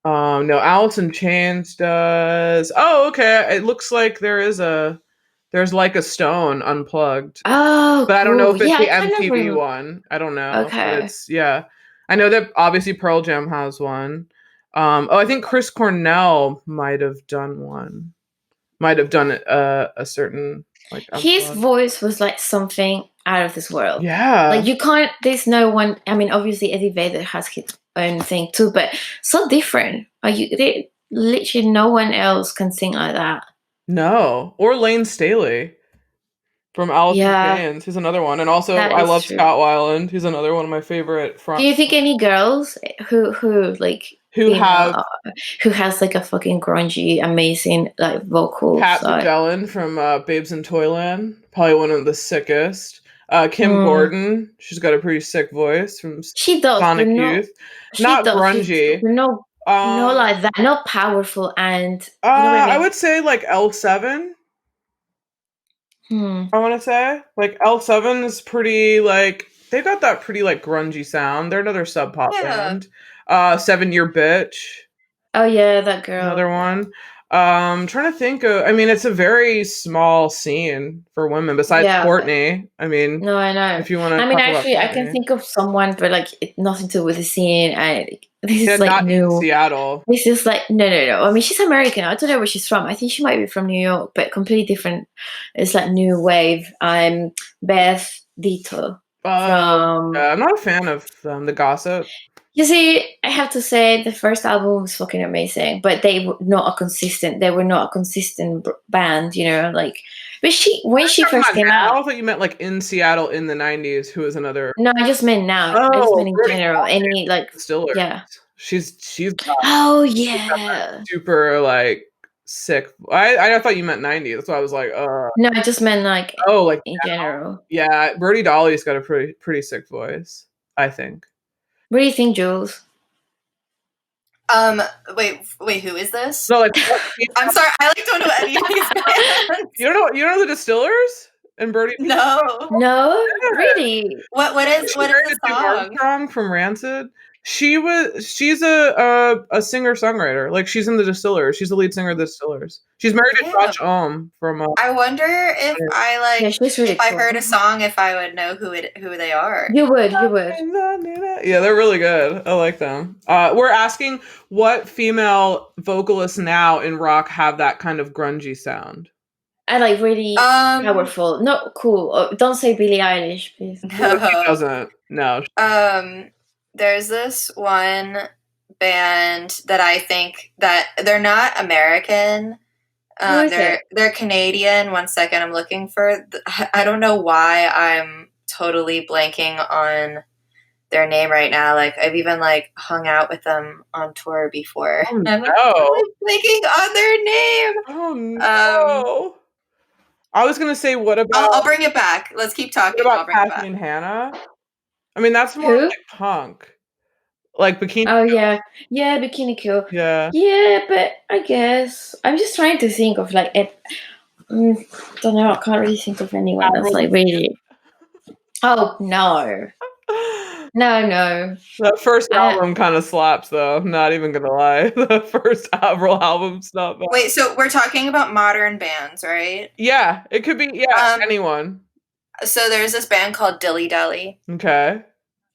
Speaker 1: No, Alice in Chains does. Oh, okay. It looks like there's like a Stone unplugged,
Speaker 3: Oh,
Speaker 1: but I don't know
Speaker 3: cool.
Speaker 1: if it's
Speaker 3: Yeah, I
Speaker 1: the
Speaker 3: kind of
Speaker 1: MTV one. I don't know, but
Speaker 3: Okay.
Speaker 1: it's yeah. I know that obviously Pearl Jam has one. Oh, I think Chris Cornell might have done one. Might have done a certain like
Speaker 3: His
Speaker 1: unplugged.
Speaker 3: voice was like something out of this world.
Speaker 1: Yeah.
Speaker 3: Like you can't. There's no one. I mean, obviously Eddie Vedder has his own thing too, but so different. Are you? Literally, no one else can sing like that.
Speaker 1: No. Or Lane Staley from Alice in
Speaker 3: Yeah,
Speaker 1: Chains. He's another one. And also
Speaker 3: that
Speaker 1: I
Speaker 3: is
Speaker 1: love
Speaker 3: true.
Speaker 1: Scott Weiland. He's another one of my favorite
Speaker 3: Do
Speaker 1: front
Speaker 3: you think any girls who like
Speaker 1: who
Speaker 3: female
Speaker 1: have
Speaker 3: who has like a fucking grungy, amazing like vocals?
Speaker 1: Kat
Speaker 3: Like,
Speaker 1: Magellan from Babes in Toyland, probably one of the sickest. Kim
Speaker 3: mm,
Speaker 1: Gordon, she's got a pretty sick voice from
Speaker 3: she does, but
Speaker 1: Sonic
Speaker 3: no,
Speaker 1: Youth.
Speaker 3: she
Speaker 1: Not
Speaker 3: does.
Speaker 1: grungy.
Speaker 3: But no, not
Speaker 1: Um,
Speaker 3: like that. Not powerful, and you know what I
Speaker 1: I
Speaker 3: mean.
Speaker 1: would say like L7.
Speaker 3: Hmm.
Speaker 1: I want to say like L7 is pretty like they got that pretty like grungy sound. They're another sub pop
Speaker 2: Yeah.
Speaker 1: band. 7 Year Bitch.
Speaker 3: Oh yeah, that
Speaker 1: Another
Speaker 3: girl.
Speaker 1: one. Trying to think of, I mean, it's a very small scene for women besides
Speaker 3: Yeah, but
Speaker 1: Courtney. I mean,
Speaker 3: no, I know.
Speaker 1: if you want to
Speaker 3: I mean,
Speaker 1: talk about
Speaker 3: actually, I can
Speaker 1: Courtney.
Speaker 3: think of someone, but like nothing to do with the scene. And this
Speaker 1: Yeah,
Speaker 3: is like
Speaker 1: not in
Speaker 3: new.
Speaker 1: Seattle.
Speaker 3: This is like no. I mean, she's American. I don't know where she's from. I think she might be from New York, but completely different. It's like new wave. I'm Beth Dito
Speaker 1: Oh,
Speaker 3: from.
Speaker 1: yeah, I'm not a fan of the gossip.
Speaker 3: You see, I have to say the first album was fucking amazing, but they were not a consistent. They were not a consistent band, you know. Like, but when she
Speaker 1: Talking
Speaker 3: first
Speaker 1: about
Speaker 3: came
Speaker 1: now,
Speaker 3: out.
Speaker 1: I thought you meant like in Seattle in the 90s, who is another.
Speaker 3: No, I just meant now. I just
Speaker 1: Oh,
Speaker 3: meant in
Speaker 1: Brody
Speaker 3: general. Any like,
Speaker 1: Distiller.
Speaker 3: yeah.
Speaker 1: She's
Speaker 3: Oh
Speaker 1: got that
Speaker 3: yeah.
Speaker 1: super like sick. I thought you meant 90. That's why I was like,
Speaker 3: No, I just meant like
Speaker 1: oh, like
Speaker 3: in general.
Speaker 1: yeah, Birdie Dolly's got a pretty sick voice, I think.
Speaker 3: What do you think, Jules?
Speaker 2: Um, wait, who is this?
Speaker 1: No, like
Speaker 2: I'm sorry, I like don't know any of these bands.
Speaker 1: you don't know the Distillers and Birdie.
Speaker 2: No.
Speaker 3: No,
Speaker 1: Yeah.
Speaker 3: really.
Speaker 2: What is
Speaker 1: She
Speaker 2: what is
Speaker 1: married
Speaker 2: the
Speaker 1: to Jim
Speaker 2: song?
Speaker 1: Armstrong from Rancid. She's a singer songwriter. Like she's in the Distillers. She's the lead singer of the Distillers. She's married to
Speaker 2: Damn.
Speaker 1: Josh Ohm from.
Speaker 2: I wonder if
Speaker 3: Yeah, she's really
Speaker 2: if I
Speaker 3: cool.
Speaker 2: heard a song, if I would know who they are.
Speaker 3: You would.
Speaker 1: Yeah, they're really good. I like them. We're asking what female vocalists now in rock have that kind of grungy sound.
Speaker 3: I like really powerful. Not cool. Don't say Billie Eilish, please.
Speaker 1: No, she doesn't. No.
Speaker 2: There's this one band that I think that they're not American.
Speaker 3: Who is it?
Speaker 2: They're Canadian. One second, I'm looking for. I don't know why I'm totally blanking on their name right now. Like I've even like hung out with them on tour before.
Speaker 1: Oh,
Speaker 2: I'm like
Speaker 1: no.
Speaker 2: totally blanking on their name.
Speaker 1: Oh no. I was gonna say, what about?
Speaker 2: I'll bring it back. Let's keep talking.
Speaker 1: What
Speaker 2: I'll
Speaker 1: about
Speaker 2: bring it
Speaker 1: Kathy
Speaker 2: back.
Speaker 1: and Hannah? I mean, that's more
Speaker 3: Who?
Speaker 1: like punk, like Bikini.
Speaker 3: Oh yeah, Bikini Kill.
Speaker 1: Yeah.
Speaker 3: Yeah, but I guess I'm just trying to think of like it. Don't know. I can't really think of anyone that's like really. Oh no. No.
Speaker 1: That first album kind of slaps, though. Not even gonna lie, the first album's not bad.
Speaker 2: Wait, so we're talking about modern bands, right?
Speaker 1: Yeah, it could be. Yeah, anyone.
Speaker 2: So there's this band called Dilly Dally.
Speaker 1: Okay.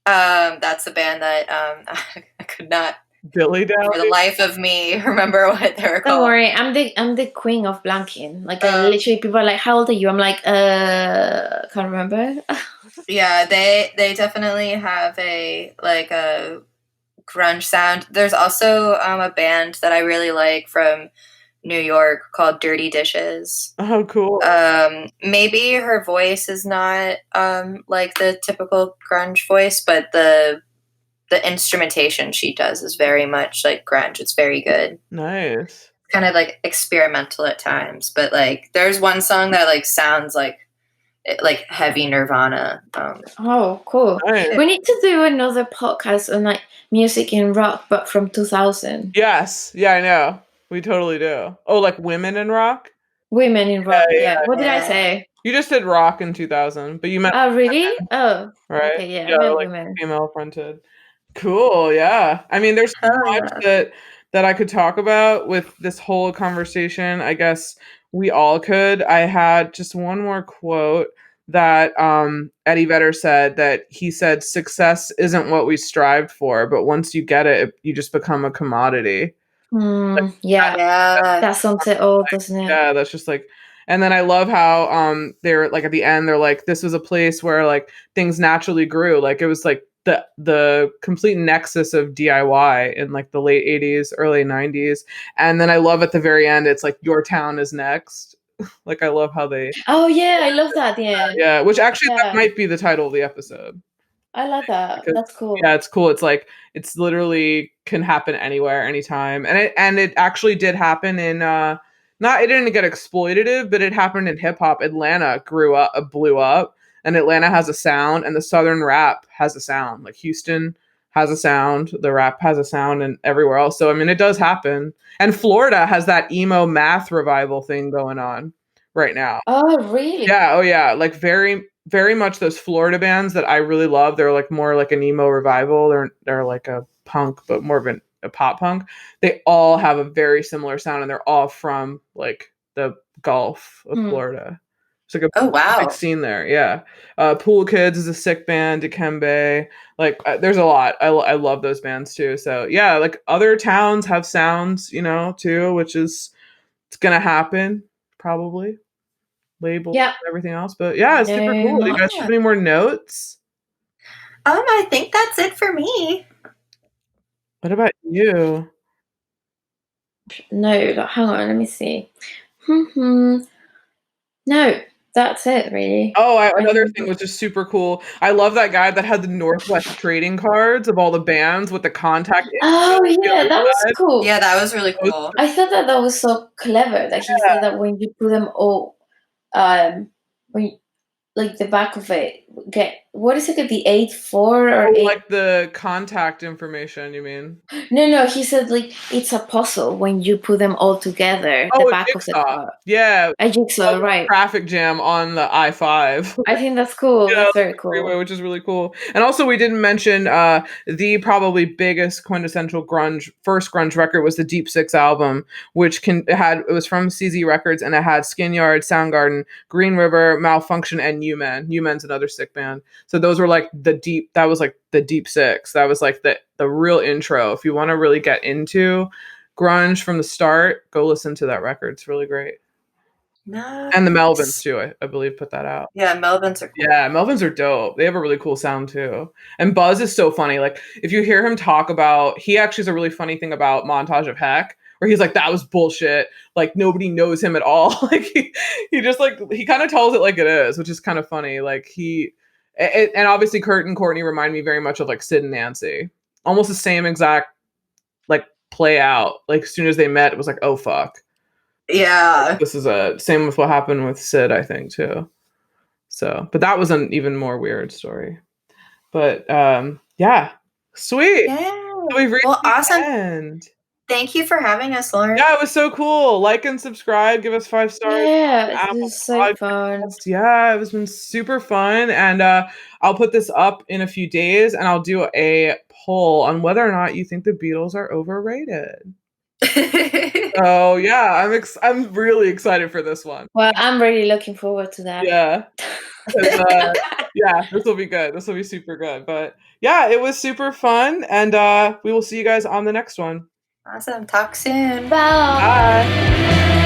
Speaker 2: That's a band that I could not
Speaker 1: Dilly
Speaker 2: For the
Speaker 1: dally.
Speaker 2: life of me, remember what they were
Speaker 3: Don't
Speaker 2: called.
Speaker 3: worry, I'm the queen of blanking. Like I literally, people are like, "How old are you?" I'm like, can't remember.
Speaker 2: Yeah, they definitely have a grunge sound. There's also a band that I really like from New York called Dirty Dishes.
Speaker 1: Oh, cool.
Speaker 2: Maybe her voice is not like the typical grunge voice, but the instrumentation she does is very much like grunge. It's very good.
Speaker 1: Nice.
Speaker 2: Kind of like experimental at times, but like there's one song that like sounds like heavy Nirvana.
Speaker 3: Oh, cool.
Speaker 1: Nice.
Speaker 3: We need to do another podcast on like music in rock, but from 2000.
Speaker 1: Yes. Yeah, I know. We totally do. Oh, like women in rock?
Speaker 3: Women in rock.
Speaker 1: Yeah,
Speaker 3: Yeah. What did I
Speaker 2: Yeah.
Speaker 3: say?
Speaker 1: You just did rock in 2000, but you meant
Speaker 3: Oh, really? Oh,
Speaker 1: right?
Speaker 3: okay. Yeah,
Speaker 1: Yeah,
Speaker 3: I meant
Speaker 1: like
Speaker 3: women.
Speaker 1: female fronted. Cool, yeah. I mean, there's so
Speaker 2: Hell
Speaker 1: much
Speaker 2: yeah.
Speaker 1: that I could talk about with this whole conversation. I guess we all could. I had just one more quote that Eddie Vedder said, that he said success isn't what we strived for, but once you get it, you just become a commodity.
Speaker 3: Yeah,
Speaker 2: Yeah.
Speaker 3: that sums it all, doesn't it?
Speaker 1: Yeah, that's just like, and then I love how they're like at the end they're like, this was a place where like things naturally grew. Like it was like the complete nexus of DIY in like the late 80s, early 90s. And then I love at the very end it's like your town is next. Like I love how they
Speaker 3: Oh yeah, I love that at the end.
Speaker 1: yeah, which actually that
Speaker 3: Yeah,
Speaker 1: might be the title of the episode.
Speaker 3: I like that.
Speaker 1: Because
Speaker 3: That's cool.
Speaker 1: yeah, it's cool. It's like it's literally can happen anywhere, anytime. And it actually did happen in not it didn't get exploitative, but it happened in hip hop. Atlanta blew up, and Atlanta has a sound, and the southern rap has a sound. Like Houston has a sound, the rap has a sound, and everywhere else. So I mean, it does happen. And Florida has that emo math revival thing going on right now.
Speaker 3: Oh really?
Speaker 1: Yeah, oh yeah, like very much those Florida bands that I really love. They're like more like an emo revival. They're like a punk, but more of a pop punk. They all have a very similar sound, and they're all from like the Gulf of
Speaker 3: Hmm.
Speaker 1: Florida. It's like a
Speaker 2: Oh
Speaker 1: big
Speaker 2: wow.
Speaker 1: scene there. Yeah, Pool Kids is a sick band. Dikembe, like there's a lot. I love those bands too. So yeah, like other towns have sounds, too, which is it's gonna happen probably labels
Speaker 3: Yeah.
Speaker 1: and everything else. But yeah, it's super
Speaker 3: No
Speaker 1: cool. Do you
Speaker 3: more.
Speaker 1: guys have any more notes?
Speaker 2: I think that's it for me.
Speaker 1: What about you?
Speaker 3: No, hang on, let me see. No, that's it really.
Speaker 1: Oh,
Speaker 3: I
Speaker 1: another
Speaker 3: think
Speaker 1: thing was just super cool. I love that guy that had the Northwest trading cards of all the bands with the contact
Speaker 3: Oh
Speaker 1: info on the
Speaker 3: yeah,
Speaker 1: other
Speaker 3: that was
Speaker 1: side.
Speaker 3: cool.
Speaker 2: Yeah, that was really
Speaker 1: That was
Speaker 2: cool.
Speaker 3: I thought that was so clever that he said that when you put them all, when you, like the back of it, get what is it? The 8-4 or eight?
Speaker 1: like the contact information, you mean?
Speaker 3: No. He said like it's a puzzle when you put them all together.
Speaker 1: Oh,
Speaker 3: The
Speaker 1: a
Speaker 3: back of the
Speaker 1: jigsaw.
Speaker 3: card.
Speaker 1: Yeah,
Speaker 3: A jigsaw, right?
Speaker 1: traffic jam on the I-5.
Speaker 3: I think that's cool.
Speaker 1: Yeah,
Speaker 3: That's very
Speaker 1: freeway,
Speaker 3: cool.
Speaker 1: which is really cool. And also, we didn't mention the probably biggest quintessential first grunge record was the Deep Six album, which it was from CZ Records, and it had Skinyard, Soundgarden, Green River, Malfunction, and U-Men. U-Men's another sick band. So those were like that was like the Deep Six. That was like the real intro. If you want to really get into grunge from the start, go listen to that record. It's really great. And the Melvins too, I believe put that out.
Speaker 2: Yeah, Melvins are cool.
Speaker 1: Yeah, Melvins are dope. They have a really cool sound too. And Buzz is so funny. Like if you hear him talk about, he actually is a really funny thing about Montage of Heck, where he's like, that was bullshit. Like nobody knows him at all. Like he just like he kind of tells it like it is, which is kind of funny. Like and obviously Kurt and Courtney remind me very much of like Sid and Nancy. Almost the same exact like play out. Like as soon as they met, it was like, oh fuck.
Speaker 2: Yeah.
Speaker 1: This is same with what happened with Sid, I think, too. So, but that was an even more weird story. But yeah, sweet.
Speaker 2: Yeah.
Speaker 1: So we've reached
Speaker 2: Well,
Speaker 1: the
Speaker 2: awesome.
Speaker 1: end.
Speaker 2: Thank you for having us, Lauren.
Speaker 1: Yeah, it was so cool. Like and subscribe. Give us 5 stars.
Speaker 3: Yeah, it
Speaker 1: Apple
Speaker 3: was so
Speaker 1: Podcasts.
Speaker 3: fun.
Speaker 1: Yeah, it was been super fun. And I'll put this up in a few days, and I'll do a poll on whether or not you think the Beatles are overrated. Oh yeah, I'm really excited for this one.
Speaker 3: Well, I'm really looking forward to that.
Speaker 1: Yeah. 'Cause, yeah, this will be good. This will be super good. But yeah, it was super fun, and we will see you guys on the next one.
Speaker 2: Awesome. Talk soon.
Speaker 3: Bye.
Speaker 1: Bye.